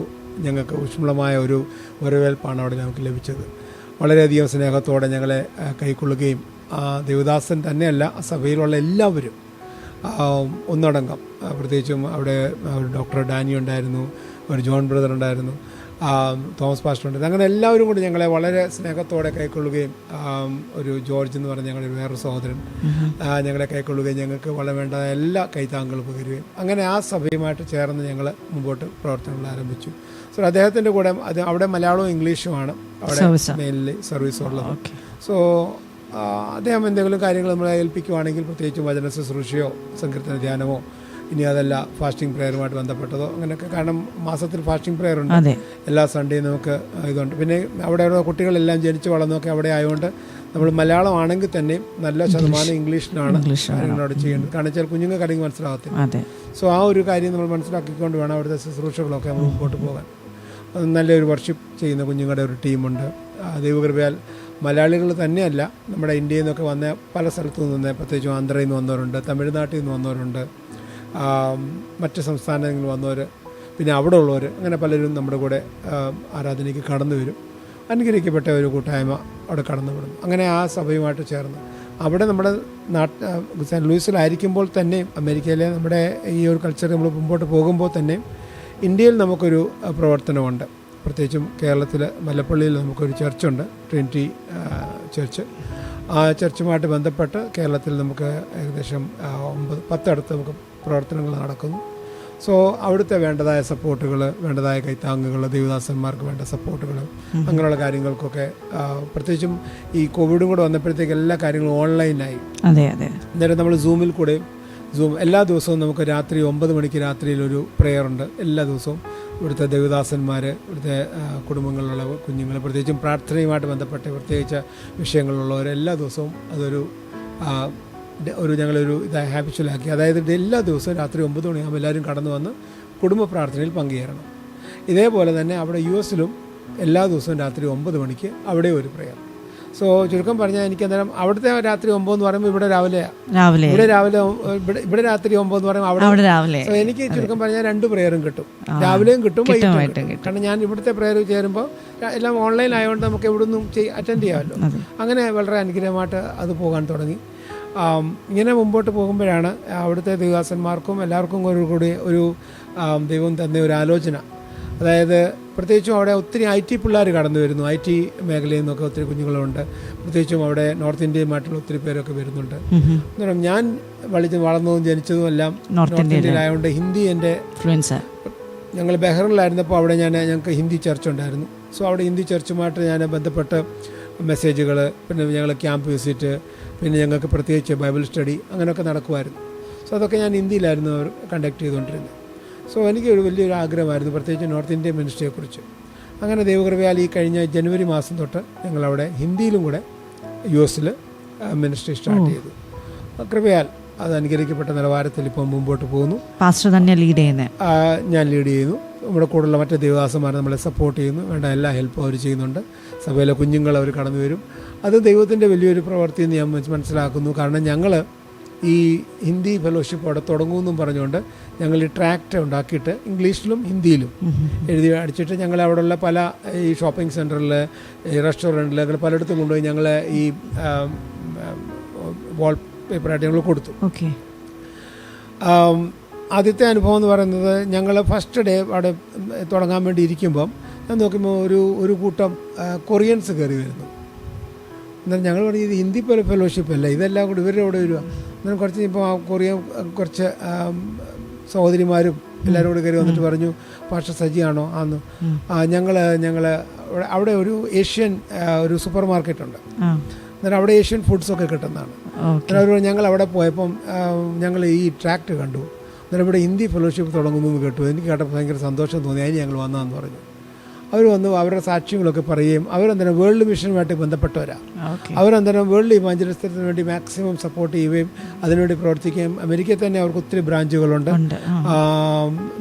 ഞങ്ങൾക്ക് ഊഷ്മളമായ ഒരു വരവേൽപ്പാണ് അവിടെ ഞങ്ങൾക്ക് ലഭിച്ചത്. വളരെയധികം സ്നേഹത്തോടെ ഞങ്ങളെ കൈക്കൊള്ളുകയും ദേവദാസൻ തന്നെയല്ല, സഭയിലുള്ള എല്ലാവരും ഒന്നടങ്കം, പ്രത്യേകിച്ചും അവിടെ ഡോക്ടർ ഡാനി ഉണ്ടായിരുന്നു, ഒരു ജോൺ ബ്രദർ ഉണ്ടായിരുന്നു, തോമസ് പാസ്റ്റർ ഉണ്ടായിരുന്നു. അങ്ങനെ എല്ലാവരും കൂടി ഞങ്ങളെ വളരെ സ്നേഹത്തോടെ കൈക്കൊള്ളുകയും ഒരു ജോർജ് എന്ന് പറഞ്ഞ ഞങ്ങളുടെ വേറൊരു സഹോദരൻ ഞങ്ങളെ കൈക്കൊള്ളുകയും ഞങ്ങൾക്ക് വളരെ വേണ്ട എല്ലാ കൈത്താങ്കളും പകരുകയും അങ്ങനെ ആ സഭയുമായിട്ട് ചേർന്ന് ഞങ്ങൾ മുമ്പോട്ട് പ്രവർത്തനങ്ങൾ ആരംഭിച്ചു. സോ അദ്ദേഹത്തിൻ്റെ കൂടെ അവിടെ മലയാളവും ഇംഗ്ലീഷുമാണ് അവിടെ മെയിൻലി സർവീസ് ഉള്ളത്. സോ അദ്ദേഹം എന്തെങ്കിലും കാര്യങ്ങൾ നമ്മളെ ഏൽപ്പിക്കുവാണെങ്കിൽ, പ്രത്യേകിച്ചും വചന ശുശ്രൂഷയോ സങ്കീർത്തന ധ്യാനമോ ഇനി അതല്ല ഫാസ്റ്റിംഗ് പ്രെയറുമായിട്ട് ബന്ധപ്പെട്ടതോ അങ്ങനെയൊക്കെ, കാരണം മാസത്തിൽ ഫാസ്റ്റിംഗ് പ്രെയർ ഉണ്ട് എല്ലാ സൺഡേയും നമുക്ക് ഇതുണ്ട്. പിന്നെ അവിടെ കുട്ടികളെല്ലാം ജനിച്ച് വളർന്നൊക്കെ അവിടെ ആയതുകൊണ്ട് നമ്മൾ മലയാളം ആണെങ്കിൽ തന്നെ നല്ല ശതമാനം ഇംഗ്ലീഷിലാണ് കാര്യങ്ങളോട് ചെയ്യേണ്ടത്. കാരണം വെച്ചാൽ കുഞ്ഞുങ്ങൾക്ക് അല്ലെങ്കിൽ മനസ്സിലാകത്തില്ല. സോ ആ ഒരു കാര്യം നമ്മൾ മനസ്സിലാക്കിക്കൊണ്ട് വേണം അവിടുത്തെ ശുശ്രൂഷകളൊക്കെ നമ്മൾ മുമ്പോട്ട് പോകാൻ. നല്ലൊരു വർഷിപ്പ് ചെയ്യുന്ന കുഞ്ഞുങ്ങളുടെ ഒരു ടീമുണ്ട്. ദൈവകൃപയാൽ മലയാളികൾ തന്നെയല്ല, നമ്മുടെ ഇന്ത്യയിൽ നിന്നൊക്കെ വന്ന പല സ്ഥലത്തു നിന്ന്, പ്രത്യേകിച്ചും ആന്ധ്രയിൽ നിന്ന് വന്നവരുണ്ട്, തമിഴ്നാട്ടിൽ നിന്ന് വന്നവരുണ്ട്, മറ്റ് സംസ്ഥാനങ്ങളിൽ നിന്ന് വന്നവർ, പിന്നെ അവിടെ ഉള്ളവർ, അങ്ങനെ പലരും നമ്മുടെ കൂടെ ആരാധനയ്ക്ക് കടന്നു വരും. അനുഗ്രഹിക്കപ്പെട്ട ഒരു കൂട്ടായ്മ അവിടെ കടന്നു വിടുന്നു. അങ്ങനെ ആ സഭയുമായിട്ട് ചേർന്ന് അവിടെ നമ്മുടെ സെൻറ്റ് ലൂയിസിലായിരിക്കുമ്പോൾ തന്നെ, അമേരിക്കയിലെ നമ്മുടെ ഈ ഒരു കൾച്ചർ നമ്മൾ മുമ്പോട്ട് പോകുമ്പോൾ തന്നെ ഇന്ത്യയിൽ നമുക്കൊരു പ്രവർത്തനമുണ്ട്. പ്രത്യേകിച്ചും കേരളത്തിൽ മല്ലപ്പള്ളിയിൽ നമുക്കൊരു ചർച്ചുണ്ട്, ട്രിനിറ്റി ചർച്ച്. ആ ചർച്ചുമായിട്ട് ബന്ധപ്പെട്ട് കേരളത്തിൽ നമുക്ക് ഏകദേശം 10 അടുത്ത് നമുക്ക് പ്രവർത്തനങ്ങൾ നടക്കുന്നു. സോ അവിടുത്തെ വേണ്ടതായ സപ്പോർട്ടുകൾ, വേണ്ടതായ കൈത്താങ്ങുകൾ, ദൈവദാസന്മാർക്ക് വേണ്ട സപ്പോർട്ടുകൾ, അങ്ങനെയുള്ള കാര്യങ്ങൾക്കൊക്കെ പ്രത്യേകിച്ചും ഈ കോവിഡും കൂടെ വന്നപ്പോഴത്തേക്ക് എല്ലാ കാര്യങ്ങളും ഓൺലൈനായി. അന്നേരം നമ്മൾ സൂമിൽ കൂടെ എല്ലാ ദിവസവും നമുക്ക് രാത്രി 9 മണിക്ക് രാത്രിയിലൊരു പ്രെയറുണ്ട്. എല്ലാ ദിവസവും ഇവിടുത്തെ ദേവദാസന്മാർ, ഇവിടുത്തെ കുടുംബങ്ങളിലുള്ള കുഞ്ഞുങ്ങൾ, പ്രത്യേകിച്ചും പ്രാർത്ഥനയുമായിട്ട് ബന്ധപ്പെട്ട പ്രത്യേകിച്ച വിഷയങ്ങളുള്ളവർ എല്ലാ ദിവസവും അതൊരു ഞങ്ങളൊരു ഹാബിച്വലാക്കി. അതായത് എല്ലാ ദിവസവും രാത്രി 9 മണിയാകുമ്പോൾ എല്ലാവരും കടന്നു വന്ന് കുടുംബ പ്രാർത്ഥനയിൽ പങ്കുചേരണം. ഇതേപോലെ തന്നെ അവിടെ US-ലും എല്ലാ ദിവസവും രാത്രി 9 മണിക്ക് അവിടെ ഒരു പ്രെയർ. സോ ചുരുക്കം പറഞ്ഞാൽ എനിക്ക് അന്നേരം അവിടുത്തെ രാത്രി 9 എന്ന് പറയുമ്പോൾ ഇവിടെ രാവിലെ ഇവിടെ രാത്രി 9 എന്ന് പറയുമ്പോൾ അവിടെ രാവിലെ. സോ എനിക്ക് ചുരുക്കം പറഞ്ഞാൽ 2 പ്രെയറും കിട്ടും, രാവിലെയും കിട്ടും വൈകിട്ടും. കാരണം ഞാൻ ഇവിടുത്തെ പ്രെയർ ചേരുമ്പോൾ എല്ലാം ഓൺലൈൻ ആയതുകൊണ്ട് നമുക്ക് എവിടുന്നും അറ്റൻഡ് ചെയ്യാമല്ലോ. അങ്ങനെ വളരെ അനുഗ്രഹമായിട്ട് അത് പോകാൻ തുടങ്ങി. ഇങ്ങനെ മുമ്പോട്ട് പോകുമ്പോഴാണ് അവിടുത്തെ ദൈവദാസന്മാർക്കും എല്ലാവർക്കും കൂടി ഒരു ദൈവം തന്നെ ഒരു ആലോചന. അതായത് പ്രത്യേകിച്ചും അവിടെ ഒത്തിരി IT പിള്ളേർ കടന്നു വരുന്നു. IT മേഖലയിൽ നിന്നൊക്കെ ഒത്തിരി കുഞ്ഞുങ്ങളുണ്ട്. പ്രത്യേകിച്ചും അവിടെ നോർത്ത് ഇന്ത്യയുമായിട്ടുള്ള ഒത്തിരി പേരൊക്കെ വരുന്നുണ്ട്. അന്നേരം ഞാൻ വളർന്നതും ജനിച്ചതും എല്ലാം നോർത്ത് ഇന്ത്യയിലായതുകൊണ്ട് ഹിന്ദി എൻ്റെ ഫ്ലുവൻസ്. ഞങ്ങൾ ബഹ്റിനിലായിരുന്നപ്പോൾ അവിടെ ഞങ്ങൾക്ക് ഹിന്ദി ചർച്ച് ഉണ്ടായിരുന്നു. സോ അവിടെ ഹിന്ദി ചർച്ചുമായിട്ട് ഞാൻ ബന്ധപ്പെട്ട് മെസ്സേജുകൾ, പിന്നെ ഞങ്ങൾ ക്യാമ്പ് വിസിറ്റ്, പിന്നെ ഞങ്ങൾക്ക് പ്രത്യേകിച്ച് ബൈബിൾ സ്റ്റഡി അങ്ങനെയൊക്കെ നടക്കുമായിരുന്നു. സോ അതൊക്കെ ഞാൻ ഹിന്ദിയിലായിരുന്നു അവർ കണ്ടക്ട് ചെയ്തുകൊണ്ടിരുന്നത്. സോ എനിക്കൊരു വലിയൊരു ആഗ്രഹമായിരുന്നു, പ്രത്യേകിച്ച് നോർത്ത് ഇന്ത്യൻ മിനിസ്ട്രിയെക്കുറിച്ച്. അങ്ങനെ ദൈവകൃപയാൽ ഈ കഴിഞ്ഞ ജനുവരി മാസം തൊട്ട് ഞങ്ങളവിടെ ഹിന്ദിയിലും കൂടെ US-ൽ മിനിസ്ട്രി സ്റ്റാർട്ട് ചെയ്തു. കൃപയാൽ അത് അനുഗ്രഹിക്കപ്പെട്ട നിലവാരത്തിൽ ഇപ്പം മുമ്പോട്ട് പോകുന്നു. പാസ്റ്റർ തന്നെ ലീഡ് ചെയ്യുന്നത്? ഞാൻ ലീഡ് ചെയ്യുന്നു. നമ്മുടെ കൂടെയുള്ള മറ്റ് ദേവദാസന്മാർ നമ്മളെ സപ്പോർട്ട് ചെയ്യുന്നു. വേണ്ട എല്ലാ ഹെൽപ്പും അവർ ചെയ്യുന്നുണ്ട്. സഭയിലെ കുഞ്ഞുങ്ങൾ അവർ കടന്നു വരും. അത് ദൈവത്തിൻ്റെ വലിയൊരു പ്രവൃത്തി എന്ന് ഞാൻ മനസ്സിലാക്കുന്നു. കാരണം ഞങ്ങൾ ഈ ഹിന്ദി ഫെലോഷിപ്പ് അവിടെ തുടങ്ങുമെന്നും പറഞ്ഞുകൊണ്ട് ഞങ്ങൾ ഈ ട്രാക്റ്റ് ഉണ്ടാക്കിയിട്ട് ഇംഗ്ലീഷിലും ഹിന്ദിയിലും എഴുതി അടിച്ചിട്ട് ഞങ്ങൾ അവിടെയുള്ള പല ഈ ഷോപ്പിംഗ് സെൻറ്ററിൽ, ഈ റെസ്റ്റോറൻറ്റിൽ, അങ്ങനെ പലയിടത്തും കൊണ്ടുപോയി ഞങ്ങൾ ഈ വാൾ പേപ്പറായിട്ട് ഞങ്ങൾ കൊടുത്തു. ആദ്യത്തെ അനുഭവം എന്ന് പറയുന്നത്, ഞങ്ങൾ ഫസ്റ്റ് ഡേ അവിടെ തുടങ്ങാൻ വേണ്ടി ഇരിക്കുമ്പം ഞാൻ നോക്കുമ്പോൾ ഒരു കൂട്ടം കൊറിയൻസ് കയറി വരുന്നു. എന്നാൽ ഞങ്ങൾ പറഞ്ഞു ഇത് ഹിന്ദി ഫെലോഷിപ്പ് അല്ല, ഇതെല്ലാം കൂടി ഇവരുടെ കൂടെ വരിക. എന്നാൽ കുറച്ച് ഇപ്പോൾ കൊറിയൻ കുറച്ച് സഹോദരിമാരും എല്ലാവരും കൂടി കയറി വന്നിട്ട് പറഞ്ഞു പാസ്റ്റർ സജിയാണോ ആന്ന്. ഞങ്ങൾ അവിടെ ഒരു ഏഷ്യൻ ഒരു സൂപ്പർ മാർക്കറ്റുണ്ട്, അന്നേരം അവിടെ ഏഷ്യൻ ഫുഡ്സൊക്കെ കിട്ടുന്നതാണ്. അന്നേരം ഞങ്ങൾ അവിടെ പോയപ്പം ഞങ്ങൾ ഈ ട്രാക്ട് കണ്ടു. അന്നേരം ഇവിടെ ഹിന്ദി ഫെലോഷിപ്പ് തുടങ്ങുന്നു എന്ന് കേട്ടു. എനിക്ക് കേട്ടപ്പോൾ ഭയങ്കര സന്തോഷം തോന്നി. അതിന് ഞങ്ങൾ വന്നതെന്ന് പറഞ്ഞു. അവർ വന്നു അവരുടെ സാക്ഷ്യങ്ങളൊക്കെ പറയുകയും അവരെന്തായാലും വേൾഡ് മിഷനുമായിട്ട് ബന്ധപ്പെട്ടവരാണ്. അവരെന്തായാലും വേൾഡ് ഇവാഞ്ചലിസത്തിന് വേണ്ടി മാക്സിമം സപ്പോർട്ട് ചെയ്യുകയും അതിനുവേണ്ടി പ്രവർത്തിക്കുകയും അമേരിക്കയിൽ തന്നെ അവർക്ക് ഒത്തിരി ബ്രാഞ്ചുകളുണ്ട്,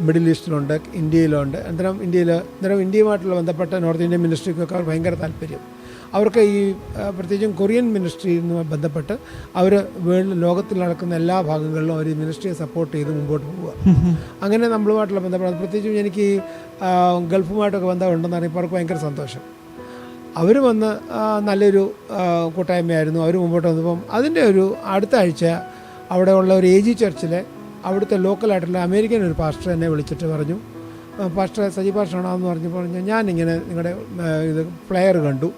മിഡിൽ ഈസ്റ്റിലുണ്ട്, ഇന്ത്യയിലുണ്ട്. അന്നേരം ഇന്ത്യയുമായിട്ടുള്ള ബന്ധപ്പെട്ട നോർത്ത് ഇന്ത്യൻ മിനിസ്ട്രിക്കൊക്കെ അവർ ഭയങ്കര താല്പര്യം. അവർക്ക് ഈ പ്രത്യേകിച്ചും കൊറിയൻ മിനിസ്ട്രിയുമായി ബന്ധപ്പെട്ട് അവർ ലോകത്തിൽ നടക്കുന്ന എല്ലാ ഭാഗങ്ങളിലും അവർ ഈ മിനിസ്ട്രിയെ സപ്പോർട്ട് ചെയ്ത് മുമ്പോട്ട് പോവുക. അങ്ങനെ നമ്മളുമായിട്ടുള്ള ബന്ധപ്പെടാൻ പ്രത്യേകിച്ചും എനിക്ക് ഗൾഫുമായിട്ടൊക്കെ ബന്ധമുണ്ടെന്ന് അറിയുമ്പോൾ അവർക്ക് ഭയങ്കര സന്തോഷം. അവർ വന്ന് നല്ലൊരു കൂട്ടായ്മയായിരുന്നു. അവർ മുമ്പോട്ട് വന്നപ്പം അതിൻ്റെ ഒരു അടുത്ത ആഴ്ച അവിടെ ഉള്ള ഒരു AG ചർച്ചിലെ അവിടുത്തെ ലോക്കലായിട്ടുള്ള അമേരിക്കൻ ഒരു പാസ്റ്റർ എന്നെ വിളിച്ചിട്ട് പറഞ്ഞു, പാസ്റ്റർ സജി പാസ്റ്ററാണോ എന്ന് പറഞ്ഞു ഞാനിങ്ങനെ നിങ്ങളുടെ ഇത് ഫ്ലെയർ കണ്ടു,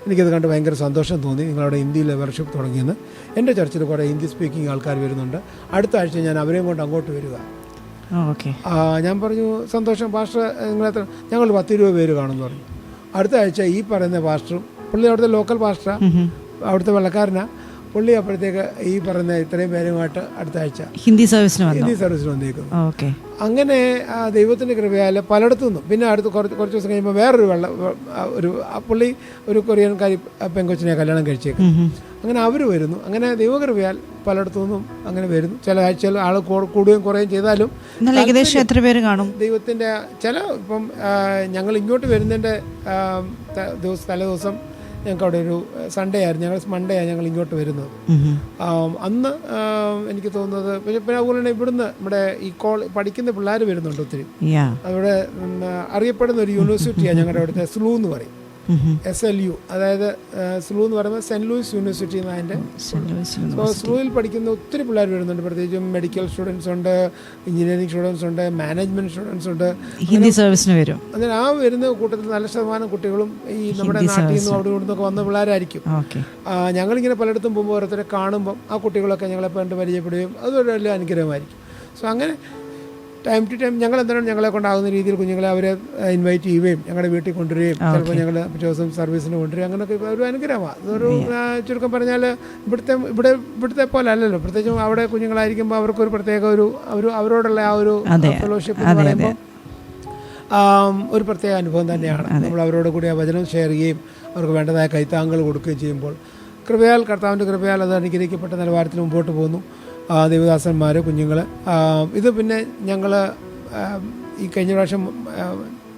എനിക്കത് കണ്ട് ഭയങ്കര സന്തോഷം തോന്നി, നിങ്ങളവിടെ ഹിന്ദിയിൽ വർഷിപ്പ് തുടങ്ങിയെന്ന്. എൻ്റെ ചർച്ചിൽ കുറേ ഹിന്ദി സ്പീക്കിംഗ് ആൾക്കാർ വരുന്നുണ്ട്, അടുത്ത ആഴ്ച ഞാൻ അവരെയും കൊണ്ട് അങ്ങോട്ട് വരിക. ഞാൻ പറഞ്ഞു സന്തോഷം പാസ്റ്റർ, നിങ്ങളെത്ര? ഞങ്ങൾ 10-20 പേര് കാണുമെന്ന് പറഞ്ഞു. അടുത്ത ആഴ്ച ഈ പറയുന്ന പാസ്റ്ററും, പുള്ളി അവിടുത്തെ ലോക്കൽ പാസ്റ്ററാണ്, അവിടുത്തെ വെള്ളക്കാരനാണ് പുള്ളി. അപ്പോഴത്തേക്ക് ഈ പറയുന്ന ഇത്രയും പേരുമായിട്ട് അടുത്ത ആഴ്ച ഹിന്ദി സർവീസിന് വന്നേക്കുന്നു. അങ്ങനെ ദൈവത്തിൻ്റെ കൃപയാൽ പലയിടത്തു നിന്നും പിന്നെ അടുത്ത് കുറച്ച് ദിവസം കഴിയുമ്പോൾ വേറൊരു പുള്ളി ഒരു കൊറിയൻകാരി പെങ്കൊച്ചിനെ കല്യാണം കഴിച്ചേക്കും. അങ്ങനെ അവർ വരുന്നു. അങ്ങനെ ദൈവകൃപയാൽ പലയിടത്തു നിന്നും അങ്ങനെ വരുന്നു. ചില ആഴ്ചയിൽ ആൾ കൂടുകയും കുറയുകയും ചെയ്താലും ഏകദേശം എത്ര പേര് കാണും ദൈവത്തിൻ്റെ ഇപ്പം ഞങ്ങൾ ഇങ്ങോട്ട് വരുന്നതിൻ്റെ തലേദിവസം ഞങ്ങൾക്ക് അവിടെ ഒരു സൺഡേ ആയിരുന്നു, ഞങ്ങൾ മൺഡേ ആണ് ഞങ്ങൾ ഇങ്ങോട്ട് വരുന്നത്. അന്ന് എനിക്ക് തോന്നുന്നത് പിന്നെ അതുപോലെ തന്നെ ഇവിടുന്ന് നമ്മുടെ ഈ പഠിക്കുന്ന പിള്ളേർ വരുന്നുണ്ട് ഒത്തിരി. അവിടെ അറിയപ്പെടുന്ന ഒരു യൂണിവേഴ്സിറ്റിയാണ് ഞങ്ങളുടെ അവിടുത്തെ സ്ലൂ എന്ന് പറയും, SLU, അതായത് സ്ലൂ എന്ന് പറയുമ്പോൾ സെൻറ്റ് ലൂയിസ് യൂണിവേഴ്സിറ്റി എന്നതിൻ്റെ. സ്ലൂയിൽ പഠിക്കുന്ന ഒത്തിരി പിള്ളേർ വരുന്നുണ്ട്. പ്രത്യേകിച്ചും മെഡിക്കൽ സ്റ്റുഡൻസ് ഉണ്ട്, എഞ്ചിനീയറിംഗ് സ്റ്റുഡൻസ് ഉണ്ട്, മാനേജ്മെന്റ് സ്റ്റുഡൻസ് ഉണ്ട്. ഹിന്ദി സർവീസിന് വരും. അതിന് ആ വരുന്ന കൂട്ടത്തിൽ നല്ല ശതമാനം കുട്ടികളും ഈ നമ്മുടെ നാട്ടിൽ നിന്നും അവിടെ ഇവിടുന്നൊക്കെ വന്ന പിള്ളേരായിരിക്കും. ഞങ്ങളിങ്ങനെ പലയിടത്തും പോകുമ്പോൾ ഓരോരുത്തരെ കാണുമ്പം ആ കുട്ടികളൊക്കെ ഞങ്ങളെ കണ്ട് പരിചയപ്പെടുകയും അതൊരു വലിയ അനുഗ്രഹമായിരിക്കും. സോ അങ്ങനെ ടൈം ടു ടൈം ഞങ്ങൾ എന്താണ് ഞങ്ങളെ കൊണ്ടാകുന്ന രീതിയിൽ കുഞ്ഞുങ്ങളെ അവരെ ഇൻവൈറ്റ് ചെയ്യുകയും ഞങ്ങളുടെ വീട്ടിൽ കൊണ്ടുവരികയും ചിലപ്പോൾ ഞങ്ങൾ പിറ്റേ ദിവസം സർവീസിന് കൊണ്ടുവരിക, അങ്ങനെയൊക്കെ ഒരു അനുഗ്രഹമാണ്. അതൊരു ചുരുക്കം പറഞ്ഞാൽ ഇവിടുത്തെ പോലെ അല്ലല്ലോ. പ്രത്യേകിച്ചും അവിടെ കുഞ്ഞുങ്ങളായിരിക്കുമ്പോൾ അവർക്കൊരു പ്രത്യേക അവരോടുള്ള ആ ഒരു ഫെലോഷിപ്പ് എന്ന് പറയുമ്പോൾ ഒരു പ്രത്യേക അനുഭവം തന്നെയാണ്. നമ്മൾ അവരോട് കൂടി ആ വചനം ഷെയർ ചെയ്യുകയും അവർക്ക് വേണ്ടതായ കൈത്താങ്കൾ കൊടുക്കുകയും ചെയ്യുമ്പോൾ കർത്താവിൻ്റെ കൃപയാൽ അത് അനുഗ്രഹിക്കപ്പെട്ട നിലവാരത്തിൽ മുമ്പോട്ട് പോകുന്നു. ദേവദാസന്മാർ, കുഞ്ഞുങ്ങൾ. ഇത് പിന്നെ ഞങ്ങൾ ഈ കഴിഞ്ഞ പ്രാവശ്യം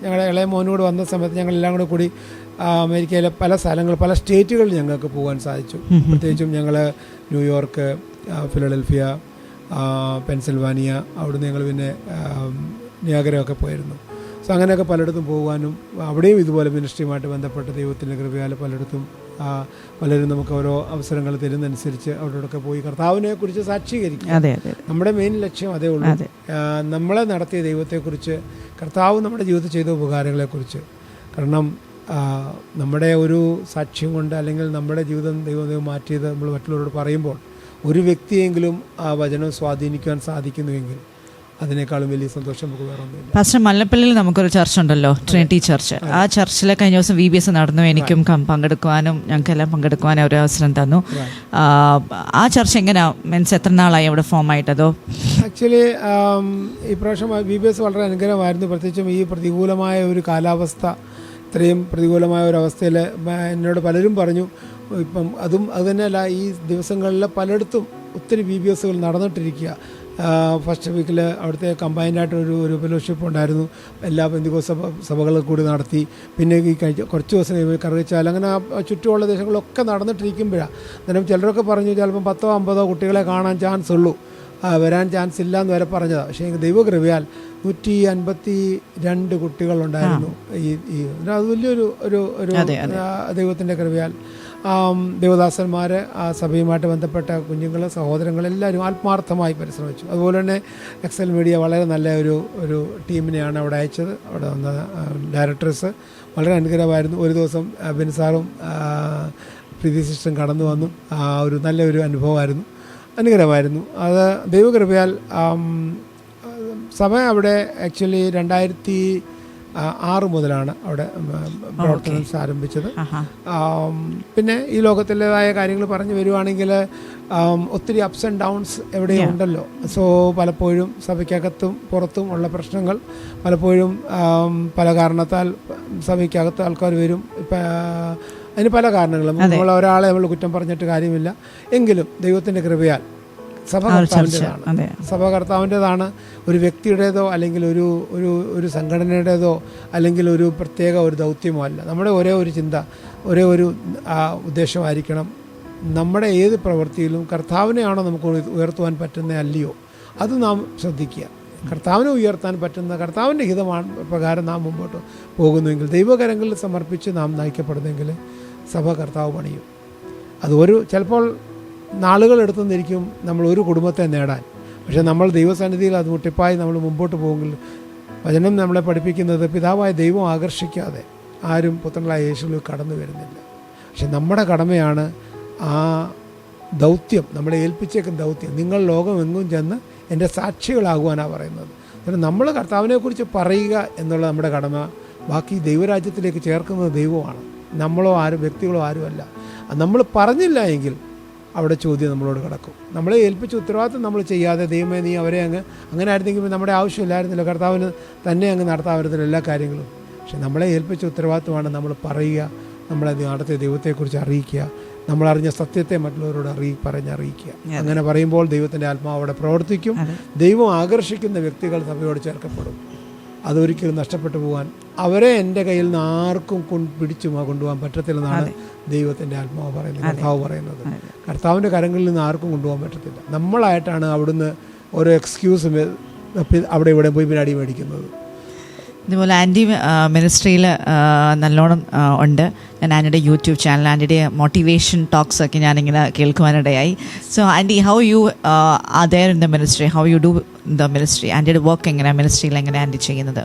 ഞങ്ങളുടെ ഇളയ മോനോട് വന്ന സമയത്ത് ഞങ്ങളെല്ലാം കൂടി അമേരിക്കയിലെ പല സ്ഥലങ്ങൾ, പല സ്റ്റേറ്റുകളിൽ ഞങ്ങൾക്ക് പോകാൻ സാധിച്ചു. പ്രത്യേകിച്ചും ഞങ്ങൾ ന്യൂയോർക്ക്, ഫിലഡൽഫിയ, പെൻസിൽവാനിയ, അവിടുന്ന് ഞങ്ങൾ പിന്നെ നിയാഗരയൊക്കെ പോയിരുന്നു. സോ അങ്ങനെയൊക്കെ പലയിടത്തും പോകുവാനും അവിടെയും ഇതുപോലെ മിനിസ്ട്രിയുമായിട്ട് ബന്ധപ്പെട്ട് ദൈവത്തിൻ്റെ കൃപയാൽ പലരും നമുക്ക് ഓരോ അവസരങ്ങൾ തരുന്നതനുസരിച്ച് അവിടെയൊക്കെ പോയി കർത്താവിനെ കുറിച്ച് സാക്ഷീകരിക്കും. നമ്മുടെ മെയിൻ ലക്ഷ്യം അതേ ഉള്ളൂ. നമ്മളെ നടത്തിയ ദൈവത്തെക്കുറിച്ച്, കർത്താവ് നമ്മുടെ ജീവിതത്തിൽ ചെയ്ത ഉപകാരങ്ങളെക്കുറിച്ച്. കാരണം നമ്മുടെ ഒരു സാക്ഷ്യം കൊണ്ട് അല്ലെങ്കിൽ നമ്മുടെ ജീവിതം ദൈവം മാറ്റിയത് നമ്മൾ മറ്റുള്ളവരോട് പറയുമ്പോൾ ഒരു വ്യക്തിയെങ്കിലും ആ വചനം സ്വാധീനിക്കുവാൻ സാധിക്കുന്നുവെങ്കിൽ അതിനേക്കാളും വലിയ സന്തോഷം നമുക്ക് വേറെ ഒന്നുമില്ല. പാസ്റ്റർ, മല്ലപ്പള്ളിയിൽ നമുക്കൊരു ചർച്ച് ഉണ്ടല്ലോ, ട്രിനിറ്റി ചർച്ച്. ആ ചർച്ചിലെ കഴിഞ്ഞ ദിവസം VBS നടന്നു. എനിക്കും പങ്കെടുക്കുവാനും ഞങ്ങൾക്കെല്ലാം പങ്കെടുക്കുവാനും ഒരു അവസരം തന്നു. ആ ചർച്ച് എങ്ങനെയാ, മീൻസ് എത്ര നാളായി അവിടെ ഫോം ആയിട്ടതോ? ആക്ച്വലി ഈ പ്രാവശ്യം VBS വളരെ അനുഗ്രഹമായിരുന്നു. പ്രത്യേകിച്ചും ഈ പ്രതികൂലമായ ഒരു കാലാവസ്ഥ, ഇത്രയും പ്രതികൂലമായ ഒരു അവസ്ഥയിൽ എന്നോട് പലരും പറഞ്ഞു. ഇപ്പം അത് തന്നെയല്ല, ഈ ദിവസങ്ങളിൽ പലയിടത്തും ഒത്തിരി VBSകൾ നടന്നിട്ടിരിക്കുക. ഫസ്റ്റ് വീക്കിൽ അവിടുത്തെ കമ്പൈൻഡായിട്ട് ഒരു ഫെലോഷിപ്പ് ഉണ്ടായിരുന്നു. എല്ലാ പെന്തിക്കോസ്ത് സഭകളും കൂടി നടത്തി. പിന്നെ ഈ കുറച്ച് ദിവസം കറുകച്ചാൽ അങ്ങനെ ചുറ്റുമുള്ള ദേശങ്ങളൊക്കെ നടന്നിട്ടിരിക്കുമ്പോഴാണ് അന്നേരം ചിലരൊക്കെ പറഞ്ഞു ചിലപ്പം 10-50 കുട്ടികളെ കാണാൻ ചാൻസ് ഉള്ളൂ, വരാൻ ചാൻസ് ഇല്ല എന്ന് വരെ പറഞ്ഞതാണ്. പക്ഷേ ദൈവകൃപയാൽ 152 കുട്ടികളുണ്ടായിരുന്നു. അത് വലിയൊരു ദൈവത്തിൻ്റെ കൃപയാൽ ദേവദാസന്മാർ, ആ സഭയുമായിട്ട് ബന്ധപ്പെട്ട കുഞ്ഞുങ്ങൾ, സഹോദരങ്ങൾ എല്ലാവരും ആത്മാർത്ഥമായി പരിശ്രമിച്ചു. അതുപോലെ തന്നെ എക്സൽ മീഡിയ വളരെ നല്ല ഒരു ടീമിനെയാണ് അവിടെ അയച്ചത്. അവിടെ വന്ന ഡയറക്ടേഴ്സ് വളരെ അനുഗ്രഹമായിരുന്നു. ഒരു ദിവസം ബെൻസാറും പ്രീതി സിസ്റ്ററും കടന്നു വന്നു. ഒരു നല്ലൊരു അനുഭവമായിരുന്നു, അനുഗ്രഹമായിരുന്നു. അത് ദൈവകൃപയാൽ സഭ അവിടെ ആക്ച്വലി 2006 മുതലാണ് അവിടെ പ്രവർത്തനം ആരംഭിച്ചത്. പിന്നെ ഈ ലോകത്തിൻ്റെതായ കാര്യങ്ങൾ പറഞ്ഞു വരുവാണെങ്കിൽ ഒത്തിരി അപ്സ് ആൻഡ് ഡൗൺസ് എവിടെയും ഉണ്ടല്ലോ. സോ പലപ്പോഴും സഭയ്ക്കകത്തും പുറത്തും ഉള്ള പ്രശ്നങ്ങൾ പലപ്പോഴും പല കാരണത്താൽ സഭയ്ക്കകത്ത് ആൾക്കാർ വരും. അതിന് പല കാരണങ്ങളും, നമ്മൾ ഒരാളെ നമ്മൾ കുറ്റം പറഞ്ഞിട്ട് കാര്യമില്ല. എങ്കിലും ദൈവത്തിൻ്റെ കൃപയാൽ സഭ കർത്താവിൻ്റെതാണ്. സഭ കർത്താവിൻ്റെതാണ്. ഒരു വ്യക്തിയുടേതോ അല്ലെങ്കിൽ ഒരു സംഘടനയുടേതോ അല്ലെങ്കിൽ ഒരു പ്രത്യേക ഒരു ദൗത്യമോ അല്ല. നമ്മുടെ ഒരേ ഒരു ചിന്ത, ഒരേ ഒരു ഉദ്ദേശമായിരിക്കണം. നമ്മുടെ ഏത് പ്രവൃത്തിയിലും കർത്താവിനെയാണോ നമുക്ക് ഉയർത്തുവാൻ പറ്റുന്ന അല്ലയോ, അത് നാം ശ്രദ്ധിക്കുക. കർത്താവിനെ ഉയർത്താൻ പറ്റുന്ന കർത്താവിൻ്റെ ഹിതമാണ് പ്രകാരം നാം മുമ്പോട്ട് പോകുന്നുവെങ്കിൽ, ദൈവകരങ്ങളിൽ സമർപ്പിച്ച് നാം നയിക്കപ്പെടുന്നെങ്കിൽ സഭ കർത്താവ് പണിയും. അത് ചിലപ്പോൾ നാളുകൾ എടുത്തുനിന്നിരിക്കും നമ്മൾ ഒരു കുടുംബത്തെ നേടാൻ. പക്ഷേ നമ്മൾ ദൈവസന്നിധിയിൽ അത് മുട്ടിപ്പായി നമ്മൾ മുമ്പോട്ട് പോകുമെങ്കിൽ, വചനം നമ്മളെ പഠിപ്പിക്കുന്നത് പിതാവായ ദൈവം ആകർഷിക്കാതെ ആരും പുത്രനായ യേശുവിൽ കടന്നു വരുന്നില്ല. പക്ഷെ നമ്മുടെ കടമയാണ് ആ ദൗത്യം, നമ്മളെ ഏൽപ്പിച്ചേക്കുന്ന ദൗത്യം. നിങ്ങൾ ലോകമെങ്ങും ചെന്ന് എൻ്റെ സാക്ഷികളാകുവാനാണ് പറയുന്നത്. കാരണം നമ്മൾ കർത്താവിനെക്കുറിച്ച് പറയുക എന്നുള്ള നമ്മുടെ കടമ. ബാക്കി ദൈവരാജ്യത്തിലേക്ക് ചേർക്കുന്നത് ദൈവമാണ്, നമ്മളോ വ്യക്തികളോ ആരുമല്ല. നമ്മൾ പറഞ്ഞില്ല എങ്കിൽ അവിടെ ചോദ്യം നമ്മളോട് കിടക്കും. നമ്മളെ ഏൽപ്പിച്ച ഉത്തരവാദിത്വം നമ്മൾ ചെയ്യാതെ ദൈവമേ നീ അവരെ അങ്ങനെ ആയിരുന്നെങ്കിൽ നമ്മുടെ ആവശ്യമില്ലായിരുന്നില്ല, കർത്താവിന് തന്നെ നടത്താമായിരുന്നില്ല എല്ലാ കാര്യങ്ങളും. പക്ഷെ നമ്മളെ ഏൽപ്പിച്ച ഉത്തരവാദിത്വമാണ് നമ്മൾ പറയുക, നമ്മളെ നാളത്തെ ദൈവത്തെക്കുറിച്ച് അറിയിക്കുക, നമ്മളറിഞ്ഞ സത്യത്തെ മറ്റുള്ളവരോട് പറഞ്ഞറിയിക്കുക. അങ്ങനെ പറയുമ്പോൾ ദൈവത്തിൻ്റെ ആത്മാവ് അവിടെ പ്രവർത്തിക്കും. ദൈവം ആകർഷിക്കുന്ന വ്യക്തികൾ സഭയോട് ചേർക്കപ്പെടും. അതൊരിക്കലും നഷ്ടപ്പെട്ടു പോകാൻ അവരെ എൻ്റെ കയ്യിൽ നിന്ന് ആർക്കും പിടിച്ചു കൊണ്ടുപോകാൻ പറ്റത്തില്ലെന്നാണ് ദൈവത്തിൻ്റെ ആത്മാവ് പറയുന്നത്, കർത്താവ് പറയുന്നത്. കർത്താവിൻ്റെ കരങ്ങളിൽ നിന്ന് ആർക്കും കൊണ്ടുപോകാൻ പറ്റത്തില്ല. നമ്മളായിട്ടാണ് അവിടുന്ന് ഓരോ എക്സ്ക്യൂസ് അവിടെ ഇവിടെ പോയി പിന്നെ അടി മേടിക്കുന്നത്. ഇതുപോലെ ആൻറ്റി മിനിസ്ട്രിയിൽ നല്ലോണം ഉണ്ട്. ഞാൻ ആൻറ്റിയുടെ യൂട്യൂബ് ചാനൽ, ആൻറ്റിയുടെ മോട്ടിവേഷൻ ടോക്സ് ഒക്കെ ഞാനിങ്ങനെ കേൾക്കുവാനിടയായി. So aunty, how you are there in the ministry, how you do the ministry? ആൻറ്റിയുടെ വർക്ക് എങ്ങനെയാണ് മിനിസ്ട്രിയിൽ, എങ്ങനെയാണ് ആൻറ്റി ചെയ്യുന്നത്?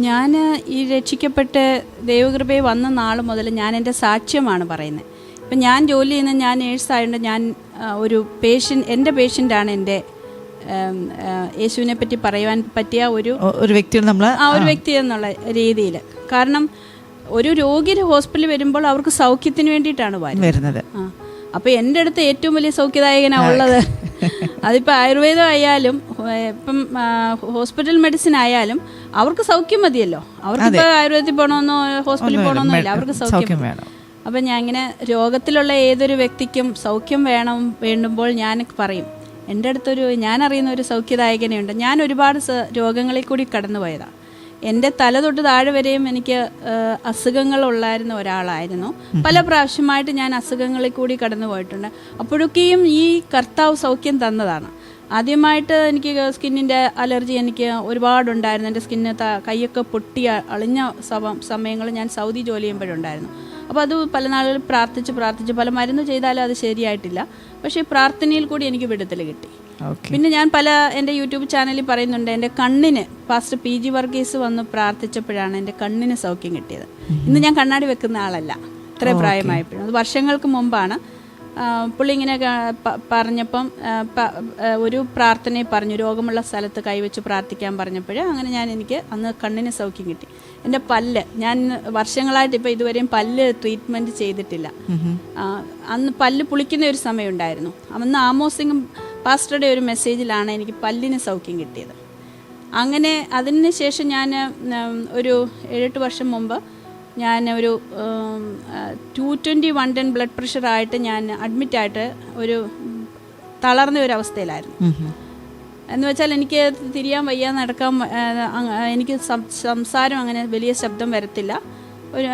ഞാൻ ഈ രക്ഷിക്കപ്പെട്ട് ദൈവകൃപയിൽ വന്ന നാൾ മുതൽ ഞാൻ എൻ്റെ സാക്ഷ്യമാണ് പറയുന്നത്. ഇപ്പം ഞാൻ ജോലി ചെയ്യുന്ന, ഞാൻ നേഴ്സായതുകൊണ്ട് ഞാൻ എൻ്റെ പേഷ്യൻ്റാണ് എൻ്റെ യേശുവിനെ പറ്റി പറയുവാൻ പറ്റിയ ഒരു വ്യക്തി ഒരു വ്യക്തി എന്നുള്ള രീതിയിൽ. കാരണം ഒരു രോഗി ഹോസ്പിറ്റലിൽ വരുമ്പോൾ അവർക്ക് സൗഖ്യത്തിന് വേണ്ടിയിട്ടാണ് വരുന്നത്. അപ്പോൾ എൻ്റെ അടുത്ത് ഏറ്റവും വലിയ സൗഖ്യദായകനാണ് ഉള്ളത്. അതിപ്പോൾ ആയുർവേദം ആയാലും ഇപ്പം ഹോസ്പിറ്റൽ മെഡിസിൻ ആയാലും അവർക്ക് സൗഖ്യം മതിയല്ലോ. അവർക്കിപ്പോൾ ആയുർവേദത്തിൽ പോകണമെന്നോ ഹോസ്പിറ്റലിൽ പോകണമെന്നോ ഇല്ല, അവർക്ക് സൗഖ്യം വേണം. അപ്പം ഞാൻ ഇങ്ങനെ രോഗത്തിലുള്ള ഏതൊരു വ്യക്തിക്കും സൗഖ്യം വേണ്ടുമ്പോൾ ഞാൻ പറയും, എൻ്റെ അടുത്തൊരു ഞാൻ അറിയുന്ന ഒരു സൗഖ്യദായകനുണ്ട്. ഞാൻ ഒരുപാട് രോഗങ്ങളിൽ കൂടി കടന്നു പോയതാണ്. എൻ്റെ തല തൊട്ട് താഴെ വരെയും എനിക്ക് അസുഖങ്ങളുള്ളായിരുന്ന ഒരാളായിരുന്നു. പല പ്രാവശ്യമായിട്ട് ഞാൻ അസുഖങ്ങളിൽ കൂടി കടന്നു പോയിട്ടുണ്ട്. അപ്പോഴൊക്കെയും ഈ കർത്താവ് സൗഖ്യം തന്നതാണ്. ആദ്യമായിട്ട് എനിക്ക് സ്കിന്നിൻ്റെ അലർജി എനിക്ക് ഒരുപാടുണ്ടായിരുന്നു. എൻ്റെ സ്കിന്ന് കൈയൊക്കെ പൊട്ടി അളിഞ്ഞ സമയങ്ങൾ ഞാൻ സൗദി ജോലി ചെയ്യുമ്പോഴുണ്ടായിരുന്നു. അപ്പോൾ അത് പല നാളുകൾ പ്രാർത്ഥിച്ച് പല മരുന്ന് ചെയ്താലും അത് ശരിയായിട്ടില്ല. പക്ഷേ പ്രാർത്ഥനയിൽ കൂടി എനിക്ക് വിടുതൽ കിട്ടി. പിന്നെ ഞാൻ എൻ്റെ യൂട്യൂബ് ചാനലിൽ പറയുന്നുണ്ട്, എൻ്റെ കണ്ണിന് പാസ്റ്റർ PG വർഗീസ് വന്ന് പ്രാർത്ഥിച്ചപ്പോഴാണ് എൻ്റെ കണ്ണിന് സൗഖ്യം കിട്ടിയത്. ഇന്ന് ഞാൻ കണ്ണാടി വെക്കുന്ന ആളല്ല, ഇത്രയും പ്രായമായപ്പോഴും. അത് വർഷങ്ങൾക്ക് മുമ്പാണ്. പുള്ളി ഇങ്ങനെ പറഞ്ഞപ്പം ഒരു പ്രാർത്ഥനയെ പറഞ്ഞു, രോഗമുള്ള സ്ഥലത്ത് കൈവച്ച് പ്രാർത്ഥിക്കാൻ പറഞ്ഞപ്പോൾ എനിക്ക് അന്ന് കണ്ണിന് സൗഖ്യം കിട്ടി. എൻ്റെ പല്ല്, ഞാൻ വർഷങ്ങളായിട്ട് ഇപ്പോൾ ഇതുവരെയും പല്ല് ട്രീറ്റ്മെൻറ്റ് ചെയ്തിട്ടില്ല. അന്ന് പല്ല് പുളിക്കുന്ന ഒരു സമയം ഉണ്ടായിരുന്നു. അന്ന് ആമോസിംഗ് പാസ്റ്ററുടെ ഒരു മെസ്സേജിലാണ് എനിക്ക് പല്ലിന് സൗഖ്യം കിട്ടിയത്. അങ്ങനെ അതിന് ശേഷം ഞാൻ ഒരു 7-8 വർഷം മുമ്പ് ഞാൻ ഒരു 220/110 ബ്ലഡ് പ്രഷറായിട്ട് ഞാൻ അഡ്മിറ്റായിട്ട് ഒരു തളർന്ന ഒരു അവസ്ഥയിലായിരുന്നു. എന്ന് വെച്ചാൽ എനിക്ക് തിരിയാൻ വയ്യ, നടക്കാൻ, എനിക്ക് സംസാരം അങ്ങനെ വലിയ ശബ്ദം വരത്തില്ല. ഒരു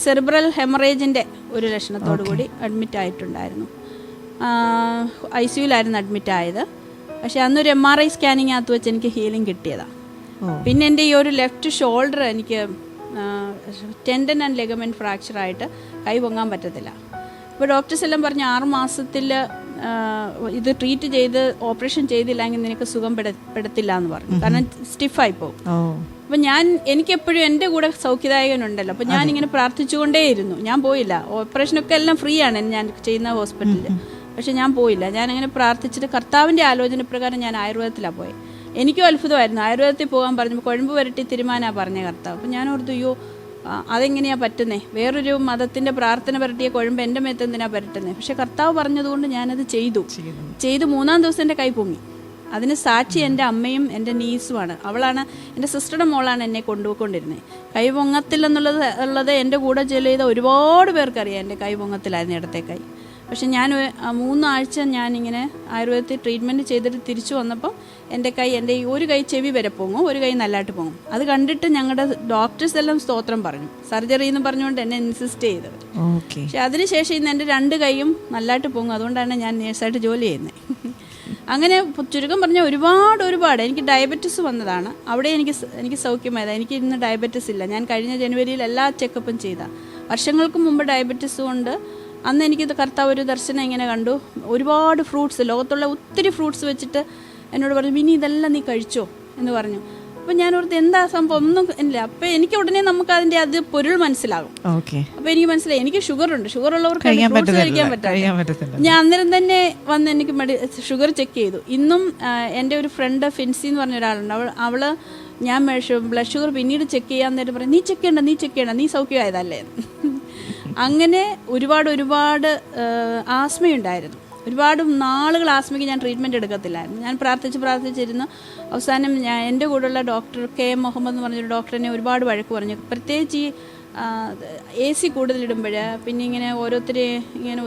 സെറിബ്രൽ ഹെമറേജിൻ്റെ ഒരു ലക്ഷണത്തോടു കൂടി അഡ്മിറ്റ് ആയിട്ടുണ്ടായിരുന്നു. ICUലായിരുന്നു അഡ്മിറ്റായത്. പക്ഷെ അന്നൊരു MRI സ്കാനിങ്ങിനകത്ത് വെച്ച് എനിക്ക് ഹീലിംഗ് കിട്ടിയതാണ്. പിന്നെ എൻ്റെ ഈ ഒരു ലെഫ്റ്റ് ഷോൾഡർ എനിക്ക് ടെൻഡൻ ആൻഡ് ലെഗമെൻറ്റ് ഫ്രാക്ചറായിട്ട് കൈ പൊങ്ങാൻ പറ്റത്തില്ല. ഇപ്പോൾ ഡോക്ടേഴ്സ് എല്ലാം പറഞ്ഞ് 6 മാസത്തിൽ ഇത് ട്രീറ്റ് ചെയ്ത് ഓപ്പറേഷൻ ചെയ്തില്ലെങ്കിൽ നിനക്ക് സുഖം പെടത്തില്ല എന്ന് പറഞ്ഞു. കാരണം സ്റ്റിഫായി പോകും. അപ്പം എനിക്കെപ്പോഴും എൻ്റെ കൂടെ സൗഖ്യദായകനുണ്ടല്ലോ, അപ്പം ഞാനിങ്ങനെ പ്രാർത്ഥിച്ചുകൊണ്ടേയിരുന്നു. ഞാൻ പോയില്ല. ഓപ്പറേഷനൊക്കെ എല്ലാം ഫ്രീ ആണ് ഞാൻ ചെയ്യുന്ന ഹോസ്പിറ്റലിൽ. പക്ഷെ ഞാൻ പോയില്ല. ഞാനങ്ങനെ പ്രാർത്ഥിച്ചിട്ട് കർത്താവിൻ്റെ ആലോചന പ്രകാരം ഞാൻ ആയുർവേദത്തിലാണ് പോയത്. എനിക്കും അത്ഭുതമായിരുന്നു. ആയുർവേദത്തിൽ പോകാൻ പറഞ്ഞപ്പോൾ കുഴമ്പ് വരട്ടി തിരുമാനാണ് പറഞ്ഞ കർത്താവ്. അപ്പം ഞാൻ ഓർത്തു, അയ്യോ അതെങ്ങനെയാണ് പറ്റുന്നേ, വേറൊരു മതത്തിൻ്റെ പ്രാർത്ഥന പരട്ടിയ കുഴമ്പ് എൻ്റെ മേത്ത് എന്തിനാണ് പരട്ടുന്നത്? പക്ഷെ കർത്താവ് പറഞ്ഞതുകൊണ്ട് ഞാനത് ചെയ്തു. 3-ാം ദിവസം എൻ്റെ കൈ പൊങ്ങി. അതിന് സാക്ഷി എൻ്റെ അമ്മയും എൻ്റെ നീസുമാണ്. അവളാണ്, എൻ്റെ സിസ്റ്ററുടെ മോളാണ് എന്നെ കൊണ്ടുപോയിക്കൊണ്ടിരുന്നത്. കൈ പൊങ്ങത്തില്ലെന്നുള്ളത് എൻ്റെ കൂടെ ജോലി ചെയ്ത ഒരുപാട് പേർക്കറിയാം. എൻ്റെ കൈ പൊങ്ങത്തിലായിരുന്നു ഇടത്തെ കൈ. പക്ഷെ ഞാൻ 3 ആഴ്ച ഞാനിങ്ങനെ ആയുർവേദത്തിൽ ട്രീറ്റ്മെൻറ്റ് ചെയ്തിട്ട് തിരിച്ചു വന്നപ്പോൾ എൻ്റെ ഒരു കൈ ചെവി വരെ പൊങ്ങും, ഒരു കൈ നല്ലതായിട്ട് പൊങ്ങും. അത് കണ്ടിട്ട് ഞങ്ങളുടെ ഡോക്ടേഴ്സ് എല്ലാം സ്തോത്രം പറഞ്ഞു. സർജറി എന്ന് പറഞ്ഞുകൊണ്ട് എന്നെ ഇൻസിസ്റ്റ് ചെയ്തത്. പക്ഷെ അതിനുശേഷം ഇന്ന് എൻ്റെ 2 കൈയും നല്ലതായിട്ട് പൊങ്ങും. അതുകൊണ്ടാണ് ഞാൻ നേഴ്സായിട്ട് ജോലി ചെയ്യുന്നത്. അങ്ങനെ ചുരുക്കം പറഞ്ഞാൽ ഒരുപാട് എനിക്ക് ഡയബറ്റിസ് വന്നതാണ്. അവിടെ എനിക്ക് സൗഖ്യമായത്. എനിക്ക് ഇന്ന് ഡയബറ്റിസ് ഇല്ല. ഞാൻ കഴിഞ്ഞ ജനുവരിയിൽ എല്ലാ ചെക്കപ്പും ചെയ്ത. വർഷങ്ങൾക്ക് മുമ്പ് ഡയബറ്റിസ് കൊണ്ട് അന്ന് എനിക്കിത് കർത്താവ് ഒരു ദർശനം ഇങ്ങനെ കണ്ടു. ഒരുപാട് ഫ്രൂട്ട്സ്, ലോകത്തുള്ള ഒത്തിരി ഫ്രൂട്ട്സ് വെച്ചിട്ട് എന്നോട് പറഞ്ഞു, ഇനി ഇതെല്ലാം നീ കഴിച്ചോ എന്ന് പറഞ്ഞു. അപ്പം ഞാൻ ഓർത്ത് എന്താ സംഭവം ഒന്നും ഇല്ല. അപ്പം എനിക്ക് ഉടനെ നമുക്ക് അതിൻ്റെ അത് പൊരുൾ മനസ്സിലാകും. അപ്പം എനിക്ക് മനസ്സിലായി എനിക്ക് ഷുഗറുണ്ട്. ഷുഗറുള്ളവർക്ക് ഫ്രൂട്ട്സ് കഴിക്കാൻ പറ്റില്ല. ഞാൻ അന്നേരം തന്നെ വന്ന് എനിക്ക് ഷുഗർ ചെക്ക് ചെയ്തു. ഇന്നും എൻ്റെ ഒരു ഫ്രണ്ട് ഫിൻസി എന്ന് പറഞ്ഞ ഒരാളുണ്ട്. അവള് ഞാൻ ബ്ലഡ് ഷുഗർ പിന്നീട് ചെക്ക് ചെയ്യാൻ നേരം പറയും, നീ ചെക്ക് ചെയ്യണ്ട, നീ സൗഖ്യമായതല്ലേ. അങ്ങനെ ഒരുപാട് ആസ്മയുണ്ടായിരുന്നു. ഒരുപാട് നാളുകൾ ആസ്മയ്ക്ക് ഞാൻ ട്രീറ്റ്മെൻറ്റ് എടുക്കത്തില്ലായിരുന്നു. ഞാൻ പ്രാർത്ഥിച്ചിരുന്നു. അവസാനം എൻ്റെ കൂടെയുള്ള ഡോക്ടർ KM മുഹമ്മദ് എന്ന് പറഞ്ഞൊരു ഡോക്ടറിനെ ഒരുപാട് വഴക്ക് പറഞ്ഞു. പ്രത്യേകിച്ച് ഈ AC കൂടുതലിടുമ്പോൾ പിന്നെ ഇങ്ങനെ ഓരോരുത്തർ ഇങ്ങനെ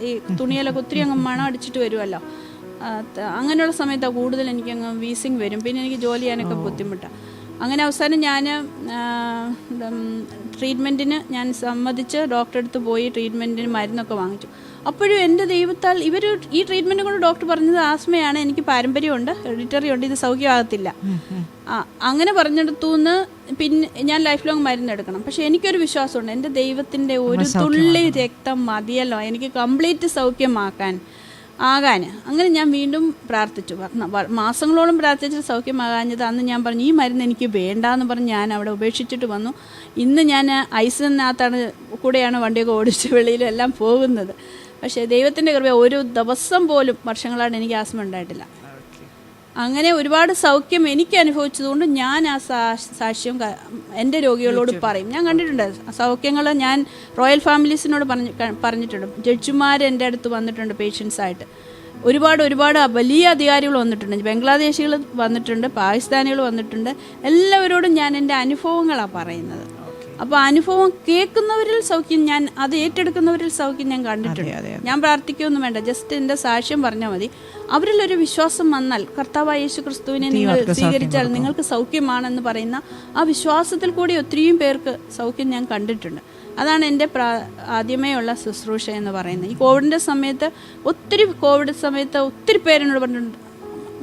ഈ തുണിയിലൊക്കെ ഒത്തിരി അങ്ങ് മണം അടിച്ചിട്ട് വരുമല്ലോ. അങ്ങനെയുള്ള സമയത്താണ് കൂടുതൽ എനിക്കങ്ങ് വീസിങ് വരും. പിന്നെ എനിക്ക് ജോലി ചെയ്യാനൊക്കെ ബുദ്ധിമുട്ടാണ്. അങ്ങനെ അവസാനം ഞാൻ ട്രീറ്റ്മെൻറ്റിന് ഞാൻ സമ്മതിച്ച് ഡോക്ടറെ അടുത്ത് പോയി ട്രീറ്റ്മെൻറ്റിന് മരുന്നൊക്കെ വാങ്ങിച്ചു. അപ്പോഴും എൻ്റെ ദൈവത്താൽ ഈ ട്രീറ്റ്മെൻറ്റ് കൊണ്ട് ഡോക്ടർ പറഞ്ഞത് ആസ്മയാണ്, എനിക്ക് പാരമ്പര്യമുണ്ട്, ഹെറിഡിറ്ററി ഉണ്ട്, ഇത് സൗഖ്യമാകത്തില്ല. അങ്ങനെ പറഞ്ഞെടുത്തുനിന്ന് പിന്നെ ഞാൻ ലൈഫ് ലോങ് മരുന്നെടുക്കണം. പക്ഷെ എനിക്കൊരു വിശ്വാസമുണ്ട്, എൻ്റെ ദൈവത്തിൻ്റെ ഒരു തുള്ളി രക്തം മതിയല്ലോ എനിക്ക് കംപ്ലീറ്റ് സൗഖ്യമാക്കാൻ. അങ്ങനെ ഞാൻ വീണ്ടും പ്രാർത്ഥിച്ചു. മാസങ്ങളോളം പ്രാർത്ഥിച്ച് സൗഖ്യമാകാഞ്ഞത് അന്ന് ഞാൻ പറഞ്ഞു, ഈ മരുന്ന് എനിക്ക് വേണ്ടാന്ന് പറഞ്ഞ് ഞാൻ അവിടെ ഉപേക്ഷിച്ചിട്ട് വന്നു. ഇന്ന് ഞാൻ ഐസിനകത്താണ് കൂടെയാണ് വണ്ടിയൊക്കെ ഓടിച്ച് വെളിയിലെല്ലാം പോകുന്നത്. പക്ഷേ ദൈവത്തിൻ്റെ കൃപ ഒരു ദിവസം പോലും വർഷങ്ങളായിട്ട് എനിക്ക് ആസ്മ ഉണ്ടായിട്ടില്ല. അങ്ങനെ ഒരുപാട് സൗഖ്യം എനിക്ക് അനുഭവിച്ചതുകൊണ്ട് ഞാൻ ആ സാക്ഷ്യം എൻ്റെ രോഗികളോട് പറയും. ഞാൻ കണ്ടിട്ടുണ്ട് സൗഖ്യങ്ങൾ. ഞാൻ റോയൽ ഫാമിലീസിനോട് പറഞ്ഞിട്ടുണ്ട്. ജഡ്ജിമാർ എൻ്റെ അടുത്ത് വന്നിട്ടുണ്ട് പേഷ്യൻസായിട്ട്. ഒരുപാട് വലിയ അധികാരികൾ വന്നിട്ടുണ്ട്. ബംഗ്ലാദേശികൾ വന്നിട്ടുണ്ട്, പാകിസ്ഥാനികൾ വന്നിട്ടുണ്ട്. എല്ലാവരോടും ഞാൻ എൻ്റെ അനുഭവങ്ങളാണ് പറയുന്നത്. അപ്പോൾ അനുഭവം കേൾക്കുന്നവരിൽ സൗഖ്യം, ഞാൻ അത് ഏറ്റെടുക്കുന്നവരിൽ സൗഖ്യം ഞാൻ കണ്ടിട്ടുണ്ട്. ഞാൻ പ്രാർത്ഥിക്കുകയൊന്നും വേണ്ട, ജസ്റ്റ് എൻ്റെ സാക്ഷ്യം പറഞ്ഞാൽ മതി. അവരിലൊരു വിശ്വാസം വന്നാൽ, കർത്താവായ യേശു ക്രിസ്തുവിനെ നിങ്ങൾ സ്വീകരിച്ചാൽ നിങ്ങൾക്ക് സൗഖ്യമാണെന്ന് പറയുന്ന ആ വിശ്വാസത്തിൽ കൂടി ഒത്തിരിയും പേർക്ക് സൗഖ്യം ഞാൻ കണ്ടിട്ടുണ്ട്. അതാണ് എൻ്റെ ആദ്യമേ ഉള്ള ശുശ്രൂഷ എന്ന് പറയുന്നത്. ഈ കോവിഡിൻ്റെ സമയത്ത് ഒത്തിരി പേരെന്നോട് പറഞ്ഞിട്ടുണ്ട്.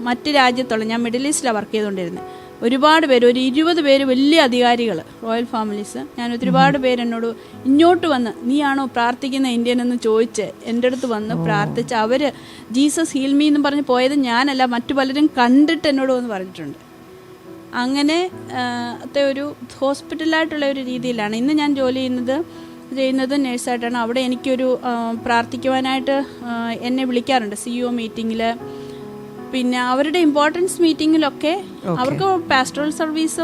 മറ്റ് രാജ്യത്തുള്ള, ഞാൻ മിഡിൽ ഈസ്റ്റിലാണ് വർക്ക് ചെയ്തുകൊണ്ടിരുന്നത്, ഒരുപാട് പേര്, ഒരു 20 പേര് വലിയ അധികാരികൾ, റോയൽ ഫാമിലീസ്, ഞാൻ ഒരുപാട് പേരെന്നോട് ഇങ്ങോട്ട് വന്ന്, നീയാണോ പ്രാർത്ഥിക്കുന്ന ഇന്ത്യൻ എന്ന് ചോദിച്ച് എൻ്റെ അടുത്ത് വന്ന് പ്രാർത്ഥിച്ച് അവർ ജീസസ് ഹീൽ മീ എന്ന് പറഞ്ഞ് പോയത് ഞാനല്ല, മറ്റു പലരും കണ്ടിട്ട് എന്നോട് വന്ന് പറഞ്ഞിട്ടുണ്ട്. അങ്ങനെ ഒരു ഹോസ്പിറ്റലായിട്ടുള്ള ഒരു രീതിയിലാണ് ഇന്ന് ഞാൻ ജോലി ചെയ്യുന്നത് നേഴ്സായിട്ടാണ്. അവിടെ എനിക്കൊരു പ്രാർത്ഥിക്കുവാനായിട്ട് എന്നെ വിളിക്കാറുണ്ട് CEO മീറ്റിങ്ങിൽ, പിന്നെ അവരുടെ ഇമ്പോർട്ടൻസ് മീറ്റിങ്ങിലൊക്കെ. അവർക്ക് പാസ്റ്ററൽ സർവീസ്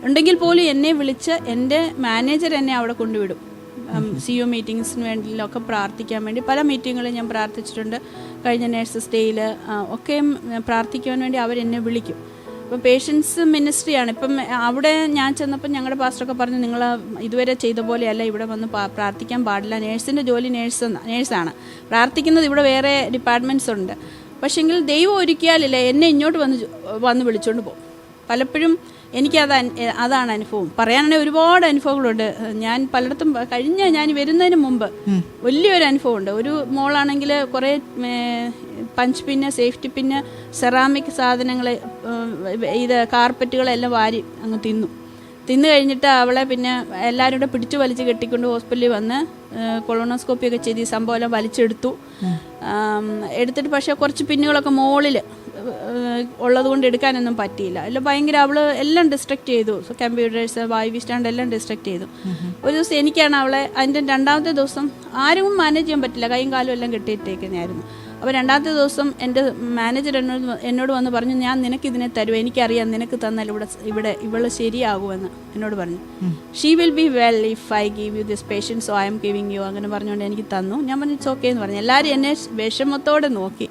ഉണ്ടെങ്കിൽ പോലും എന്നെ വിളിച്ച് എൻ്റെ മാനേജർ എന്നെ അവിടെ കൊണ്ടുവിടും. CEO മീറ്റിങ്സിന് വേണ്ടിയിലൊക്കെ പ്രാർത്ഥിക്കാൻ വേണ്ടി പല മീറ്റിങ്ങുകളും ഞാൻ പ്രാർത്ഥിച്ചിട്ടുണ്ട്. കഴിഞ്ഞ നേഴ്സസ് ഡേയിൽ ഒക്കെ പ്രാർത്ഥിക്കുവാൻ വേണ്ടി അവരെന്നെ വിളിക്കും. അപ്പോൾ പേഷ്യൻസ് മിനിസ്ട്രിയാണ്. ഇപ്പം അവിടെ ഞാൻ ചെന്നപ്പോൾ ഞങ്ങളുടെ പാസ്റ്ററൊക്കെ പറഞ്ഞു, നിങ്ങൾ ഇതുവരെ ചെയ്ത പോലെയല്ല ഇവിടെ വന്ന് പ്രാർത്ഥിക്കാൻ പാടില്ല, നേഴ്സിൻ്റെ ജോലി നേഴ്സാണ്, പ്രാർത്ഥിക്കുന്നത് ഇവിടെ വേറെ ഡിപ്പാർട്ട്മെൻറ്റ്സ് ഉണ്ട്. പക്ഷേങ്കിൽ ദൈവം ഒരുക്കിയാലില്ല എന്നെ ഇങ്ങോട്ട് വന്ന് വിളിച്ചുകൊണ്ട് പോകും. പലപ്പോഴും അതാണ് അനുഭവം. പറയാനാണെങ്കിൽ ഒരുപാട് അനുഭവങ്ങളുണ്ട്. ഞാൻ പലയിടത്തും ഞാൻ വരുന്നതിന് മുമ്പ് വലിയൊരു അനുഭവമുണ്ട്. ഒരു മോളാണെങ്കിൽ കുറേ പഞ്ച് പിന്ന്, സേഫ്റ്റി പിന്ന്, സെറാമിക് സാധനങ്ങൾ, കാർപ്പറ്റുകളെല്ലാം വാരി അങ്ങ് തിന്നു. തിന്നു കഴിഞ്ഞിട്ട് അവളെ പിന്നെ എല്ലാവരും കൂടെ പിടിച്ചു വലിച്ച് കെട്ടിക്കൊണ്ട് ഹോസ്പിറ്റലിൽ വന്ന് കൊളോണോസ്കോപ്പി ഒക്കെ ചെയ്ത് ഈ സംഭവം വലിച്ചെടുത്തു. എടുത്തിട്ട് പക്ഷേ കുറച്ച് പിന്നുകളൊക്കെ മുകളിൽ ഉള്ളത് കൊണ്ട് എടുക്കാനൊന്നും പറ്റിയില്ല. എല്ലാം ഭയങ്കര അവൾ എല്ലാം ഡിസ്ട്രക്ട് ചെയ്തു. കമ്പ്യൂട്ടേഴ്സ്, IV സ്റ്റാൻഡ് എല്ലാം ഡിസ്ട്രക്ട് ചെയ്തു. ഒരു ദിവസം എനിക്കാണ് അവളെ അതിൻ്റെ 2ാമത്തെ ദിവസം ആരും മാനേജ് ചെയ്യാൻ പറ്റില്ല, കൈയും കാലും എല്ലാം കെട്ടിയിട്ടേക്കുന്നതായിരുന്നു. അപ്പോൾ 2ാമത്തെ ദിവസം എൻ്റെ മാനേജർ എന്നോട് വന്ന് പറഞ്ഞു, ഞാൻ നിനക്ക് ഇതിനെ തരും, എനിക്കറിയാം നിനക്ക് തന്നാൽ ഇവിടെ ഇവള് ശരിയാകുമെന്ന് എന്നോട് പറഞ്ഞു. She will be well if I give you this patience, so I am giving you അങ്ങനെ പറഞ്ഞുകൊണ്ട് എനിക്ക് തന്നു. ഞാൻ പറഞ്ഞു ഇറ്റ്സ് ഓക്കെ എന്ന് പറഞ്ഞു. എല്ലാവരും എന്നെ വിഷമത്തോടെ നോക്കി.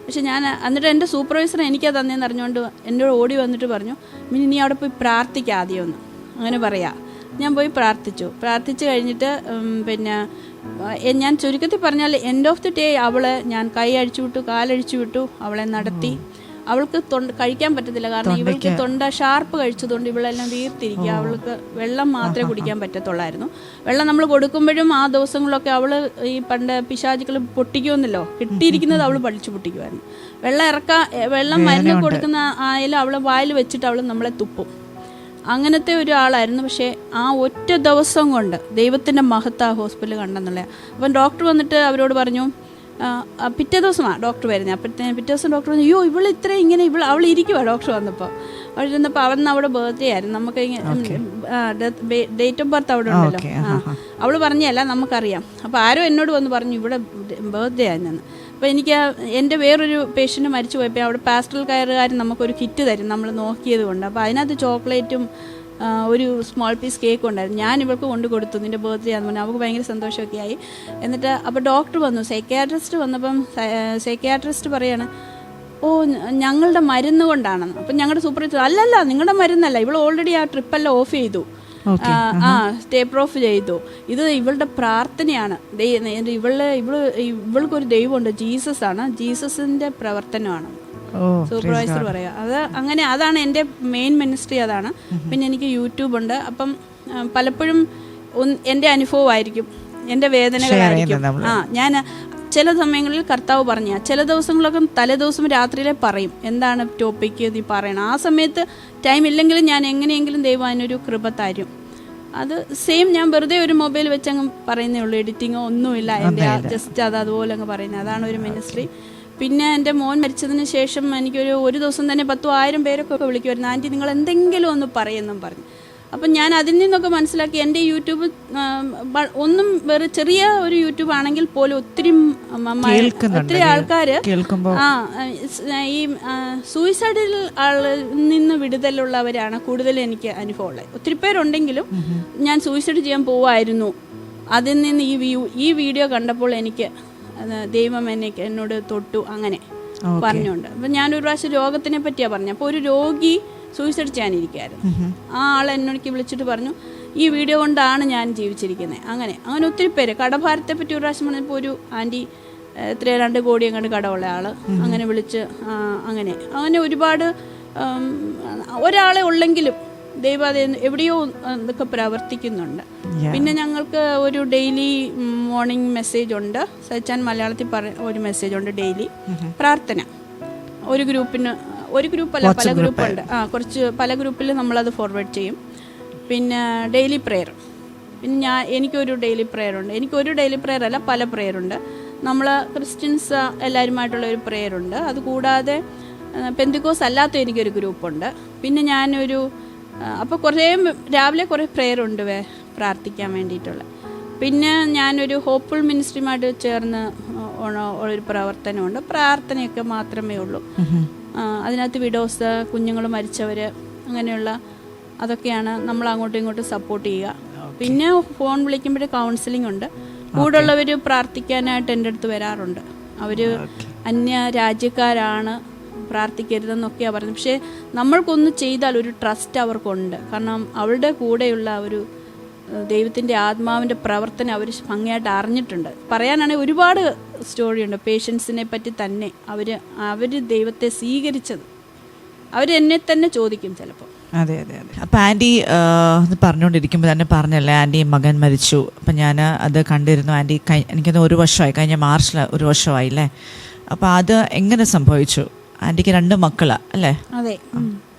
പക്ഷെ ഞാൻ എന്നിട്ട് എൻ്റെ സൂപ്പർവൈസർ എനിക്കത് തന്നേന്ന് അറിഞ്ഞുകൊണ്ട് എന്നോട് ഓടി വന്നിട്ട് പറഞ്ഞു, മിനി നീ അവിടെ പോയി പ്രാർത്ഥിക്കാതെയൊന്ന് അങ്ങനെ പറയാം. ഞാൻ പോയി പ്രാർത്ഥിച്ചു കഴിഞ്ഞിട്ട് പിന്നെ ഞാൻ ചുരുക്കത്തിൽ പറഞ്ഞാൽ എൻഡ് ഓഫ് ദി ഡേ അവളെ ഞാൻ കൈ അഴിച്ചു വിട്ടു, കാലഴിച്ചു വിട്ടു, അവളെ നടത്തി. അവൾക്ക് കഴിക്കാൻ പറ്റത്തില്ല, കാരണം ഇവൾക്ക് തൊണ്ട ഷാർപ്പ് കഴിച്ചതുകൊണ്ട് ഇവളെല്ലാം വീർത്തിരിക്കുക. അവൾക്ക് വെള്ളം മാത്രമേ കുടിക്കാൻ പറ്റത്തുള്ളായിരുന്നു. വെള്ളം നമ്മൾ കൊടുക്കുമ്പോഴും ആ ദിവസങ്ങളിലൊക്കെ അവൾ ഈ പണ്ട് പിശാചുക്കൾ പൊട്ടിക്കുമെന്നല്ലോ, കിട്ടിയിരിക്കുന്നത് അവൾ പഠിച്ചു പൊട്ടിക്കുമായിരുന്നു. വെള്ളം മരുന്ന് കൊടുക്കുന്ന ആയാലും അവളെ വായിൽ വെച്ചിട്ട് അവൾ നമ്മളെ തുപ്പും. അങ്ങനത്തെ ഒരാളായിരുന്നു. പക്ഷേ ആ ഒറ്റ ദിവസം കൊണ്ട് ദൈവത്തിൻ്റെ മഹത്വ ഹോസ്പിറ്റലിൽ കണ്ടെന്നുള്ള. അപ്പം ഡോക്ടർ വന്നിട്ട് അവരോട് പറഞ്ഞു, പിറ്റേ ദിവസമാണ് ഡോക്ടർ വരുന്നത്. അപ്പോഴത്തേന് പിറ്റേ ദിവസം ഡോക്ടർ പറഞ്ഞു, അയ്യോ ഇവൾ ഇത്രയും ഇങ്ങനെ അവൾ ഇരിക്കുവാ. ഡോക്ടർ വന്നപ്പോൾ അവന്ന് അവിടെ ബർത്ത്ഡേ ആയിരുന്നു. നമുക്ക് ഡേറ്റ് ഓഫ് ബർത്ത് അവിടെ ഉണ്ടല്ലോ. അവൾ പറഞ്ഞല്ല നമുക്കറിയാം. അപ്പോൾ ആരോ എന്നോട് വന്ന് പറഞ്ഞു ഇവിടെ ബർത്ത്ഡേ ആയിരുന്നു. അപ്പോൾ എനിക്ക് എൻ്റെ വേറൊരു പേഷ്യൻ്റ് മരിച്ചു പോയപ്പോൾ അവിടെ പാസ്റ്റൽ കെയറുകാർ നമുക്കൊരു കിറ്റ് തരും നമ്മൾ നോക്കിയത് കൊണ്ട്. അപ്പോൾ അതിനകത്ത് ചോക്ലേറ്റും ഒരു സ്മോൾ പീസ് കേക്ക് ഉണ്ടായിരുന്നു. ഞാൻ ഇവൾക്ക് കൊണ്ട് കൊടുത്തു, നിൻ്റെ ബർത്ത്ഡേ ആണെന്ന് പറഞ്ഞു. അവൾക്ക് ഭയങ്കര സന്തോഷമൊക്കെ ആയി. എന്നിട്ട് അപ്പോൾ ഡോക്ടർ വന്നു, സൈക്യാട്രിസ്റ്റ് വന്നപ്പം സൈക്യാട്രിസ്റ്റ് പറയാണ്, ഓ ഞങ്ങളുടെ മരുന്ന് കൊണ്ടാണെന്ന്. അപ്പം ഞങ്ങളുടെ സൂപ്പർവൈസർ അല്ലല്ല നിങ്ങളുടെ മരുന്നല്ല, ഇവൾ ഓൾറെഡി ആ ട്രിപ്പെല്ലാം ഓഫ് ചെയ്തു, സ്റ്റേപ്പർ ഓഫ് ചെയ്തു. ഇത് ഇവളുടെ പ്രാർത്ഥനയാണ്. ഇവൾക്കൊരു ദൈവമുണ്ട്, ജീസസ് ആണ്, ജീസസിന്റെ പ്രവർത്തനമാണ് സൂപ്പർവൈസർ പറയാ. അങ്ങനെ അതാണ് എൻ്റെ മെയിൻ മിനിസ്ട്രി, അതാണ്. പിന്നെ എനിക്ക് യൂട്യൂബ് ഉണ്ട്. അപ്പം പലപ്പോഴും എൻ്റെ അനുഭവമായിരിക്കും, എൻ്റെ വേദനകളായിരിക്കും. ഞാൻ ചില സമയങ്ങളിൽ കർത്താവ് പറഞ്ഞ ചില ദിവസങ്ങളൊക്കെ തലേദിവസം രാത്രിയിലെ പറയും എന്താണ് ടോപ്പിക്ക് നീ പറയണം. ആ സമയത്ത് ടൈം ഇല്ലെങ്കിലും ഞാൻ എങ്ങനെയെങ്കിലും ദൈവം അതിനൊരു കൃപ തരും. അത് സെയിം ഞാൻ വെറുതെ ഒരു മൊബൈൽ വെച്ച് അങ്ങ് പറയുന്നേ ഉള്ളൂ, എഡിറ്റിങ്ങോ ഒന്നുമില്ല. എൻ്റെ ജസ്റ്റ് അതുപോലെ അങ്ങ് പറയുന്നത്, അതാണ് ഒരു മിനിസ്ട്രി. പിന്നെ എൻ്റെ മോൻ മരിച്ചതിന് ശേഷം എനിക്കൊരു ദിവസം തന്നെ 10,000 പേരൊക്കെ വിളിക്കുമായിരുന്നു, ആൻറ്റി നിങ്ങൾ എന്തെങ്കിലും ഒന്ന് പറയുമെന്നും പറഞ്ഞു. അപ്പം ഞാൻ അതിൽ നിന്നൊക്കെ മനസ്സിലാക്കി എൻ്റെ യൂട്യൂബ് ഒന്നും വേറെ ചെറിയ ഒരു യൂട്യൂബ് ആണെങ്കിൽ പോലും ഒത്തിരി ആൾക്കാർ ഈ സൂയിസൈഡിൽ നിന്ന് വിടുതലുള്ളവരാണ് കൂടുതൽ എനിക്ക് അനുഭവമുള്ളത്. ഒത്തിരി പേരുണ്ടെങ്കിലും ഞാൻ സൂയിസൈഡ് ചെയ്യാൻ പോവായിരുന്നു. അതിൽ നിന്ന് ഈ വീഡിയോ കണ്ടപ്പോൾ എനിക്ക് ദൈവം എന്നോട് തൊട്ടു അങ്ങനെ പറഞ്ഞുകൊണ്ട്. അപ്പം ഞാനൊരു പ്രാവശ്യം രോഗത്തിനെ പറ്റിയാണ് പറഞ്ഞു. അപ്പോൾ ഒരു രോഗി സൂയിസൈഡ് ചെയ്യാനിരിക്കുകയായിരുന്നു. ആ ആൾ എന്നോട് വിളിച്ചിട്ട് പറഞ്ഞു ഈ വീഡിയോ കൊണ്ടാണ് ഞാൻ ജീവിച്ചിരിക്കുന്നത്. അങ്ങനെ ഒത്തിരി പേര് കടഭാരത്തെ പറ്റി ഒരു പ്രാവശ്യം പറഞ്ഞപ്പോൾ ഒരു ആൻറ്റി 2 കോടി അങ്ങോട്ട് കടമുള്ള ആൾ അങ്ങനെ വിളിച്ച് അങ്ങനെ ഒരുപാട് ഒരാളെ ഉള്ളെങ്കിലും ദൈവം അത് എവിടെയോ ഇതൊക്കെ പ്രവർത്തിക്കുന്നുണ്ട്. പിന്നെ ഞങ്ങൾക്ക് ഒരു ഡെയിലി മോർണിംഗ് മെസ്സേജ് ഉണ്ട്, സച്ചാൻ മലയാളത്തിൽ ഒരു മെസ്സേജ് ഉണ്ട്, ഡെയിലി പ്രാർത്ഥന. ഒരു ഗ്രൂപ്പല്ല പല ഗ്രൂപ്പുണ്ട്. പല ഗ്രൂപ്പിൽ നമ്മളത് ഫോർവേഡ് ചെയ്യും. പിന്നെ ഡെയിലി പ്രെയർ. പിന്നെ എനിക്കൊരു ഡെയിലി പ്രെയർ ഉണ്ട്. എനിക്കൊരു ഡെയിലി പ്രെയർ അല്ല, പല പ്രെയർ ഉണ്ട്. നമ്മൾ ക്രിസ്ത്യൻസ് എല്ലാവരുമായിട്ടുള്ള ഒരു പ്രെയർ ഉണ്ട്. അതുകൂടാതെ പെന്തിക്കോസ് അല്ലാത്ത എനിക്കൊരു ഗ്രൂപ്പുണ്ട്. പിന്നെ ഞാനൊരു അപ്പോൾ രാവിലെ കുറേ പ്രെയർ ഉണ്ട് പ്രാർത്ഥിക്കാൻ വേണ്ടിയിട്ടുള്ള. പിന്നെ ഞാനൊരു ഹോപ്പ്ഫുൾ മിനിസ്ട്രിയുമായിട്ട് ചേർന്ന് ഒരു പ്രവർത്തനമുണ്ട്. പ്രാർത്ഥനയൊക്കെ മാത്രമേ ഉള്ളൂ. അതിനകത്ത് വിഡോസ്, കുഞ്ഞുങ്ങൾ മരിച്ചവർ, അങ്ങനെയുള്ള അതൊക്കെയാണ് നമ്മൾ അങ്ങോട്ടും ഇങ്ങോട്ടും സപ്പോർട്ട് ചെയ്യുക. പിന്നെ ഫോൺ വിളിക്കുമ്പോൾ കൗൺസിലിംഗ് ഉണ്ട്. കൂടുള്ളവർ പ്രാർത്ഥിക്കാനായിട്ട് എൻ്റെ അടുത്ത് വരാറുണ്ട്. അവർ അന്യ രാജ്യക്കാരാണ്, പ്രാർത്ഥിക്കരുതെന്നൊക്കെയാണ് പറയുന്നത്. പക്ഷേ നമ്മൾക്കൊന്ന് ചെയ്താൽ ഒരു ട്രസ്റ്റ് അവർക്കുണ്ട്. കാരണം അവരുടെ കൂടെയുള്ള ഒരു ദൈവത്തിൻ്റെ ആത്മാവിൻ്റെ പ്രവർത്തനം അവർ ഭംഗിയായിട്ട് അറിഞ്ഞിട്ടുണ്ട്. പറയാനാണെങ്കിൽ ഒരുപാട് സ്റ്റോറിയുണ്ട്. പേഷ്യൻസിനെ പറ്റി തന്നെ അവർ ദൈവത്തെ സ്വീകരിച്ചത് അവരെന്നെ തന്നെ ചോദിക്കും ചിലപ്പോൾ. അതെ. അപ്പം ആൻറ്റി പറഞ്ഞുകൊണ്ടിരിക്കുമ്പോൾ തന്നെ പറഞ്ഞല്ലേ ആൻറ്റി മകൻ മരിച്ചു. അപ്പം ഞാൻ അത് കണ്ടിരുന്നു. ആൻറ്റി എനിക്കത് 1 വർഷമായി, കഴിഞ്ഞ മാർച്ചിൽ 1 വർഷമായില്ലേ. അപ്പം അത് എങ്ങനെ സംഭവിച്ചു? ആൻറ്റിക്ക് 2 മക്കളാ അല്ലേ? അതെ.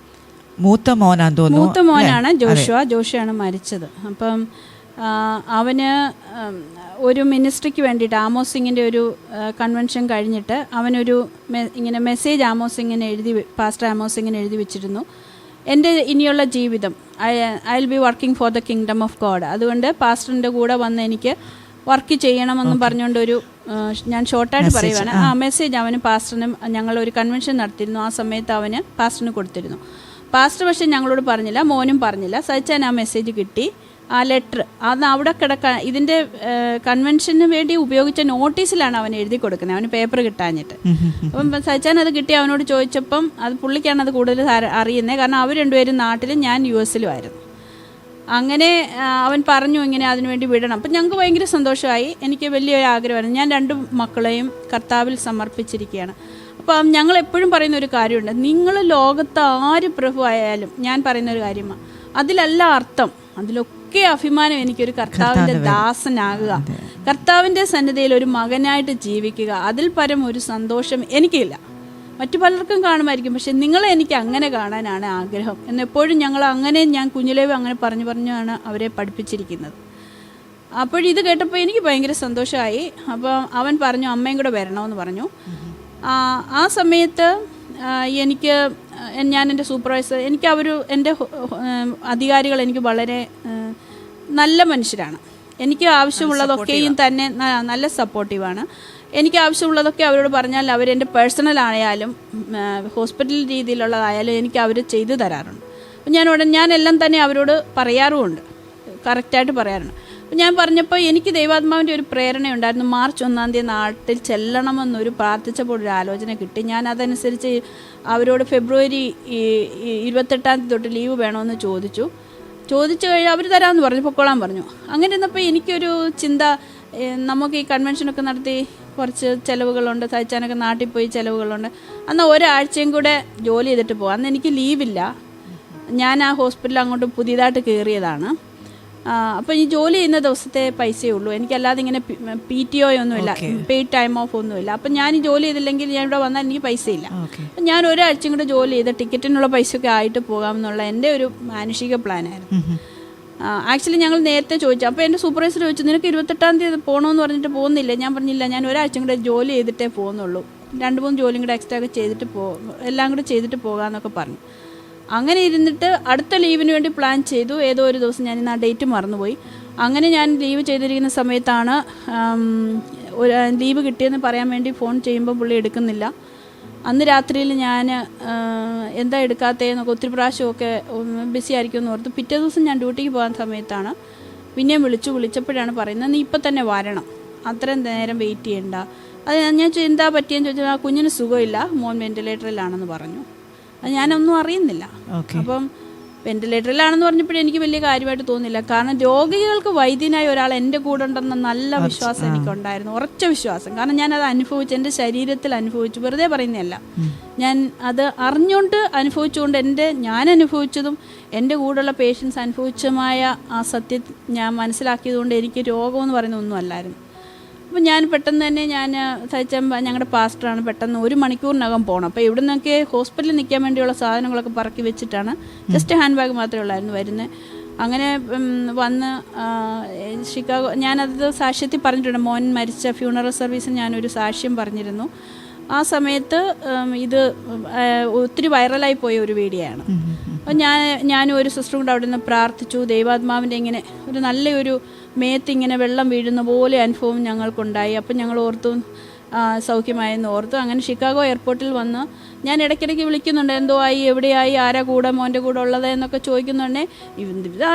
മൂത്ത മോനാന്ന് തോന്നുന്നു. മൂത്ത മോനാണ് ജോഷുവയാണ് മരിച്ചത്. അപ്പം അവന് ഒരു മിനിസ്ട്രിക്ക് വേണ്ടിയിട്ട് ആമോസ് സിംഗിൻ്റെ ഒരു കൺവെൻഷൻ കഴിഞ്ഞിട്ട് അവനൊരു ഇങ്ങനെ മെസ്സേജ് പാസ്റ്റർ ആമോസ് സിംഗിന് എഴുതി വെച്ചിരുന്നു. എൻ്റെ ഇനിയുള്ള ജീവിതം I will be working for the kingdom of God, അതുകൊണ്ട് പാസ്റ്ററിൻ്റെ കൂടെ വന്ന് എനിക്ക് വർക്ക് ചെയ്യണമെന്നും പറഞ്ഞുകൊണ്ടൊരു ഞാൻ ഷോർട്ടായിട്ട് പറയുവാണ്. ആ മെസ്സേജ് അവന് പാസ്റ്ററിന് ഞങ്ങളൊരു കൺവെൻഷൻ നടത്തിയിരുന്നു. ആ സമയത്ത് അവന് പാസ്റ്ററിന് കൊടുത്തിരുന്നു. പാസ്റ്റർ പക്ഷേ ഞങ്ങളോട് പറഞ്ഞില്ല, മോനും പറഞ്ഞില്ല. സച്ചാൻ ആ മെസ്സേജ് കിട്ടി. ആ ലെറ്റർ അത് അവിടെ ഇതിൻ്റെ കൺവെൻഷന് വേണ്ടി ഉപയോഗിച്ച നോട്ടീസിലാണ് അവൻ എഴുതി കൊടുക്കുന്നത്, അവന് പേപ്പർ കിട്ടാഞ്ഞിട്ട്. അപ്പം സച്ചാൻ അത് കിട്ടി അവനോട് ചോദിച്ചപ്പം അത് പുള്ളിക്കാണ് അത് കൂടുതൽ അറിയുന്നത്. കാരണം അവർ രണ്ടുപേരും നാട്ടിലും ഞാൻ US-ലും ആയിരുന്നു. അങ്ങനെ അവൻ പറഞ്ഞു ഇങ്ങനെ അതിനുവേണ്ടി വിടണം. അപ്പം ഞങ്ങൾക്ക് ഭയങ്കര സന്തോഷമായി. എനിക്ക് വലിയൊരു ആഗ്രഹമായിരുന്നു. ഞാൻ 2 മക്കളെയും കർത്താവിൽ സമർപ്പിച്ചിരിക്കുകയാണ്. അപ്പം ഞങ്ങൾ എപ്പോഴും പറയുന്ന ഒരു കാര്യമുണ്ട്, നിങ്ങൾ ലോകത്ത് ആര് പ്രഭു ആയാലും ഞാൻ പറയുന്നൊരു കാര്യമാണ്, അതിലല്ല അർത്ഥം, അതിലൊക്കെ അഭിമാനം എനിക്കൊരു കർത്താവിൻ്റെ ദാസനാകുക, കർത്താവിൻ്റെ സന്നിധിയിൽ ഒരു മകനായിട്ട് ജീവിക്കുക, അതിൽ പരം ഒരു സന്തോഷം എനിക്കില്ല. മറ്റു പലർക്കും കാണുമായിരിക്കും, പക്ഷെ നിങ്ങളെ എനിക്ക് അങ്ങനെ കാണാനാണ് ആഗ്രഹം എന്നെപ്പോഴും ഞാൻ കുഞ്ഞിലേ അങ്ങനെ പറഞ്ഞാണ് അവരെ പഠിപ്പിച്ചിരിക്കുന്നത്. അപ്പോഴിത് കേട്ടപ്പോൾ എനിക്ക് ഭയങ്കര സന്തോഷമായി. അപ്പം അവൻ പറഞ്ഞു അമ്മയും കൂടെ വരണമെന്ന് പറഞ്ഞു. ആ സമയത്ത് ഞാൻ എൻ്റെ സൂപ്പർവൈസർ, എൻ്റെ അധികാരികൾ എനിക്ക് വളരെ നല്ല മനുഷ്യരാണ്. എനിക്ക് ആവശ്യമുള്ളതൊക്കെയും തന്നെ നല്ല സപ്പോർട്ടീവാണ്. എനിക്ക് ആവശ്യമുള്ളതൊക്കെ അവരോട് പറഞ്ഞാൽ അവരെൻ്റെ പേഴ്സണൽ ആയാലും ഹോസ്പിറ്റൽ രീതിയിലുള്ളതായാലും എനിക്ക് അവർ ചെയ്തു തരാറുണ്ട്. അപ്പം ഞാൻ എല്ലാം തന്നെ അവരോട് പറയാറുമുണ്ട്, കറക്റ്റായിട്ട് പറയാറുണ്ട്. അപ്പം ഞാൻ പറഞ്ഞപ്പോൾ എനിക്ക് ദൈവാത്മാവിൻ്റെ ഒരു പ്രേരണയുണ്ടായിരുന്നു. മാർച്ച് 1-ാം തീയതി നാട്ടിൽ ചെല്ലണമെന്നൊരു പ്രാർത്ഥിച്ചപ്പോൾ ഒരു ആലോചന കിട്ടി. ഞാൻ അതനുസരിച്ച് അവരോട് ഫെബ്രുവരി 28-ാം തീയതി തൊട്ട് ലീവ് വേണമെന്ന് ചോദിച്ചു കഴിഞ്ഞാൽ അവർ തരാമെന്ന് പറഞ്ഞു, പൊക്കോളാൻ പറഞ്ഞു. അങ്ങനെ ഇരുന്നപ്പോൾ എനിക്കൊരു ചിന്ത, നമുക്ക് ഈ കൺവെൻഷനൊക്കെ നടത്തി കുറച്ച് ചിലവുകളുണ്ട്, തയ്ച്ചാനൊക്കെ നാട്ടിൽ പോയി ചിലവുകളുണ്ട്, എന്നാൽ ഒരാഴ്ചയും കൂടെ ജോലി ചെയ്തിട്ട് പോകാം. അന്ന് എനിക്ക് ലീവില്ല, ഞാൻ ആ ഹോസ്പിറ്റലിൽ അങ്ങോട്ട് പുതിയതായിട്ട് കയറിയതാണ്. അപ്പോൾ ഈ ജോലി ചെയ്യുന്ന ദിവസത്തെ പൈസയേ ഉള്ളൂ, എനിക്കല്ലാതെ ഇങ്ങനെ PTO ഒന്നുമില്ല, പെയ്ഡ് ടൈം ഓഫ് ഒന്നുമില്ല. അപ്പം ഞാൻ ഈ ജോലി ചെയ്തില്ലെങ്കിൽ ഞാൻ ഇവിടെ വന്നാൽ എനിക്ക് പൈസയില്ല. അപ്പം ഞാൻ ഒരാഴ്ചയും കൂടെ ജോലി ചെയ്ത് ടിക്കറ്റിനുള്ള പൈസയൊക്കെ ആയിട്ട് പോകാമെന്നുള്ള എൻ്റെ ഒരു മാനുഷിക പ്ലാനായിരുന്നു. ആക്ച്വലി ഞങ്ങൾ നേരത്തെ ചോദിച്ചു. അപ്പോൾ എൻ്റെ സൂപ്പർവൈസർ ചോദിച്ചു, നിനക്ക് 28-ാം തീയതി പോകണമെന്ന് പറഞ്ഞിട്ട് പോകുന്നില്ല? ഞാൻ പറഞ്ഞില്ല, ഞാൻ ഒരാഴ്ചയും കൂടെ ജോലി ചെയ്തിട്ടേ പോകുന്നുള്ളൂ, 2-3 ജോലിയും കൂടെ എക്സ്ട്രാ ഒക്കെ ചെയ്തിട്ട് എല്ലാം കൂടെ ചെയ്തിട്ട് പോകാമെന്നൊക്കെ പറഞ്ഞു. അങ്ങനെ ഇരുന്നിട്ട് അടുത്ത ലീവിന് വേണ്ടി പ്ലാൻ ചെയ്തു. ഏതോ ഒരു ദിവസം ഞാൻ ഇന്ന് ആ ഡേറ്റ് മറന്നുപോയി. അങ്ങനെ ഞാൻ ലീവ് ചെയ്തിരിക്കുന്ന സമയത്താണ് ലീവ് കിട്ടിയെന്ന് പറയാൻ വേണ്ടി ഫോൺ ചെയ്യുമ്പോൾ പുള്ളി എടുക്കുന്നില്ല. അന്ന് രാത്രിയിൽ ഞാൻ എന്താ എടുക്കാത്തതെന്നൊക്കെ ഒത്തിരി പ്രാവശ്യമൊക്കെ ബിസി ആയിരിക്കുമെന്ന് ഓർത്ത് പിറ്റേ ദിവസം ഞാൻ ഡ്യൂട്ടിക്ക് പോകാൻ സമയത്താണ് പിന്നെയും വിളിച്ചപ്പോഴാണ് പറയുന്നത്, നീ ഇപ്പം തന്നെ വരണം, അത്രയും നേരം വെയിറ്റ് ചെയ്യണ്ട. അത് ഞാൻ എന്താ പറ്റിയെന്ന് ചോദിച്ചാൽ ആ കുഞ്ഞിന് സുഖമില്ല, മോൻ വെന്റിലേറ്ററിലാണെന്ന് പറഞ്ഞു. അത് ഞാനൊന്നും അറിയുന്നില്ല. അപ്പം വെന്റിലേറ്ററിലാണെന്ന് പറഞ്ഞപ്പോഴും എനിക്ക് വലിയ കാര്യമായിട്ട് തോന്നില്ല. കാരണം രോഗികൾക്ക് വൈദ്യനായ ഒരാൾ എൻ്റെ കൂടെ ഉണ്ടെന്ന നല്ല വിശ്വാസം എനിക്കുണ്ടായിരുന്നു, ഉറച്ച വിശ്വാസം. കാരണം ഞാനത് അനുഭവിച്ചു, എൻ്റെ ശരീരത്തിൽ അനുഭവിച്ചു, വെറുതെ പറയുന്നതല്ല. ഞാൻ അത് അറിഞ്ഞുകൊണ്ട് അനുഭവിച്ചുകൊണ്ട് ഞാൻ അനുഭവിച്ചതും എൻ്റെ കൂടെയുള്ള പേഷ്യൻസ് അനുഭവിച്ചതുമായ ആ സത്യം ഞാൻ മനസ്സിലാക്കിയതുകൊണ്ട് എനിക്ക് രോഗമെന്ന് പറയുന്ന ഒന്നും അല്ലായിരുന്നു. അപ്പം ഞാൻ പെട്ടെന്ന് തന്നെ ഞങ്ങളുടെ പാസ്റ്ററാണ്, പെട്ടെന്ന് 1 മണിക്കൂറിനകം പോകണം. അപ്പോൾ ഇവിടെ നിന്നൊക്കെ ഹോസ്പിറ്റലിൽ നിൽക്കാൻ വേണ്ടിയുള്ള സാധനങ്ങളൊക്കെ പറക്കി വെച്ചിട്ടാണ്, ജസ്റ്റ് ഹാൻഡ് ബാഗ് മാത്രമേ ഉള്ളായിരുന്നു വരുന്നത്. അങ്ങനെ വന്ന് ഷിക്കാഗോ, ഞാനത് സാക്ഷ്യത്തിൽ പറഞ്ഞിട്ടുണ്ട്, മോൻ മരിച്ച ഫ്യൂണറൽ സർവീസിന് ഞാനൊരു സാക്ഷ്യം പറഞ്ഞിരുന്നു. ആ സമയത്ത് ഇത് ഒത്തിരി വൈറലായി പോയ ഒരു വീഡിയോ ആണ്. അപ്പം ഞാനും ഒരു സിസ്റ്ററും കൂടെ അവിടെ നിന്ന് പ്രാർത്ഥിച്ചു. ദൈവാത്മാവിൻ്റെ ഇങ്ങനെ ഒരു നല്ലൊരു മേത്ത് ഇങ്ങനെ വെള്ളം വീഴുന്ന പോലെ അനുഭവം ഞങ്ങൾക്കുണ്ടായി. അപ്പം ഞങ്ങൾ ഓർത്തു സൗഖ്യമായെന്ന് ഓർത്തു. അങ്ങനെ ഷിക്കാഗോ എയർപോർട്ടിൽ വന്ന് ഞാൻ ഇടയ്ക്കിടയ്ക്ക് വിളിക്കുന്നുണ്ട്, എന്തോ ആയി, എവിടെയായി, ആരാ കൂടെ, മോൻ്റെ കൂടെ ഉള്ളത് എന്നൊക്കെ ചോദിക്കുന്നുണ്ടേ.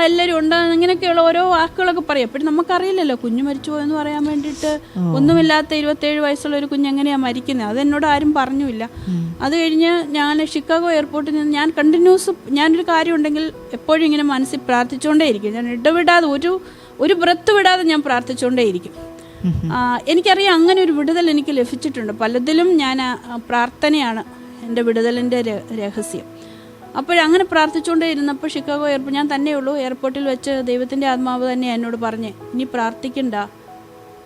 എല്ലാവരും ഉണ്ട് ഇങ്ങനെയൊക്കെയുള്ള ഓരോ വാക്കുകളൊക്കെ പറയും. എപ്പോഴും നമുക്കറിയില്ലല്ലോ കുഞ്ഞ് മരിച്ചു പോയെന്ന് പറയാൻ വേണ്ടിയിട്ട്. ഒന്നുമില്ലാത്ത 27 വയസ്സുള്ള ഒരു കുഞ്ഞ് എങ്ങനെയാണ് മരിക്കുന്നത്, അതെന്നോട് ആരും പറഞ്ഞില്ല. അത് കഴിഞ്ഞ് ഞാൻ ഷിക്കാഗോ എയർപോർട്ടിൽ നിന്ന് ഞാൻ കണ്ടിന്യൂസ് ഞാനൊരു കാര്യം ഉണ്ടെങ്കിൽ എപ്പോഴും ഇങ്ങനെ മനസ്സിൽ പ്രാർത്ഥിച്ചുകൊണ്ടേയിരിക്കും. ഞാൻ ഇടവിടാതെ ഒരു ബ്രത്ത് വിടാതെ ഞാൻ പ്രാർത്ഥിച്ചുകൊണ്ടേയിരിക്കും. എനിക്കറിയാം അങ്ങനെ ഒരു വിടുതൽ എനിക്ക് ലഭിച്ചിട്ടുണ്ട്. പലതിലും ഞാൻ പ്രാർത്ഥനയാണ് എൻ്റെ വിടുതലിൻ്റെ രഹസ്യം. അപ്പോഴങ്ങനെ പ്രാർത്ഥിച്ചുകൊണ്ടേ ഇരുന്നപ്പോൾ ഷിക്കാഗോ ഞാൻ തന്നെയുള്ളൂ എയർപോർട്ടിൽ വെച്ച് ദൈവത്തിൻ്റെ ആത്മാവ് തന്നെ എന്നോട് പറഞ്ഞ്, ഇനി പ്രാർത്ഥിക്കണ്ട,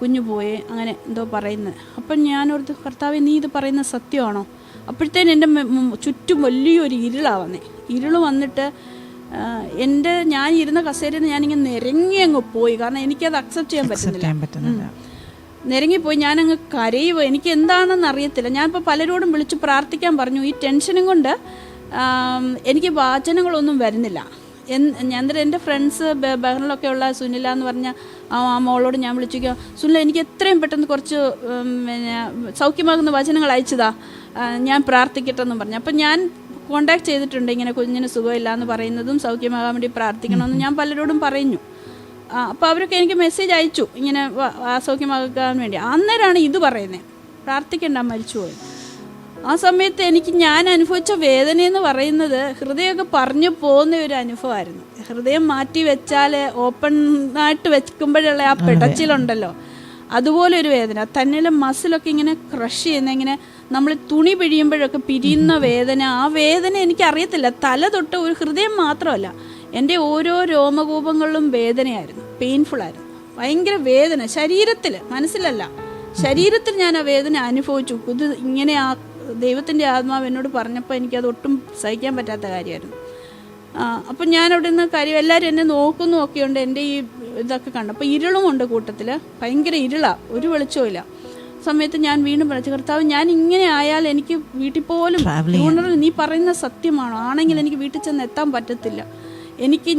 കുഞ്ഞു പോയേ അങ്ങനെ എന്തോ പറയുന്നത്. അപ്പം ഞാനോർത്ത് കർത്താവേ നീ ഇത് പറയുന്നത് സത്യമാണോ? അപ്പോഴത്തേനും എൻ്റെ ചുറ്റും വലിയൊരു ഇരുളാണ് വന്നേ. ഇരുൾ വന്നിട്ട് ഞാൻ ഇരുന്ന കസേരയിൽ നിന്ന് ഞാനിങ്ങനെ നിരങ്ങി അങ്ങ് പോയി. കാരണം എനിക്കത് അക്സെപ്റ്റ് ചെയ്യാൻ പറ്റുന്നില്ല. നിരങ്ങിപ്പോയി. ഞാനങ്ങ് കരയുക. എനിക്ക് എന്താണെന്ന് അറിയത്തില്ല. ഞാനിപ്പോൾ പലരോടും വിളിച്ച് പ്രാർത്ഥിക്കാൻ പറഞ്ഞു. ഈ ടെൻഷനും കൊണ്ട് എനിക്ക് വാചനങ്ങളൊന്നും വരുന്നില്ല. അന്നേരം എൻ്റെ ഫ്രണ്ട്സ് ബഹറിലൊക്കെ ഉള്ള സുനില എന്ന് പറഞ്ഞ ആ മോളോട് ഞാൻ വിളിച്ചു, സുനില എനിക്ക് എത്രയും പെട്ടെന്ന് കുറച്ച് പിന്നെ സൗഖ്യമാകുന്ന വചനങ്ങൾ അയച്ചതാ, ഞാൻ പ്രാർത്ഥിക്കട്ടെന്നും പറഞ്ഞു. അപ്പം ഞാൻ കോണ്ടാക്ട് ചെയ്തിട്ടുണ്ട്, ഇങ്ങനെ കുഞ്ഞിന് സുഖമില്ല എന്ന് പറയുന്നതും സൗഖ്യമാകാൻ വേണ്ടി പ്രാർത്ഥിക്കണമെന്ന് ഞാൻ പലരോടും പറഞ്ഞു. അപ്പോൾ അവരൊക്കെ എനിക്ക് മെസ്സേജ് അയച്ചു ഇങ്ങനെ സൗഖ്യമാകാൻ വേണ്ടി. അന്നേരമാണ് ഇത് പറയുന്നത്, പ്രാർത്ഥിക്കണ്ട മരിച്ചുപോയി. ആ സമയത്ത് ഞാൻ അനുഭവിച്ച വേദനയെന്ന് പറയുന്നത് ഹൃദയമൊക്കെ പറഞ്ഞു പോകുന്ന ഒരു അനുഭവമായിരുന്നു. ഹൃദയം മാറ്റി വെച്ചാൽ ഓപ്പണായിട്ട് വെക്കുമ്പോഴുള്ള ആ പിടച്ചിലുണ്ടല്ലോ, അതുപോലെ ഒരു വേദന. തന്നിലെ മസിലൊക്കെ ഇങ്ങനെ ക്രഷ് ചെയ്യുന്ന, ഇങ്ങനെ നമ്മൾ തുണി പിഴിയുമ്പോഴൊക്കെ പിരിയുന്ന വേദന. ആ വേദന എനിക്കറിയത്തില്ല, തല തൊട്ട് ഒരു ഹൃദയം മാത്രമല്ല, എൻ്റെ ഓരോ രോമകൂപങ്ങളിലും വേദനയായിരുന്നു, പെയിൻഫുള്ളായിരുന്നു, ഭയങ്കര വേദന ശരീരത്തിൽ, മനസ്സിലല്ല ശരീരത്തിൽ ഞാൻ ആ വേദന അനുഭവിച്ചു. ഇത് ഇങ്ങനെ ആ ദൈവത്തിൻ്റെ ആത്മാവ് എന്നോട് പറഞ്ഞപ്പോൾ എനിക്കത് ഒട്ടും സഹിക്കാൻ പറ്റാത്ത കാര്യമായിരുന്നു. അപ്പം ഞാൻ അവിടെ നിന്ന് കാര്യം എല്ലാവരും എന്നെ നോക്കുന്നു ഒക്കെ ഉണ്ട്. എൻ്റെ ഈ ഇതൊക്കെ കണ്ടപ്പോൾ ഇരുളുമുണ്ട് കൂട്ടത്തിൽ, ഭയങ്കര ഇരുളാണ്, ഒരു വെളിച്ചവും ഇല്ല. സമയത്ത് ഞാൻ വീണ്ടും പറഞ്ഞു, കർത്താവ് ഞാൻ ഇങ്ങനെ ആയാൽ എനിക്ക് വീട്ടിൽ പോലും ഫ്യൂണറൽ നീ പറയുന്ന സത്യമാണോ? ആണെങ്കിൽ എനിക്ക് വീട്ടിൽ ചെന്ന് എത്താൻ പറ്റത്തില്ല.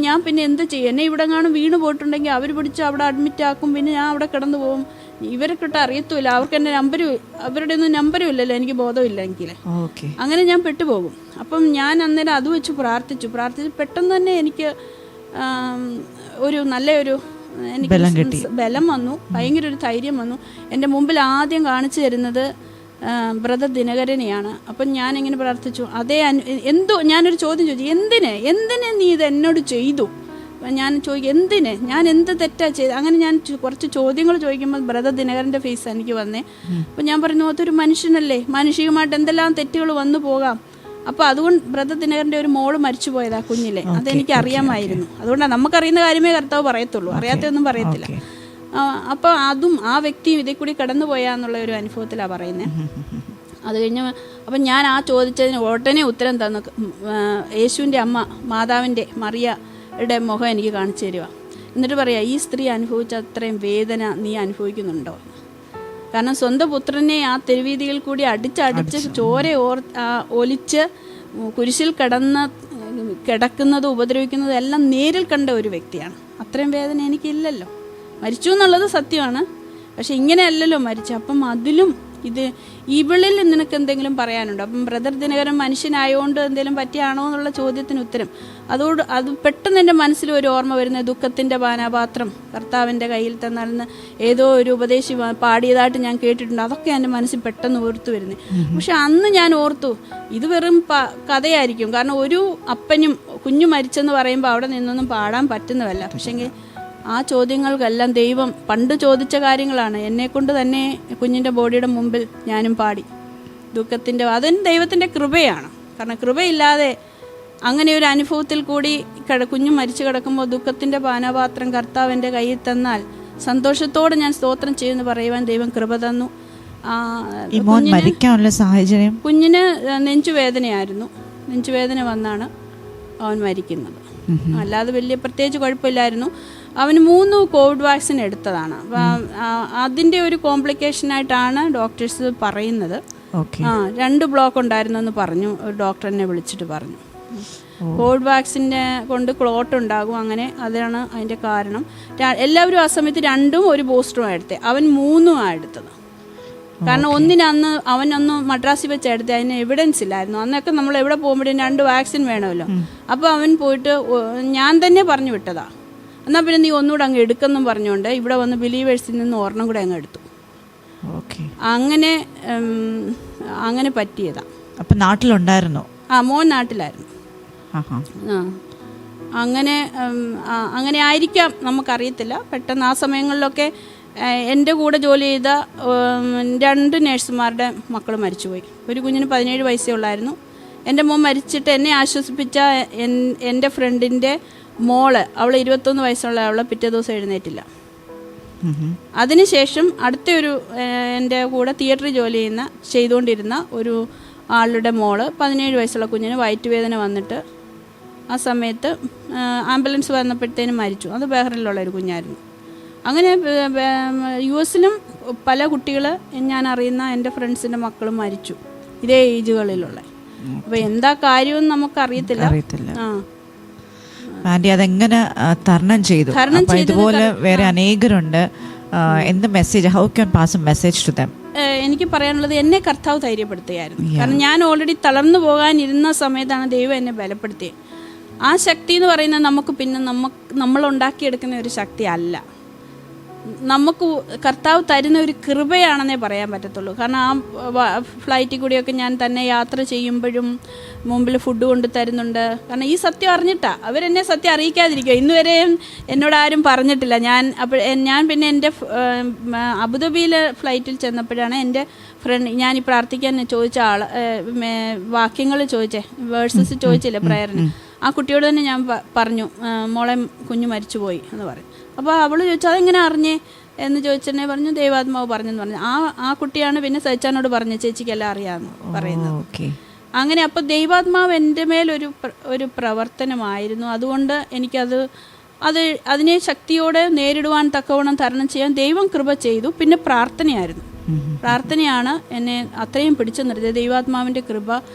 ഞാൻ പിന്നെ എന്ത് ചെയ്യും? എന്നെ ഇവിടെ കാണും വീണ് പോയിട്ടുണ്ടെങ്കിൽ അവർ പിടിച്ച് അവിടെ അഡ്മിറ്റ് ആക്കും, പിന്നെ ഞാൻ അവിടെ കിടന്നു പോകും. ഇവരെ കിട്ടാൻ അറിയത്തുമില്ല, അവർക്ക് എൻ്റെ അവരുടെ ഒന്നും നമ്പരും ഇല്ലല്ലോ, എനിക്ക് ബോധമില്ല എങ്കിൽ. അങ്ങനെ ഞാൻ പെട്ടുപോകും. അപ്പം ഞാൻ അന്നേരം അത് വെച്ച് പ്രാർത്ഥിച്ചു. പെട്ടെന്ന് തന്നെ എനിക്ക് ഒരു നല്ലൊരു ബലം വന്നു, ഭയങ്കര ഒരു ധൈര്യം വന്നു. എൻ്റെ മുമ്പിൽ ആദ്യം കാണിച്ചു തരുന്നത് ബ്രദർ ദിനകരനെയാണ്. അപ്പം ഞാനിങ്ങനെ പ്രാർത്ഥിച്ചു, ഞാനൊരു ചോദ്യം ചോദിച്ചു, എന്തിനെ നീ ഇത് എന്നോട് ചെയ്തു? ഞാൻ ചോദിക്കും, ഞാൻ എന്ത് തെറ്റാ ചെയ്ത്? അങ്ങനെ ഞാൻ കുറച്ച് ചോദ്യങ്ങൾ ചോദിക്കുമ്പോൾ ബ്രദർ ദിനകരൻ്റെ ഫേസ് എനിക്ക് വന്നേ. അപ്പം ഞാൻ പറഞ്ഞു, അതൊരു മനുഷ്യനല്ലേ, മാനുഷികമായിട്ട് എന്തെല്ലാം തെറ്റുകൾ വന്നു പോകാം. അപ്പോൾ അതുകൊണ്ട് ബ്രദർ ദിനകരൻ്റെ ഒരു മോള് മരിച്ചു പോയതാ കുഞ്ഞിലെ, അതെനിക്ക് അറിയാമായിരുന്നു. അതുകൊണ്ടാണ് നമുക്കറിയുന്ന കാര്യമേ കർത്താവ് പറയത്തുള്ളൂ, അറിയാത്തൊന്നും പറയത്തില്ല. അപ്പോൾ അതും ആ വ്യക്തിയും ഇതിൽ കൂടി കടന്നു പോയാന്നുള്ള ഒരു അനുഭവത്തിലാണ് പറയുന്നത്. അത് കഴിഞ്ഞ് അപ്പം ഞാൻ ആ ചോദിച്ചതിന് ഉടനെ ഉത്തരം തന്നു. യേശുവിൻ്റെ അമ്മ മാതാവിൻ്റെ മറിയയുടെ മുഖം എനിക്ക് കാണിച്ചു തരിക. എന്നിട്ട് പറയാ, ഈ സ്ത്രീ അനുഭവിച്ച അത്രയും വേദന നീ അനുഭവിക്കുന്നുണ്ടോ? കാരണം സ്വന്തം പുത്രനെ ആ തെരുവീതിയിൽ കൂടി അടിച്ച് ചോര ഒലിച്ച് കുരിശിൽ കിടക്കുന്നതും ഉപദ്രവിക്കുന്നതും എല്ലാം നേരിൽ കണ്ട ഒരു വ്യക്തിയാണ്. അത്രയും വേദന എനിക്കില്ലല്ലോ. മരിച്ചു എന്നുള്ളത് സത്യമാണ്, പക്ഷെ ഇങ്ങനെയല്ലല്ലോ മരിച്ചു. അപ്പം അതിലും ഇവളിൽ നിനക്ക് എന്തെങ്കിലും പറയാനുണ്ടോ? അപ്പം ബ്രദർ ദിനകരൻ മനുഷ്യനായതുകൊണ്ട് എന്തെങ്കിലും പറ്റിയാണോ എന്നുള്ള ചോദ്യത്തിന് ഉത്തരം അത് പെട്ടെന്ന് എൻ്റെ മനസ്സിൽ ഒരു ഓർമ്മ വരുന്നത്, ദുഃഖത്തിൻ്റെ പാനപാത്രം കർത്താവിൻ്റെ കയ്യിൽ തന്നാലെന്ന് ഏതോ ഒരു ഉപദേശി പാടിയതായിട്ട് ഞാൻ കേട്ടിട്ടുണ്ട്. അതൊക്കെ എൻ്റെ മനസ്സിൽ പെട്ടെന്ന് ഓർത്തു വരുന്നത്. പക്ഷെ അന്ന് ഞാൻ ഓർത്തു, ഇത് വെറും കഥയായിരിക്കും. കാരണം ഒരു അപ്പനും കുഞ്ഞു മരിച്ചെന്ന് പറയുമ്പോൾ അവിടെ നിന്നൊന്നും പാടാൻ പറ്റുന്നതല്ല. പക്ഷെങ്കിൽ ആ ചോദ്യങ്ങൾക്കെല്ലാം ദൈവം പണ്ട് ചോദിച്ച കാര്യങ്ങളാണ്. എന്നെക്കൊണ്ട് തന്നെ കുഞ്ഞിൻ്റെ ബോഡിയുടെ മുമ്പിൽ ഞാനും പാടി ദുഃഖത്തിൻ്റെ. അതും ദൈവത്തിൻ്റെ കൃപയാണ്. കാരണം കൃപയില്ലാതെ അങ്ങനെ ഒരു അനുഭവത്തിൽ കൂടി കുഞ്ഞു മരിച്ചു കിടക്കുമ്പോൾ ദുഃഖത്തിൻ്റെ പാനപാത്രം കർത്താവിൻ്റെ കയ്യിൽ തന്നാൽ സന്തോഷത്തോടെ ഞാൻ സ്തോത്രം ചെയ്യുമെന്ന് പറയുവാൻ ദൈവം കൃപ തന്നു. സാഹചര്യം കുഞ്ഞിന് നെഞ്ചുവേദനയായിരുന്നു. നെഞ്ചുവേദന വന്നാണ് അവൻ മരിക്കുന്നത്. അല്ലാതെ വലിയ പ്രത്യേകിച്ച് കുഴപ്പമില്ലായിരുന്നു. അവന് 3 കോവിഡ് വാക്സിൻ എടുത്തതാണ്. അതിൻ്റെ ഒരു കോംപ്ലിക്കേഷനായിട്ടാണ് ഡോക്ടേഴ്സ് പറയുന്നത്. 2 ബ്ലോക്ക് ഉണ്ടായിരുന്നെന്ന് പറഞ്ഞു. ഒരു ഡോക്ടറിനെ വിളിച്ചിട്ട് പറഞ്ഞു കോവിഡ് വാക്സിനെ കൊണ്ട് ക്ലോട്ട് ഉണ്ടാകും. അങ്ങനെ അതാണ് അതിൻ്റെ കാരണം. എല്ലാവരും ആ സമയത്ത് 2ഉം ഒരു ബൂസ്റ്ററുമാണ് എടുത്തത്. അവൻ 3ഉം എടുത്തത്. കാരണം ഒന്നിനന്ന് അവനൊന്ന് മദ്രാസിൽ വെച്ച് എടുത്ത്, അതിന് എവിഡൻസ് ഇല്ലായിരുന്നു. അന്നൊക്കെ നമ്മൾ എവിടെ പോകുമ്പോഴും 2 വാക്സിൻ വേണമല്ലോ. അപ്പോൾ അവൻ പോയിട്ട് ഞാൻ തന്നെ പറഞ്ഞു വിട്ടതാ, എന്നാൽ പിന്നെ നീ ഒന്നുകൂടെ അങ്ങ് എടുക്കെന്നും പറഞ്ഞുകൊണ്ട് ഇവിടെ വന്ന് ബിലീവേഴ്സിൽ നിന്ന് ഒരെണ്ണം കൂടെ അങ്ങ് എടുത്തു. അങ്ങനെ പറ്റിയതാ. അപ്പം നാട്ടിലുണ്ടായിരുന്നു? മോൻ നാട്ടിലായിരുന്നു. അങ്ങനെ ആയിരിക്കാം, നമുക്കറിയത്തില്ല. പെട്ടെന്ന് ആ സമയങ്ങളിലൊക്കെ എൻ്റെ കൂടെ ജോലി ചെയ്ത 2 നേഴ്സുമാരുടെ മക്കൾ മരിച്ചുപോയി. ഒരു കുഞ്ഞിന് 17 വയസ്സേ ഉള്ളായിരുന്നു. എൻ്റെ മോൻ മരിച്ചിട്ട് എന്നെ ആശ്വസിപ്പിച്ച എൻ്റെ ഫ്രണ്ടിൻ്റെ മോള്, അവൾ 21 വയസ്സുള്ള അവളെ പിറ്റേ ദിവസം എഴുന്നേറ്റില്ല. അതിനുശേഷം അടുത്തൊരു എൻ്റെ കൂടെ തിയേറ്ററിൽ ചെയ്തുകൊണ്ടിരുന്ന ഒരു ആളുടെ മോള് 17 വയസ്സുള്ള കുഞ്ഞിന് വയറ്റുവേദന വന്നിട്ട് ആ സമയത്ത് ആംബുലൻസ് വന്നപ്പോഴത്തേനും മരിച്ചു. അത് ബഹ്റിനിലുള്ള ഒരു കുഞ്ഞായിരുന്നു. അങ്ങനെ US-ലും പല കുട്ടികൾ ഞാൻ അറിയുന്ന എൻ്റെ ഫ്രണ്ട്സിൻ്റെ മക്കളും മരിച്ചു ഇതേ ഏജുകളിലുള്ള. അപ്പോൾ എന്താ കാര്യമെന്ന് നമുക്കറിയത്തില്ല. ആൻറ്റി അതെങ്ങനെ തരണം ചെയ്തു? ഇതുപോലെ വേറെ അനേകരുണ്ട്. എന്ത് message, how can pass a message to them? എനിക്ക് പറയാനുള്ളത്, എന്നെ കർത്താവ് ധൈര്യപ്പെടുത്തുകയായിരുന്നു. കാരണം ഞാൻ ഓൾറെഡി തളർന്നു പോകാനിരുന്ന സമയത്താണ് ദൈവം എന്നെ ബലപ്പെടുത്തിയത്. ആ ശക്തി എന്ന് പറയുന്നത് നമ്മൾ ഉണ്ടാക്കിയെടുക്കുന്ന ഒരു ശക്തി അല്ല, നമുക്ക് കർത്താവ് തരുന്ന ഒരു കൃപയാണെന്നേ പറയാൻ പറ്റത്തുള്ളൂ. കാരണം ആ ഫ്ലൈറ്റിൽ കൂടിയൊക്കെ ഞാൻ തന്നെ യാത്ര ചെയ്യുമ്പോഴും മുമ്പിൽ ഫുഡ് കൊണ്ട് തരുന്നുണ്ട്. കാരണം ഈ സത്യം അറിഞ്ഞിട്ടാണ് അവരെന്നെ സത്യം അറിയിക്കാതിരിക്കുക. ഇന്നുവരെയും എന്നോട് ആരും പറഞ്ഞിട്ടില്ല. ഞാൻ പിന്നെ എൻ്റെ അബുദാബിയിലെ ഫ്ലൈറ്റിൽ ചെന്നപ്പോഴാണ് എൻ്റെ ഫ്രണ്ട്, ഞാൻ ഈ പ്രാർത്ഥിക്കാൻ ചോദിച്ച വാക്യങ്ങൾ ചോദിച്ചേ, വേഴ്സസ് ചോദിച്ചില്ലേ പ്രയറിന്, ആ കുട്ടിയോട് തന്നെ ഞാൻ പറഞ്ഞു, മോളെ കുഞ്ഞു മരിച്ചുപോയി എന്ന് പറയും. അപ്പോൾ അവൾ ചോദിച്ചു അതെങ്ങനെ അറിഞ്ഞേ എന്ന് ചോദിച്ചെന്നെ പറഞ്ഞു, ദൈവാത്മാവ് പറഞ്ഞെന്ന് പറഞ്ഞു. ആ കുട്ടിയാണ് പിന്നെ സച്ചാനോട് പറഞ്ഞു ചേച്ചിക്കെല്ലാം അറിയാമെന്ന് പറയുന്നത്. അങ്ങനെ അപ്പോൾ ദൈവാത്മാവ് എൻ്റെ മേലൊരു പ്രവർത്തനമായിരുന്നു. അതുകൊണ്ട് എനിക്കത് അതിനെ ശക്തിയോടെ നേരിടുവാൻ തക്കവണ്ണം തരണം ചെയ്യാൻ ദൈവം കൃപ ചെയ്തു. പിന്നെ പ്രാർത്ഥനയാണ് എന്നെ അത്രയും പിടിച്ചു നിർത്തിയത്. ദൈവാത്മാവിൻ്റെ കൃപ.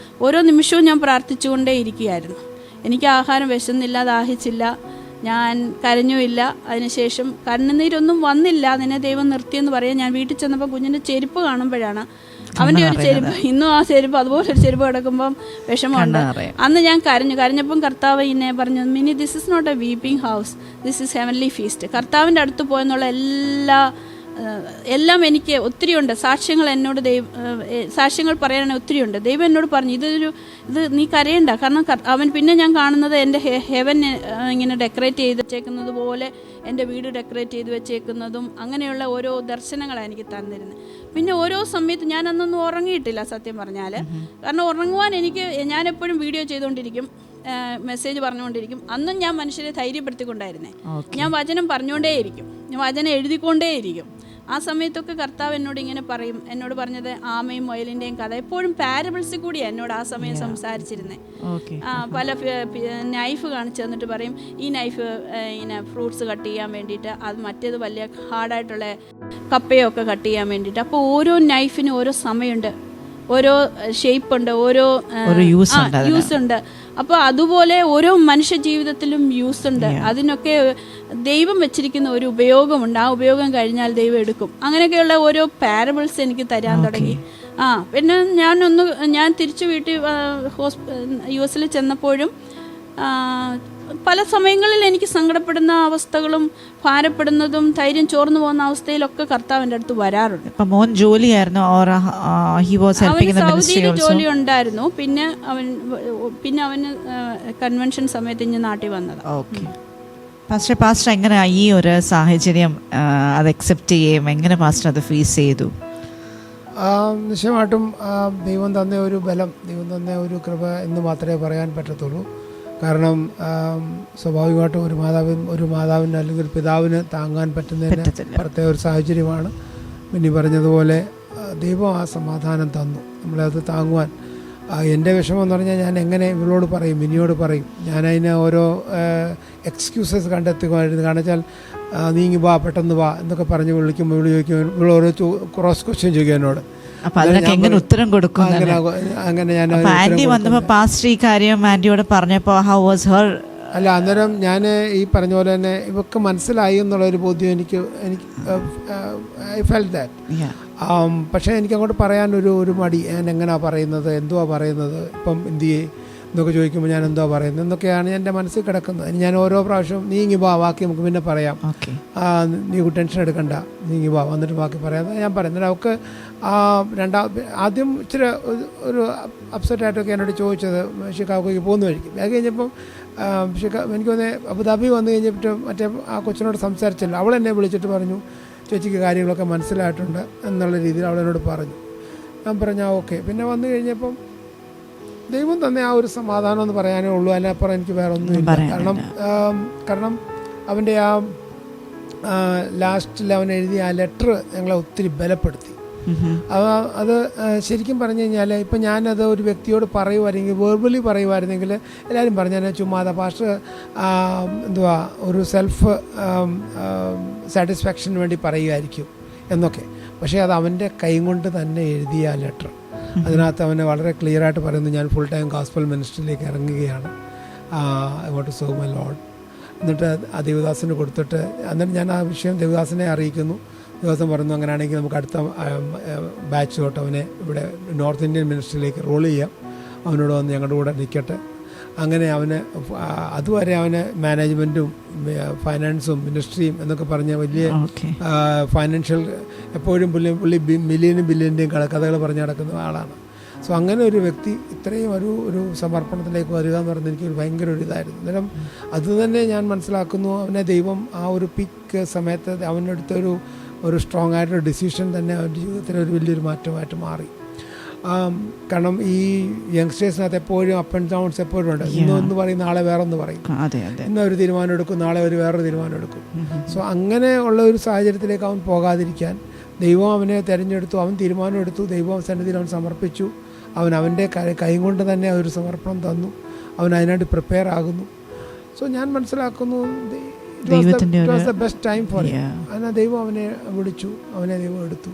ഓരോ നിമിഷവും ഞാൻ പ്രാർത്ഥിച്ചുകൊണ്ടേ ഇരിക്കുകയായിരുന്നു. എനിക്ക് ആഹാരം വിശന്നില്ല, ദാഹിച്ചില്ല, ഞാൻ കരഞ്ഞുമില്ല. അതിനുശേഷം കണ്ണുനീരൊന്നും വന്നില്ല. നിന്നെ ദൈവം നിർത്തിയെന്ന് പറയാൻ ഞാൻ വീട്ടിൽ ചെന്നപ്പോൾ കുഞ്ഞിൻ്റെ ചെരുപ്പ് കാണുമ്പോഴാണ്, അവൻ്റെ ഒരു ചെരുപ്പ്, ഇന്നും ആ ചെരുപ്പ് അതുപോലെ ഒരു ചെരുപ്പ് കിടക്കുമ്പം വിഷമമുണ്ട്. അന്ന് ഞാൻ കരഞ്ഞപ്പം കർത്താവ് എന്നെ പറഞ്ഞു, Mini this is not a weeping house, this is heavenly feast. കർത്താവിൻ്റെ അടുത്ത് പോയെന്നുള്ള എല്ലാം എനിക്ക് ഒത്തിരിയുണ്ട്. സാക്ഷ്യങ്ങൾ പറയാൻ ഒത്തിരിയുണ്ട്. ദൈവം എന്നോട് പറഞ്ഞു, ഇത് നീ കരയണ്ട. കാരണം അവൻ പിന്നെ ഞാൻ കാണുന്നത് എൻ്റെ ഹെവൻ ഇങ്ങനെ ഡെക്കറേറ്റ് ചെയ്ത് വെച്ചേക്കുന്നത് പോലെ, എൻ്റെ വീട് ഡെക്കറേറ്റ് ചെയ്ത് വെച്ചേക്കുന്നതും അങ്ങനെയുള്ള ഓരോ ദർശനങ്ങളാണ് എനിക്ക് തന്നിരുന്നത്. പിന്നെ ഓരോ സമയത്ത് ഞാൻ അന്നൊന്നും ഉറങ്ങിയിട്ടില്ല സത്യം പറഞ്ഞാൽ. കാരണം ഉറങ്ങുവാൻ ഞാനെപ്പോഴും വീഡിയോ ചെയ്തുകൊണ്ടിരിക്കും, മെസ്സേജ് പറഞ്ഞുകൊണ്ടിരിക്കും. അന്നും ഞാൻ മനുഷ്യരെ ധൈര്യപ്പെടുത്തിക്കൊണ്ടായിരുന്നേ. ഞാൻ വചനം പറഞ്ഞുകൊണ്ടേയിരിക്കും, ഞാൻ വചനം എഴുതിക്കൊണ്ടേയിരിക്കും. ആ സമയത്തൊക്കെ കർത്താവ് എന്നോട് ഇങ്ങനെ പറയും. എന്നോട് പറഞ്ഞത് ആമയും മുയലിൻ്റെയും കഥ എപ്പോഴും പാരബിൾസിൽ കൂടിയാണ് എന്നോട് ആ സമയം സംസാരിച്ചിരുന്നത്. പല നൈഫ് കാണിച്ചു തന്നിട്ട് പറയും, ഈ നൈഫ് ഇങ്ങനെ ഫ്രൂട്ട്സ് കട്ട് ചെയ്യാൻ വേണ്ടിയിട്ട്, അത് മറ്റേത് വലിയ ഹാർഡായിട്ടുള്ള കപ്പയൊക്കെ കട്ട് ചെയ്യാൻ വേണ്ടിയിട്ട്. അപ്പോൾ ഓരോ നൈഫിനും ഓരോ സമയമുണ്ട്, ഓരോ ഷേപ്പുണ്ട്, ഓരോ യൂസ് ഉണ്ട്. അപ്പോൾ അതുപോലെ ഓരോ മനുഷ്യ ജീവിതത്തിലും യൂസ് ഉണ്ട്. അതിനൊക്കെ ദൈവം വെച്ചിരിക്കുന്ന ഒരു ഉപയോഗമുണ്ട്. ആ ഉപയോഗം കഴിഞ്ഞാൽ ദൈവം എടുക്കും. അങ്ങനെയൊക്കെയുള്ള ഓരോ പാരബിൾസ് എനിക്ക് തരാൻ തുടങ്ങി. പിന്നെ ഞാൻ തിരിച്ചു വീട്ടിൽ US ചെന്നപ്പോഴും പല സമയങ്ങളിൽ എനിക്ക് സങ്കടപ്പെടുന്ന അവസ്ഥകളും ഭാരപ്പെടുന്നതും ധൈര്യം ചോർന്നു പോകുന്ന അവസ്ഥയിലൊക്കെ കർത്താവിൻ്റെ അടുത്ത് വരാറുണ്ട്. അവന് സൗദിയിൽ ജോലി ഉണ്ടായിരുന്നു. പിന്നെ അവന് കൺവെൻഷൻ സമയത്ത് ഇഞ്ഞ് നാട്ടിൽ വന്നതാണ്. പാസ്റ്റർ എങ്ങനെ ഈ ഒരു സാഹചര്യം അത് അക്സെപ്റ്റ് ചെയ്യും, എങ്ങനെ പാസ്റ്റർ അത് ഫേസ് ചെയ്തു? നിശ്ചയമായിട്ടും ദൈവം തന്ന ഒരു ബലം, ദൈവം തന്ന ഒരു കൃപ എന്ന് മാത്രമേ പറയാൻ പറ്റത്തുള്ളൂ. കാരണം സ്വാഭാവികമായിട്ടും ഒരു മാതാവിന് അല്ലെങ്കിൽ ഒരു പിതാവിന് താങ്ങാൻ പറ്റുന്നതിന് പ്രത്യേക ഒരു സാഹചര്യമാണ്. പിന്നെ പറഞ്ഞതുപോലെ ദൈവം ആ സമാധാനം തന്നു, നമ്മളത് താങ്ങുവാൻ. എൻ്റെ വിഷമം എന്ന് പറഞ്ഞാൽ ഞാൻ എങ്ങനെ ഇവളോട് പറയും, മിനിയോട് പറയും. ഞാനതിന് ഓരോ എക്സ്ക്യൂസസ് കണ്ടെത്തുമായിരുന്നു. കാരണം വെച്ചാൽ നീങ്ങി വാ, പെട്ടെന്ന് വാ എന്നൊക്കെ പറഞ്ഞ് വിളിക്കുമ്പോൾ ഇവൾ ഓരോ ക്രോസ് ക്വസ്റ്റ്യൻ ചോദിക്കും എന്നോട്. ഉത്തരം കൊടുക്കും. അങ്ങനെ ഞാൻ ആന്റി വന്നപ്പോൾ പാസ്റ്റർ ഈ കാര്യം ആന്റിയോട് പറഞ്ഞപ്പോൾ ഹൗ വാസ് ഹർ? അല്ല, അന്നേരം ഞാൻ ഈ പറഞ്ഞ പോലെ തന്നെ ഇവർക്ക് മനസ്സിലായി എന്നുള്ളൊരു ബോധ്യം എനിക്ക് ഐ ഫെൽറ്റ് ദാറ്റ്. പക്ഷേ എനിക്കങ്ങോട്ട് പറയാനൊരു മടി. ഞാൻ എങ്ങനെയാണ് പറയുന്നത്, എന്തുവാ പറയുന്നത്, ഇപ്പം എന്ത് ചെയ്യേ എന്നൊക്കെ ചോദിക്കുമ്പോൾ ഞാൻ എന്തോ പറയുന്നത് എന്നൊക്കെയാണ് എൻ്റെ മനസ്സിൽ കിടക്കുന്നത്. ഞാൻ ഓരോ പ്രാവശ്യം നീങ്ങി വാ, ബാക്കി നമുക്ക് പിന്നെ പറയാം, നീ ടെൻഷൻ എടുക്കണ്ട, നീങ്ങി വാ, വന്നിട്ട് ബാക്കി പറയാം ഞാൻ പറയുന്നത്. അവൾക്ക് ആദ്യം ഇച്ചിരി ഒരു അപ്സെറ്റായിട്ടൊക്കെ എന്നോട് ചോദിച്ചത് ഷിക്കാഗോയ്ക്ക് പോകുന്ന വഴിക്ക്. അത് കഴിഞ്ഞപ്പം എനിക്ക് തോന്നുന്നത് അബുദാബി വന്നു കഴിഞ്ഞിട്ട് മറ്റേ ആ കൊച്ചിനോട് സംസാരിച്ചില്ല. അവൾ എന്നെ വിളിച്ചിട്ട് പറഞ്ഞു, ചേച്ചിക്ക് കാര്യങ്ങളൊക്കെ മനസ്സിലായിട്ടുണ്ട് എന്നുള്ള രീതിയിൽ അവളെന്നോട് പറഞ്ഞു. ഞാൻ പറഞ്ഞു ഓക്കെ. പിന്നെ വന്നു കഴിഞ്ഞപ്പം ദൈവം തന്നെ ആ ഒരു സമാധാനം എന്ന് പറയാനേ ഉള്ളൂ. അതിനപ്പുറം എനിക്ക് വേറെ ഒന്നുമില്ല. കാരണം അവൻ്റെ ആ ലാസ്റ്റിൽ അവൻ എഴുതിയ ആ ലെറ്റർ ഞങ്ങളെ ഒത്തിരി ബലപ്പെടുത്തി. അത് ശരിക്കും പറഞ്ഞു കഴിഞ്ഞാൽ ഇപ്പം ഞാനത് ഒരു വ്യക്തിയോട് പറയുമായിരുന്നെങ്കിൽ, വെർബലി പറയുമായിരുന്നെങ്കിൽ എല്ലാവരും പറഞ്ഞാൽ ചുമ്മാതെ പാസ്റ്റർ എന്തുവാ ഒരു സെൽഫ് സാറ്റിസ്ഫാക്ഷന് വേണ്ടി പറയുമായിരിക്കും എന്നൊക്കെ. പക്ഷേ അത് അവൻ്റെ കൈ കൊണ്ട് തന്നെ എഴുതിയ ആ ലെറ്റർ, അതിനകത്ത് അവനെ വളരെ ക്ലിയറായിട്ട് പറയുന്നു, ഞാൻ ഫുൾ ടൈം ഗോസ്പൽ മിനിസ്ട്രിയിലേക്ക് ഇറങ്ങുകയാണ്, I want to serve my Lord. എന്നിട്ട് ആ ദേവദാസിന് കൊടുത്തിട്ട് എന്നിട്ട് ഞാൻ ആ വിഷയം ദേവദാസിനെ അറിയിക്കുന്നു. ദിവസം പറഞ്ഞു, അങ്ങനെയാണെങ്കിൽ നമുക്ക് അടുത്ത ബാച്ച് തൊട്ട് അവനെ ഇവിടെ നോർത്ത് ഇന്ത്യൻ മിനിസ്ട്രിയിലേക്ക് റോൾ ചെയ്യാം, അവനോട് വന്ന് ഞങ്ങളുടെ കൂടെ നിൽക്കട്ടെ. അങ്ങനെ അവന് അതുവരെ അവന് മാനേജ്മെൻറ്റും ഫൈനാൻസും മിനിസ്ട്രിയും എന്നൊക്കെ പറഞ്ഞ വലിയ ഫൈനാൻഷ്യൽ എപ്പോഴും പുള്ളി മില്യനും ബില്യൻ്റെയും കഥകൾ പറഞ്ഞു നടക്കുന്ന ആളാണ്. സോ അങ്ങനെ ഒരു വ്യക്തി ഇത്രയും ഒരു സമർപ്പണത്തിലേക്ക് വരിക എന്ന് പറയുന്നത് എനിക്കൊരു ഭയങ്കര ഒരു ഇതായിരുന്നു. അന്നേരം അതുതന്നെ ഞാൻ മനസ്സിലാക്കുന്നു, അവനെ ദൈവം ആ ഒരു പീക്ക് സമയത്ത് അവനെടുത്തൊരു സ്ട്രോങ് ആയിട്ടൊരു ഡിസിഷൻ തന്നെ അവൻ്റെ ജീവിതത്തിൽ ഒരു വലിയൊരു മാറ്റമായിട്ട് മാറി. കാരണം ഈ യങ്സ്റ്റേഴ്സിനകത്ത് എപ്പോഴും അപ്പ് ആൻഡ് ഡൗൺസ് എപ്പോഴും ഉണ്ട്. ഇന്ന് പറയും, നാളെ വേറൊന്ന് പറയും, ഇന്ന് ഒരു തീരുമാനം എടുക്കും, നാളെ ഒരു വേറൊരു തീരുമാനം എടുക്കും. സോ അങ്ങനെ ഉള്ള ഒരു സാഹചര്യത്തിലേക്ക് അവൻ പോകാതിരിക്കാൻ ദൈവം അവനെ തിരഞ്ഞെടുത്തു. അവൻ തീരുമാനം എടുത്തു, ദൈവം സന്നിധിയിൽ അവൻ സമർപ്പിച്ചു. അവൻ്റെ കൈ കൊണ്ട് തന്നെ ഒരു സമർപ്പണം തന്നു. അവൻ അതിനായിട്ട് പ്രിപ്പയർ ആകുന്നു. സോ ഞാൻ മനസ്സിലാക്കുന്നു ബെസ്റ്റ് ടൈം ഫോർ അങ്ങനെ ദൈവം അവനെ വിളിച്ചു, അവനെ ദൈവം എടുത്തു.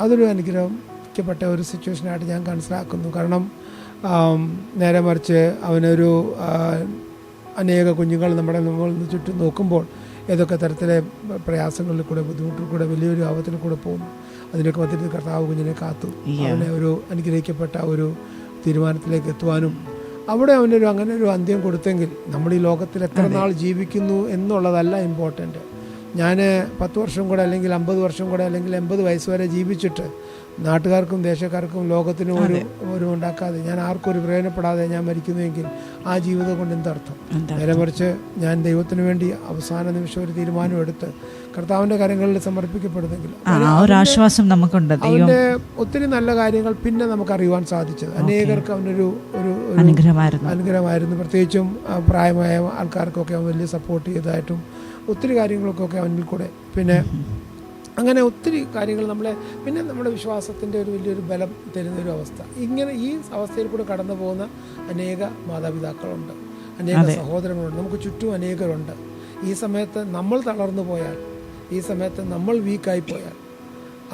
അതൊരു അനുഗ്രഹിക്കപ്പെട്ട ഒരു സിറ്റുവേഷനായിട്ട് ഞാൻ മനസ്സിലാക്കുന്നു. കാരണം നേരെ മറിച്ച് അവനൊരു അനേക കുഞ്ഞുങ്ങൾ നമ്മൾ ചുറ്റും നോക്കുമ്പോൾ ഏതൊക്കെ തരത്തിലെ പ്രയാസങ്ങളിൽ കൂടെ, ബുദ്ധിമുട്ടിൽ കൂടെ, വലിയൊരു ആപത്തിൽ കൂടെ പോകുന്നു. അതിനൊക്കെ മധ്യത്തിൽ കർത്താവ് കുഞ്ഞിനെ കാത്തു അവനെ ഒരു അനുഗ്രഹിക്കപ്പെട്ട ഒരു തീരുമാനത്തിലേക്ക് എത്തുവാനും അവിടെ അവനൊരു അങ്ങനെ ഒരു അന്ത്യം കൊടുത്തെങ്കിൽ നമ്മൾ ഈ ലോകത്തിൽ എത്ര നാൾ ജീവിക്കുന്നു എന്നുള്ളതല്ല ഇമ്പോർട്ടൻ്റ്. ഞാൻ 10 വർഷം കൂടെ അല്ലെങ്കിൽ 50 വർഷം കൂടെ അല്ലെങ്കിൽ 80 വയസ്സ് വരെ ജീവിച്ചിട്ട് നാട്ടുകാർക്കും ദേശക്കാർക്കും ലോകത്തിനും ഒരു ഉണ്ടാക്കാതെ ഞാൻ ആർക്കും ഒരു പ്രയോജനപ്പെടാതെ ഞാൻ മരിക്കുന്നുവെങ്കിൽ ആ ജീവിതം കൊണ്ട് എന്തർത്ഥം? നേരെ മറിച്ച് ഞാൻ ദൈവത്തിന് വേണ്ടി അവസാന നിമിഷം ഒരു തീരുമാനം എടുത്ത് കർത്താവിൻ്റെ കാര്യങ്ങളിൽ സമർപ്പിക്കപ്പെടുന്നെങ്കിൽ അവൻ്റെ ഒത്തിരി നല്ല കാര്യങ്ങൾ പിന്നെ നമുക്ക് അറിയുവാൻ സാധിച്ചത് അനേകർക്ക് അവനൊരു അനുഗ്രഹമായിരുന്നു. പ്രത്യേകിച്ചും പ്രായമായ ആൾക്കാർക്കൊക്കെ അവൻ വലിയ സപ്പോർട്ട് ചെയ്തതായിട്ടും ഒത്തിരി കാര്യങ്ങളൊക്കെ അവനിൽ കൂടെ പിന്നെ അങ്ങനെ ഒത്തിരി കാര്യങ്ങൾ പിന്നെ നമ്മുടെ വിശ്വാസത്തിൻ്റെ ഒരു വലിയൊരു ബലം തരുന്നൊരു അവസ്ഥ. ഇങ്ങനെ ഈ അവസ്ഥയിൽ കൂടെ കടന്നു പോകുന്ന അനേക മാതാപിതാക്കളുണ്ട്, അനേക സഹോദരങ്ങളുണ്ട്, നമുക്ക് ചുറ്റും അനേകരുണ്ട്. ഈ സമയത്ത് നമ്മൾ തളർന്നു പോയാൽ, ഈ സമയത്ത് നമ്മൾ വീക്കായി പോയാൽ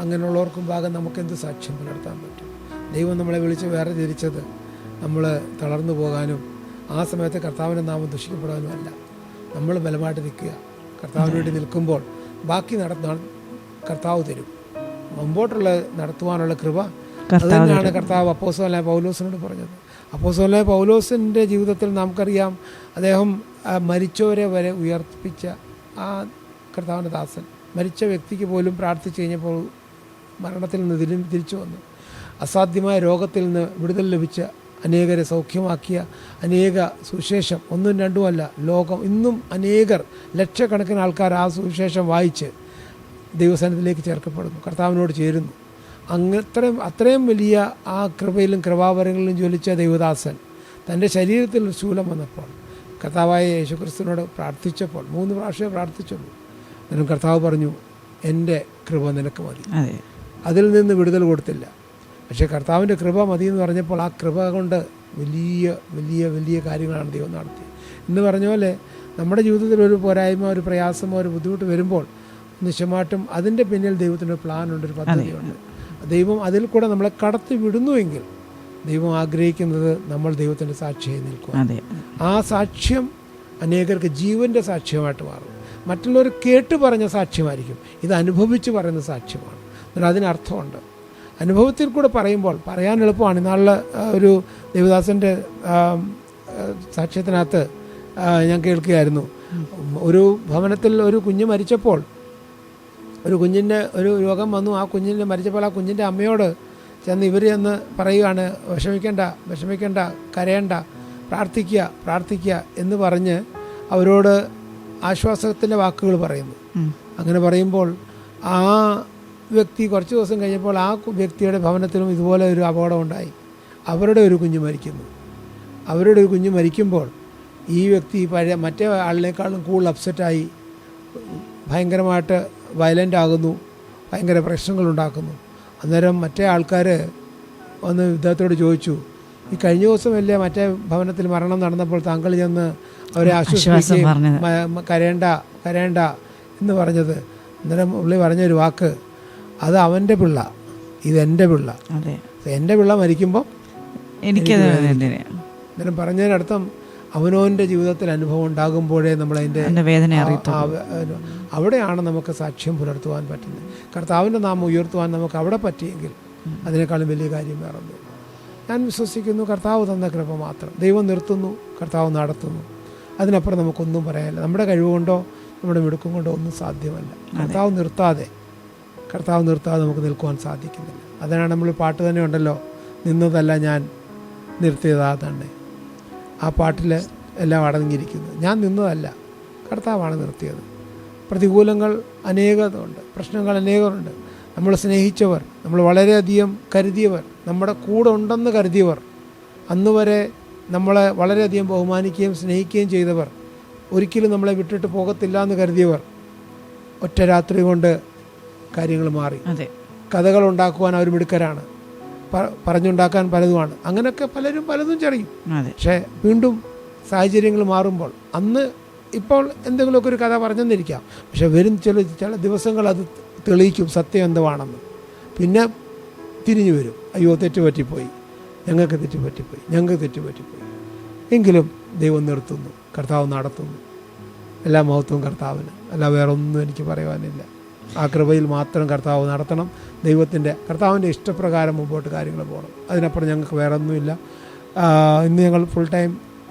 അങ്ങനെയുള്ളവർക്കും ഭാഗം നമുക്കെന്ത് സാക്ഷ്യം പുലർത്താൻ പറ്റും? ദൈവം നമ്മളെ വിളിച്ച് വേറെ തിരിച്ചത് നമ്മൾ തളർന്നു പോകാനും ആ സമയത്ത് കർത്താവിൻ്റെ നാമം ദുഷിക്കപ്പെടാനും അല്ല. നമ്മൾ ബലമായിട്ട് നിൽക്കുക, കർത്താവിന് വേണ്ടി നിൽക്കുമ്പോൾ ബാക്കി കർത്താവ് തരും. മുമ്പോട്ടുള്ള നടത്തുവാനുള്ള കൃപ അത് തന്നെയാണ് കർത്താവ് അപ്പോസ്തലനായ പൗലോസിനോട് പറഞ്ഞത്. അപ്പോസ്തലനായ പൗലോസിൻ്റെ ജീവിതത്തിൽ നമുക്കറിയാം, അദ്ദേഹം മരിച്ചവരെ വരെ ഉയർപ്പിച്ച ആ കർത്താവിൻ്റെ ദാസൻ. മരിച്ച വ്യക്തിക്ക് പോലും പ്രാർത്ഥിച്ചു കഴിഞ്ഞപ്പോൾ മരണത്തിൽ നിന്ന് തിരിച്ചു വന്നു. അസാധ്യമായ രോഗത്തിൽ നിന്ന് വിടുതൽ ലഭിച്ച അനേകരെ സൗഖ്യമാക്കിയ അനേക സുവിശേഷം, 1ഉം 2ഉം അല്ല, ലോകം ഇന്നും അനേകർ ലക്ഷക്കണക്കിന് ആൾക്കാർ ആ സുവിശേഷം വായിച്ച് ദൈവസന്നിധിയിലേക്ക് ചേർക്കപ്പെടുന്നു, കർത്താവിനോട് ചേരുന്നു. അത്രയും വലിയ ആ കൃപയിലും കൃപാവരങ്ങളിലും ജ്വലിച്ച ദൈവദാസൻ തൻ്റെ ശരീരത്തിൽ ഒരു ശൂലം വന്നപ്പോൾ കർത്താവായ യേശുക്രിസ്തുവിനോട് പ്രാർത്ഥിച്ചപ്പോൾ 3 പ്രാവശ്യമേ പ്രാർത്ഥിച്ചുള്ളൂ. എന്നിട്ടും കർത്താവ് പറഞ്ഞു, എൻ്റെ കൃപ നിനക്ക് മതി. അതിൽ നിന്ന് വിടുതൽ കൊടുത്തില്ല. പക്ഷേ കർത്താവിൻ്റെ കൃപ മതി എന്ന് പറഞ്ഞപ്പോൾ ആ കൃപ കൊണ്ട് വലിയ വലിയ വലിയ കാര്യങ്ങളാണ് ദൈവം നടത്തിയത്. എന്ന് പറഞ്ഞ പോലെ നമ്മുടെ ജീവിതത്തിൽ ഒരു പോരായ്മ, ഒരു പ്രയാസമോ, ഒരു ബുദ്ധിമുട്ട് വരുമ്പോൾ നിശ്ചയമായിട്ടും അതിൻ്റെ പിന്നിൽ ദൈവത്തിൻ്റെ പ്ലാനുണ്ട്, ഒരു പദ്ധതിയുണ്ട്. ദൈവം അതിൽ കൂടെ നമ്മളെ കടത്തി വിടുന്നുവെങ്കിൽ ദൈവം ആഗ്രഹിക്കുന്നത് നമ്മൾ ദൈവത്തിൻ്റെ സാക്ഷിയായി നിൽക്കുക. ആ സാക്ഷ്യം അനേകർക്ക് ജീവൻ്റെ സാക്ഷ്യമായിട്ട് മാറും. മറ്റുള്ളവർ കേട്ട് പറഞ്ഞ സാക്ഷ്യമായിരിക്കും, ഇത് അനുഭവിച്ച് പറയുന്ന സാക്ഷ്യമാണ്. എന്നാൽ അതിനർത്ഥമുണ്ട്. അനുഭവത്തിൽ കൂടെ പറയുമ്പോൾ പറയാൻ എളുപ്പമാണ്. ഇന്നാളിൽ ഒരു ദേവദാസൻ്റെ സാക്ഷ്യത്തിനകത്ത് ഞാൻ കേൾക്കുകയായിരുന്നു, ഒരു ഭവനത്തിൽ ഒരു കുഞ്ഞ് മരിച്ചപ്പോൾ, ഒരു കുഞ്ഞിൻ്റെ ഒരു രോഗം വന്നു. ആ കുഞ്ഞിൻ്റെ മരിച്ചപ്പോൾ ആ കുഞ്ഞിൻ്റെ അമ്മയോട് ചെന്ന് ഇവർ ചെന്ന് പറയുകയാണ്, വിഷമിക്കേണ്ട, കരയണ്ട, പ്രാർത്ഥിക്കുക എന്ന് പറഞ്ഞ് അവരോട് ആശ്വാസത്തിൻ്റെ വാക്കുകൾ പറയുന്നു. അങ്ങനെ പറയുമ്പോൾ ആ വ്യക്തി കുറച്ച് ദിവസം കഴിഞ്ഞപ്പോൾ ആ വ്യക്തിയുടെ ഭവനത്തിലും ഇതുപോലെ ഒരു അപകടം ഉണ്ടായി. അവരുടെ ഒരു കുഞ്ഞ് മരിക്കുന്നു. അവരുടെ ഒരു കുഞ്ഞ് മരിക്കുമ്പോൾ ഈ വ്യക്തി മറ്റേ ആളിനേക്കാളും കൂടുതൽ അപ്സെറ്റായി ഭയങ്കരമായിട്ട് വയലൻ്റ് ആകുന്നു, ഭയങ്കര പ്രശ്നങ്ങളുണ്ടാക്കുന്നു. അന്നേരം മറ്റേ ആൾക്കാർ വന്ന് ഇദ്ദേഹത്തോട് ചോദിച്ചു, ഈ കഴിഞ്ഞ ദിവസമല്ലേ മറ്റേ ഭവനത്തിൽ മരണം നടന്നപ്പോൾ താങ്കൾ ചെന്ന് അവരെ ആശ്വസിപ്പിക്കുകയും കരയേണ്ട എന്ന് പറഞ്ഞത്. അന്നേരം പുള്ളി പറഞ്ഞൊരു വാക്ക്, അത് അവൻ്റെ പിള്ള, ഇതെൻ്റെ പിള്ള. എൻ്റെ പിള്ള മരിക്കുമ്പോൾ എനിക്കത് അന്നേരം പറഞ്ഞതിനർത്ഥം അവനവൻ്റെ ജീവിതത്തിൽ അനുഭവം ഉണ്ടാകുമ്പോഴേ നമ്മളതിൻ്റെ വേദന അവിടെയാണ് നമുക്ക് സാക്ഷ്യം പുലർത്തുവാൻ പറ്റുന്നത്. കർത്താവിൻ്റെ നാമം ഉയർത്തുവാൻ നമുക്ക് അവിടെ പറ്റിയെങ്കിൽ അതിനേക്കാളും വലിയ കാര്യം വേറൊന്നും. ഞാൻ വിശ്വസിക്കുന്നു കർത്താവ് തന്ന കൃപ മാത്രം. ദൈവം നിർത്തുന്നു, കർത്താവ് നടത്തുന്നു. അതിനപ്പുറം നമുക്കൊന്നും പറയാനില്ല. നമ്മുടെ കഴിവുകൊണ്ടോ നമ്മുടെ മിടുക്കും കൊണ്ടോ ഒന്നും സാധ്യമല്ല. കർത്താവ് നിർത്താതെ നമുക്ക് നിൽക്കുവാൻ സാധിക്കുന്നില്ല. അതിനാണ് നമ്മൾ പാട്ട് തന്നെ ഉണ്ടല്ലോ, നിന്നതല്ല ഞാൻ നിർത്തിയതാ തന്നെ. ആ പാട്ടിൽ എല്ലാം അടങ്ങിയിരിക്കുന്നു. ഞാൻ നിന്നതല്ല, കർത്താവാണ് നിർത്തിയത്. പ്രതികൂലങ്ങൾ അനേകമുണ്ട്, പ്രശ്നങ്ങൾ അനേകമുണ്ട്. നമ്മൾ സ്നേഹിച്ചവർ, നമ്മൾ വളരെയധികം കരുതിയവർ, നമ്മുടെ കൂടെ ഉണ്ടെന്ന് കരുതിയവർ, അന്ന് വരെ നമ്മളെ വളരെയധികം ബഹുമാനിക്കുകയും സ്നേഹിക്കുകയും ചെയ്തവർ, ഒരിക്കലും നമ്മളെ വിട്ടിട്ട് പോകത്തില്ല എന്ന് കരുതിയവർ, ഒറ്റ രാത്രി കൊണ്ട് കാര്യങ്ങൾ മാറി. കഥകൾ ഉണ്ടാക്കുവാൻ അവർ മിടുക്കരാണ്, പറഞ്ഞുണ്ടാക്കാൻ പലതുമാണ്. അങ്ങനെയൊക്കെ പലതും ചെയ്യും. പക്ഷേ വീണ്ടും സാഹചര്യങ്ങൾ മാറുമ്പോൾ, അന്ന് ഇപ്പോൾ എന്തെങ്കിലുമൊക്കെ ഒരു കഥ പറഞ്ഞെന്നിരിക്കാം, പക്ഷെ വരും ചില ദിവസങ്ങൾ അത് തെളിയിക്കും സത്യം എന്തുവാണെന്ന്. പിന്നെ തിരിഞ്ഞു വരും, അയ്യോ തെറ്റുപറ്റിപ്പോയി, ഞങ്ങൾക്ക് തെറ്റുപറ്റിപ്പോയി. എങ്കിലും ദൈവം നിർത്തുന്നു, കർത്താവ് നടത്തുന്നു. എല്ലാ മഹത്വവും കർത്താവിന്, അല്ല വേറെ ഒന്നും എനിക്ക് പറയുവാനില്ല. ആ കൃപയിൽ മാത്രം കർത്താവ് നടത്തണം. കർത്താവിൻ്റെ ഇഷ്ടപ്രകാരം മുമ്പോട്ട് കാര്യങ്ങൾ പോകണം. അതിനപ്പുറം ഞങ്ങൾക്ക് വേറെ ഒന്നുമില്ല. ഇന്ന് ഞങ്ങൾ ഫുൾ ടൈം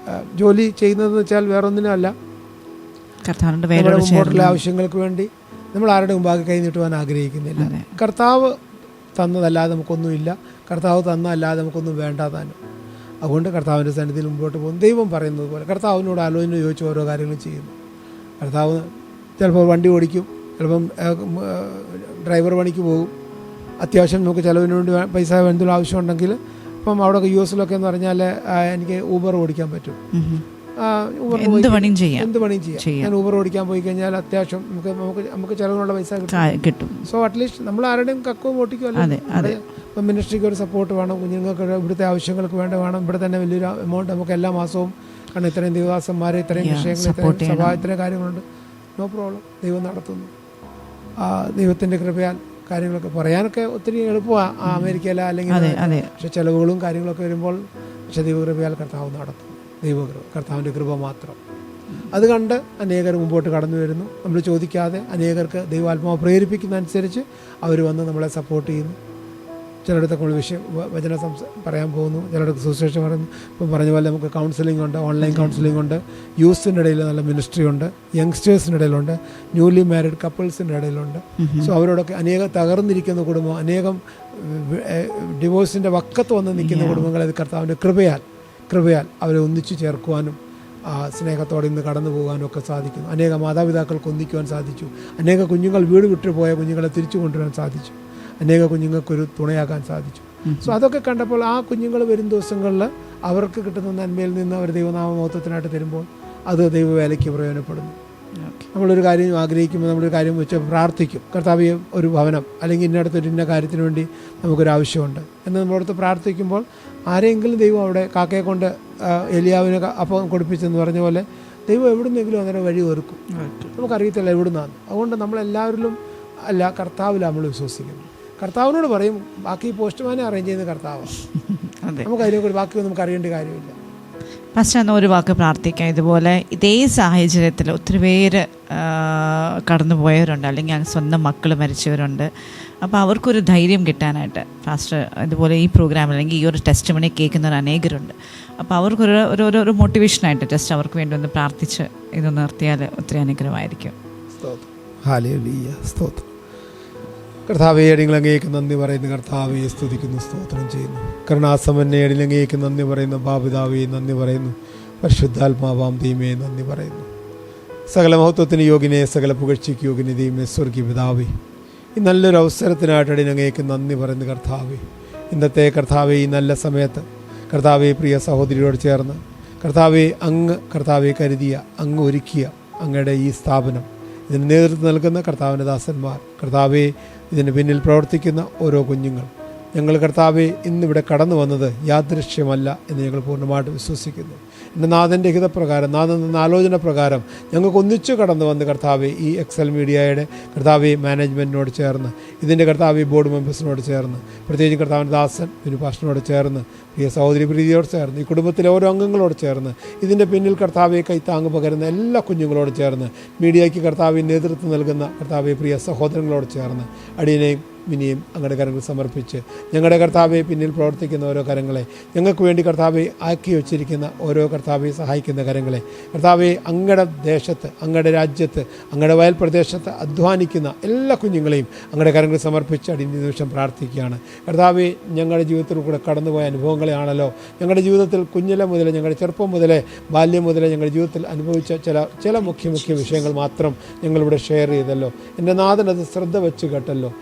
ജോലി ചെയ്യുന്നതെന്ന് വെച്ചാൽ വേറെ ഒന്നിനുമല്ല, നമ്മുടെ മുമ്പോട്ടുള്ള ആവശ്യങ്ങൾക്ക് വേണ്ടി നമ്മൾ ആരുടെ മുമ്പാകെ കൈ നീട്ടുവാൻ ആഗ്രഹിക്കുന്നില്ല. കർത്താവ് തന്നതല്ലാതെ നമുക്കൊന്നുമില്ല, കർത്താവ് തന്നതല്ലാതെ നമുക്കൊന്നും വേണ്ടാതാനും. അതുകൊണ്ട് കർത്താവിൻ്റെ സന്നിധിയിൽ മുമ്പോട്ട് പോകും. ദൈവം പറയുന്നത് പോലെ കർത്താവിനോട് ആലോചന ചോദിച്ച് ഓരോ കാര്യങ്ങളും ചെയ്യുന്നു. കർത്താവ് ചിലപ്പോൾ വണ്ടി ഓടിക്കും, ചിലപ്പം ഡ്രൈവർ പണിക്ക് പോകും. അത്യാവശ്യം നമുക്ക് ചിലവിന് വേണ്ടി പൈസ എന്തെങ്കിലും ആവശ്യമുണ്ടെങ്കിൽ, ഇപ്പം അവിടെ US എന്ന് പറഞ്ഞാൽ എനിക്ക് ഊബർ ഓടിക്കാൻ പറ്റും. എന്ത് പണിയും ചെയ്യാം. ഞാൻ ഊബർ ഓടിക്കാൻ പോയി കഴിഞ്ഞാൽ അത്യാവശ്യം നമുക്ക് ചിലവിനുള്ള പൈസ കിട്ടും. സോ അറ്റ്ലീസ്റ്റ് നമ്മൾ ആരുടെയും കക്കവും ഓട്ടിക്കുമല്ലോ. ഇപ്പം മിനിസ്ട്രിക്ക് ഒരു സപ്പോർട്ട് വേണം, കുഞ്ഞുങ്ങൾക്ക് ഇവിടുത്തെ ആവശ്യങ്ങൾക്ക് വേണം. ഇവിടെ തന്നെ വലിയൊരു എമൗണ്ട് നമുക്ക് എല്ലാ മാസവും, കാരണം ഇത്രയും ദേവദാസന്മാരെ, ഇത്രയും വിഷയങ്ങൾ, ഇത്രയും സഭ, ഇത്രയും കാര്യങ്ങളുണ്ട്. നോ പ്രോബ്ലം, ദൈവം നടത്തുന്നു. ദൈവത്തിൻ്റെ കൃപയാൽ കാര്യങ്ങളൊക്കെ പറയാനൊക്കെ ഒത്തിരി എളുപ്പമാണ് അമേരിക്കയില അല്ലെങ്കിൽ, പക്ഷെ ചിലവുകളും കാര്യങ്ങളൊക്കെ വരുമ്പോൾ പക്ഷെ ദൈവകൃപയാൽ കർത്താവ് നടത്തുന്നു. കർത്താവിൻ്റെ കൃപ മാത്രം. അത് കണ്ട് അനേകർ മുമ്പോട്ട് കടന്നു വരുന്നു. നമ്മൾ ചോദിക്കാതെ അനേകർക്ക് ദൈവാത്മാവ് പ്രേരിപ്പിക്കുന്നതനുസരിച്ച് അവർ വന്ന് നമ്മളെ സപ്പോർട്ട് ചെയ്യുന്നു. ചിലയിടത്തൊക്കെ വചന പറയാൻ പോകുന്നു, ചിലയിടത്ത് സുവിശേഷം പറയുന്നു. ഇപ്പം പറഞ്ഞ പോലെ നമുക്ക് കൗൺസിലിംഗ് ഉണ്ട്, ഓൺലൈൻ കൗൺസിലിംഗ് ഉണ്ട്, യൂത്തിൻ്റെ ഇടയിൽ നല്ല മിനിസ്ട്രി ഉണ്ട്, യങ്സ്റ്റേഴ്സിൻ്റെ ഇടയിലുണ്ട്, ന്യൂലി മാരീഡ് കപ്പിൾസിൻ്റെ ഇടയിലുണ്ട്. സോ അവരോടൊക്കെ അനേകം തകർന്നിരിക്കുന്ന കുടുംബം, അനേകം ഡിവോഴ്സിൻ്റെ വക്കത്ത് വന്ന് നിൽക്കുന്ന കുടുംബങ്ങളെ കർത്താവിൻ്റെ കൃപയാൽ അവരെ ഒന്നിച്ചു ചേർക്കുവാനും സ്നേഹത്തോടെ ഇന്ന് കടന്നു പോകാനും ഒക്കെ സാധിക്കുന്നു. അനേക മാതാപിതാക്കൾക്ക് ഒന്നിക്കുവാൻ സാധിച്ചു. അനേക കുഞ്ഞുങ്ങൾ വീട് വിട്ടുപോയ കുഞ്ഞുങ്ങളെ തിരിച്ചു കൊണ്ടുവരാൻ സാധിച്ചു. അനേക കുഞ്ഞുങ്ങൾക്കൊരു തുണയാക്കാൻ സാധിച്ചു. സോ അതൊക്കെ കണ്ടപ്പോൾ ആ കുഞ്ഞുങ്ങൾ വരും ദിവസങ്ങളിൽ അവർക്ക് കിട്ടുന്ന നന്മയിൽ നിന്ന് അവർ ദൈവനാമമഹത്വത്തിനായിട്ട് തരുമ്പോൾ അത് ദൈവവേലയ്ക്ക് പ്രയോജനപ്പെടുന്നു. നമ്മളൊരു കാര്യം ആഗ്രഹിക്കുമ്പോൾ നമ്മളൊരു കാര്യം വെച്ച് പ്രാർത്ഥിക്കും, കർത്താവേ ഒരു ഭവനം അല്ലെങ്കിൽ ഇന്നടത്തൊരു ഇന്ന കാര്യത്തിന് വേണ്ടി നമുക്കൊരാവശ്യമുണ്ട് എന്ന് നമ്മളടുത്ത് പ്രാർത്ഥിക്കുമ്പോൾ ആരെങ്കിലും ദൈവം അവിടെ കാക്കയെ കൊണ്ട് എലിയാവിനെ അപ്പം കൊടുപ്പിച്ചെന്ന് പറഞ്ഞ പോലെ ദൈവം എവിടുന്നെങ്കിലും അന്നേരം വഴി ഒരുക്കും. നമുക്കറിയത്തില്ല എവിടുന്നാണ്. അതുകൊണ്ട് നമ്മളെല്ലാവരിലും അല്ല, കർത്താവിലാണ് നമ്മൾ വിശ്വസിക്കുന്നത്. കർത്താവിനോട് പറയും, ബാക്കി പോസ്റ്റ്മാനെ അറേഞ്ച് ചെയ്യുന്ന കർത്താവാണ്. നമുക്ക് അതിനെക്കുറിച്ച് ബാക്കിയൊന്നും നമുക്ക് അറിയേണ്ട കാര്യമില്ല. ഫസ്റ്റ് എന്നാൽ ഒരു വാക്ക് പ്രാർത്ഥിക്കാം. ഇതുപോലെ ഇതേ സാഹചര്യത്തിൽ ഒത്തിരി പേര് കടന്നു പോയവരുണ്ട്, അല്ലെങ്കിൽ സ്വന്തം മക്കൾ മരിച്ചവരുണ്ട്. അപ്പോൾ അവർക്കൊരു ധൈര്യം കിട്ടാനായിട്ട് ഫാസ്റ്റ് ഇതുപോലെ ഈ പ്രോഗ്രാം അല്ലെങ്കിൽ ഈ ഒരു ടെസ്റ്റ് മണി കേൾക്കുന്നവർ അനേകരുണ്ട്. അപ്പോൾ അവർക്കൊരു മോട്ടിവേഷനായിട്ട് ജസ്റ്റ് അവർക്ക് വേണ്ടി ഒന്ന് പ്രാർത്ഥിച്ച് ഇത് നിർത്തിയാൽ ഒത്തിരി അനുഗ്രഹമായിരിക്കും. സ്തോത്രം. കർത്താവേ, അടിങ്ങളങ്ങേക്ക് നന്ദി പറയുന്നു. കർത്താവെ സ്തുതിക്കുന്നു, സ്തോത്രം ചെയ്യുന്നു. കരുണാസമന്നെ അടിലങ്ങേക്ക് നന്ദി പറയുന്നു. ബാപിതാവേ നന്ദി പറയുന്നു. പരിശുദ്ധാത്മാവാം ദൈവമേ നന്ദി പറയുന്നു. സകല മഹത്വത്തിന് യോഗ്യനെ, സകല പുകഴ്ചയ്ക്ക് യോഗ്യനെ ദൈവമേ സ്വർഗീയ പിതാവേ, ഈ നല്ലൊരു അവസരത്തിനായിട്ട് അടിലങ്ങേക്ക് നന്ദി പറയുന്നു. കർത്താവേ, ഇന്നത്തെ കർത്താവേ ഈ നല്ല സമയത്ത് കർത്താവെ പ്രിയ സഹോദരിയോട് ചേർന്ന് കർത്താവെ കർത്താവെ കരുതിയ, അങ്ങ് ഒരുക്കിയ അങ്ങയുടെ ഈ സ്ഥാപനം ഇതിന് നേതൃത്വം നൽകുന്ന കർത്താവിൻ്റെ ദാസന്മാർ, കർത്താവെ ഇതിന് പിന്നിൽ പ്രവർത്തിക്കുന്ന ഓരോ കുഞ്ഞുങ്ങൾ, ഞങ്ങൾ കർത്താവെ ഇന്നിവിടെ കടന്നു വന്നത് യാദൃശ്യമല്ല എന്ന് ഞങ്ങൾ പൂർണ്ണമായിട്ട് വിശ്വസിക്കുന്നു. എൻ്റെ നാഥൻ്റെ ഹിതപ്രകാരം, നാഥൻ്റെ ആലോചന പ്രകാരം ഞങ്ങൾക്ക് ഒന്നിച്ചു കടന്നു വന്ന് കർത്താവെ ഈ എക്സൽ മീഡിയയുടെ കർത്താവെ മാനേജ്മെൻറ്റിനോട് ചേർന്ന്, ഇതിൻ്റെ കർത്താവെ ബോർഡ് മെമ്പേഴ്സിനോട് ചേർന്ന്, പ്രത്യേകിച്ച് കർത്താവിൻ്റെ ദാസൻ വിനുപാഷനോട് ചേർന്ന്, പ്രിയ സഹോദരി പ്രീതിയോട് ചേർന്ന്, ഈ കുടുംബത്തിലെ ഓരോ അംഗങ്ങളോട് ചേർന്ന്, ഇതിൻ്റെ പിന്നിൽ കർത്താവെ കൈത്താങ്ങ് പകരുന്ന എല്ലാ കുഞ്ഞുങ്ങളോട് ചേർന്ന്, മീഡിയയ്ക്ക് കർത്താവെ നേതൃത്വം നൽകുന്ന കർത്താവെ പ്രിയ സഹോദരങ്ങളോട് ചേർന്ന്, അടിയനെയും മിനിയും അങ്ങയുടെ കരങ്ങൾ സമർപ്പിച്ച്, ഞങ്ങളുടെ കർത്താവെ പിന്നിൽ പ്രവർത്തിക്കുന്ന ഓരോ കരങ്ങളെ, ഞങ്ങൾക്ക് വേണ്ടി കർത്താവെ ആക്കി വച്ചിരിക്കുന്ന ഓരോ കർത്താവെ സഹായിക്കുന്ന കരങ്ങളെ, കർത്താവെ അങ്ങയുടെ ദേശത്ത്, അങ്ങയുടെ രാജ്യത്ത്, അങ്ങയുടെ വയൽ പ്രദേശത്ത് അധ്വാനിക്കുന്ന എല്ലാ കുഞ്ഞുങ്ങളെയും അങ്ങയുടെ കരങ്ങൾ സമർപ്പിച്ച് അടിയ നിമിഷം പ്രാർത്ഥിക്കുകയാണ്. കർത്താവെ ഞങ്ങളുടെ ജീവിതത്തിൽ കൂടെ കടന്നുപോയ അനുഭവങ്ങളെയാണല്ലോ ഞങ്ങളുടെ ജീവിതത്തിൽ കുഞ്ഞിലെ മുതലേ, ഞങ്ങളുടെ ചെറുപ്പം മുതലേ, ബാല്യം മുതലേ ഞങ്ങളുടെ ജീവിതത്തിൽ അനുഭവിച്ച ചില മുഖ്യ വിഷയങ്ങൾ മാത്രം ഞങ്ങളിവിടെ ഷെയർ ചെയ്തല്ലോ. എൻ്റെ നാഥൻ അത് ശ്രദ്ധ വെച്ച് കേട്ടല്ലോ.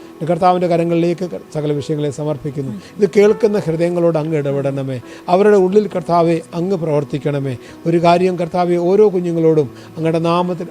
കർത്താവിൻ്റെ കരങ്ങളിലേക്ക് സകല വിഷയങ്ങളെ സമർപ്പിക്കുന്നു. ഇത് കേൾക്കുന്ന ഹൃദയങ്ങളോട് അങ്ങ് ഇടപെടണമേ. അവരുടെ ഉള്ളിൽ കർത്താവെ അങ്ങ് പ്രവർത്തിക്കണമേ. ഒരു കാര്യം കർത്താവെ ഓരോ കുഞ്ഞുങ്ങളോടും അങ്ങയുടെ നാമത്തിൽ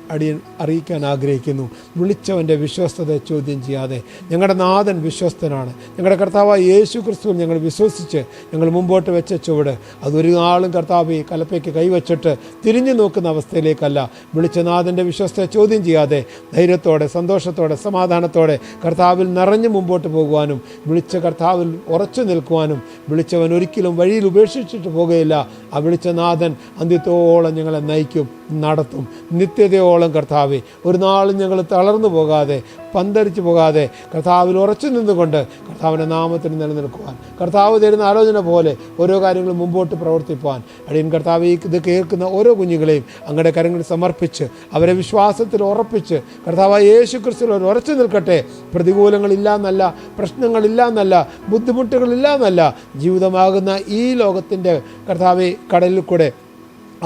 അറിയിക്കാൻ ആഗ്രഹിക്കുന്നു. വിളിച്ചവൻ്റെ വിശ്വസ്തത ചോദ്യം ചെയ്യാതെ ഞങ്ങളുടെ നാഥൻ വിശ്വസ്തനാണ്. ഞങ്ങളുടെ കർത്താവായ യേശു ക്രിസ്തുവിൽ ഞങ്ങൾ വിശ്വസിച്ച് ഞങ്ങൾ മുമ്പോട്ട് വെച്ച ചുവട് അതൊരു നാളും കർത്താവെ കലപ്പയ്ക്ക് കൈവച്ചിട്ട് തിരിഞ്ഞു നോക്കുന്ന അവസ്ഥയിലേക്കല്ല. വിളിച്ച നാഥൻ്റെ വിശ്വസ്തത ചോദ്യം ചെയ്യാതെ ധൈര്യത്തോടെ, സന്തോഷത്തോടെ, സമാധാനത്തോടെ കർത്താവിൽ നിറഞ്ഞു മുമ്പോട്ട് പോകുവാനും, വിളിച്ച കർത്താവിൽ ഉറച്ചു നിൽക്കുവാനും, വിളിച്ചവൻ ഒരിക്കലും വഴിയിൽ ഉപേക്ഷിച്ചിട്ട് പോകുകയില്ല. ആ വിളിച്ച നാഥൻ അന്ത്യത്തോളം ഞങ്ങളെ നയിക്കും, നടത്തും. നിത്യതയോളം കർത്താവെ ഒരു നാളും ഞങ്ങൾ തളർന്നു പോകാതെ, പന്തരിച്ചു പോകാതെ കർത്താവിൽ ഉറച്ചു നിന്നുകൊണ്ട് കർത്താവിൻ്റെ നാമത്തിൽ നിലനിൽക്കുവാൻ, കർത്താവ് തരുന്ന ആലോചന പോലെ ഓരോ കാര്യങ്ങളും മുമ്പോട്ട് പ്രവർത്തിപ്പാൻ അടിയൻ കർത്താവ് ഇത് കേൾക്കുന്ന ഓരോ കുഞ്ഞുങ്ങളെയും അങ്ങയുടെ കരങ്ങളിൽ സമർപ്പിച്ച് അവരെ വിശ്വാസത്തിൽ ഉറപ്പിച്ച് കർത്താവായ യേശു ക്രിസ്തുവിൽ ഉറച്ചു നിൽക്കട്ടെ. പ്രതികൂലങ്ങളില്ല എന്നല്ല, പ്രശ്നങ്ങളില്ല എന്നല്ല, ബുദ്ധിമുട്ടുകളില്ല എന്നല്ല, ജീവിതമാകുന്ന ഈ ലോകത്തിൻ്റെ കർത്താവെ കടലിൽ കൂടെ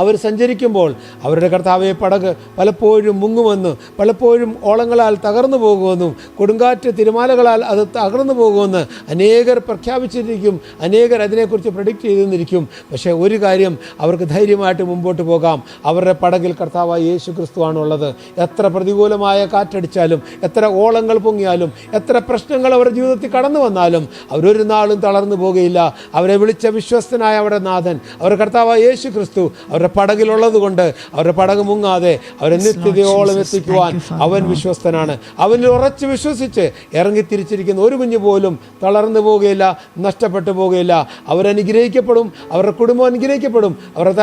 അവർ സഞ്ചരിക്കുമ്പോൾ അവരുടെ കർത്താവെ പടക് പലപ്പോഴും മുങ്ങുമെന്നും പലപ്പോഴും ഓളങ്ങളാൽ തകർന്നു പോകുമെന്നും കൊടുങ്കാറ്റ് തിരമാലകളാൽ അത് തകർന്നു പോകുമെന്ന് അനേകർ പ്രഖ്യാപിച്ചിരിക്കും, അനേകർ അതിനെക്കുറിച്ച് പ്രഡിക്റ്റ് ചെയ്തിരിക്കും. പക്ഷേ ഒരു കാര്യം, അവർക്ക് ധൈര്യമായിട്ട് മുമ്പോട്ട് പോകാം. അവരുടെ പടകിൽ കർത്താവായ യേശു ക്രിസ്തുവാണുള്ളത്. എത്ര പ്രതികൂലമായ കാറ്റടിച്ചാലും, എത്ര ഓളങ്ങൾ പൊങ്ങിയാലും, എത്ര പ്രശ്നങ്ങൾ അവരുടെ ജീവിതത്തിൽ കടന്നു വന്നാലും അവരൊരു നാളും തളർന്നു പോകുകയില്ല. അവരെ വിളിച്ച വിശ്വസ്തനായ അവരുടെ നാഥൻ, അവരുടെ കർത്താവായ യേശു ക്രിസ്തു അവരുടെ പടകിലുള്ളത് കൊണ്ട് അവരുടെ പടക് മുങ്ങാതെ അവരെ നിത്യതയോളം എത്തിക്കുവാൻ അവൻ വിശ്വസ്തനാണ്. അവനിൽ ഉറച്ച് വിശ്വസിച്ച് ഇറങ്ങിത്തിരിച്ചിരിക്കുന്ന ഒരു കുഞ്ഞു പോലും തളർന്നു പോവുകയില്ല, നഷ്ടപ്പെട്ടു പോവുകയില്ല. അവരനുഗ്രഹിക്കപ്പെടും, അവരുടെ കുടുംബം അനുഗ്രഹിക്കപ്പെടും, അവരുടെ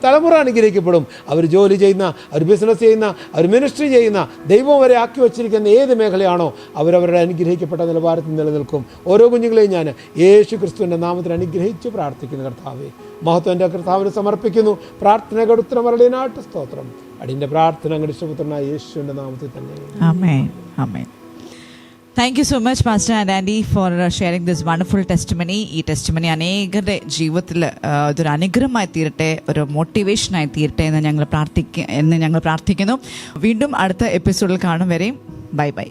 തലമുറ അനുഗ്രഹിക്കപ്പെടും. അവർ ജോലി ചെയ്യുന്ന, അവർ ബിസിനസ് ചെയ്യുന്ന, അവർ മിനിസ്ട്രി ചെയ്യുന്ന, ദൈവം അവരെ ആക്കി വച്ചിരിക്കുന്ന ഏത് മേഖലയാണോ അവരവരുടെ അനുഗ്രഹിക്കപ്പെട്ട നിലവാരത്തിൽ നിലനിൽക്കും. ഓരോ കുഞ്ഞുങ്ങളെയും ഞാൻ യേശു ക്രിസ്തുവിൻ്റെ നാമത്തിൽ അനുഗ്രഹിച്ച് പ്രാർത്ഥിക്കുന്നു. കർത്താവേ, മഹത്വം എൻ്റെ കർത്താവിന് സമർപ്പിക്കുന്നു. പ്രാർത്ഥനകളുടെ ഉത്തരം അരുളിനാട്ട് സ്തോത്രം. അടിൻ്റെ പ്രാർത്ഥന അങ്ങയുടെ ഇഷ്ടപുത്രനായ യേശുവിൻ്റെ നാമത്തിൽ തന്നെ. ആമേൻ, ആമേൻ. Thank you so much pastor and Andy for sharing this wonderful testimony. ഈ ടെസ്റ്റിമണി അനേകരുടെ ജീവിതത്തിൽ ഇതൊരു അനുഗ്രഹമായി തീരട്ടെ, ഒരു മോട്ടിവേഷനായി തീരട്ടെ എന്ന് ഞങ്ങൾ പ്രാർത്ഥിക്കുന്നു. വീണ്ടും അടുത്ത എപ്പിസോഡിൽ കാണും വരെയും ബൈ ബൈ.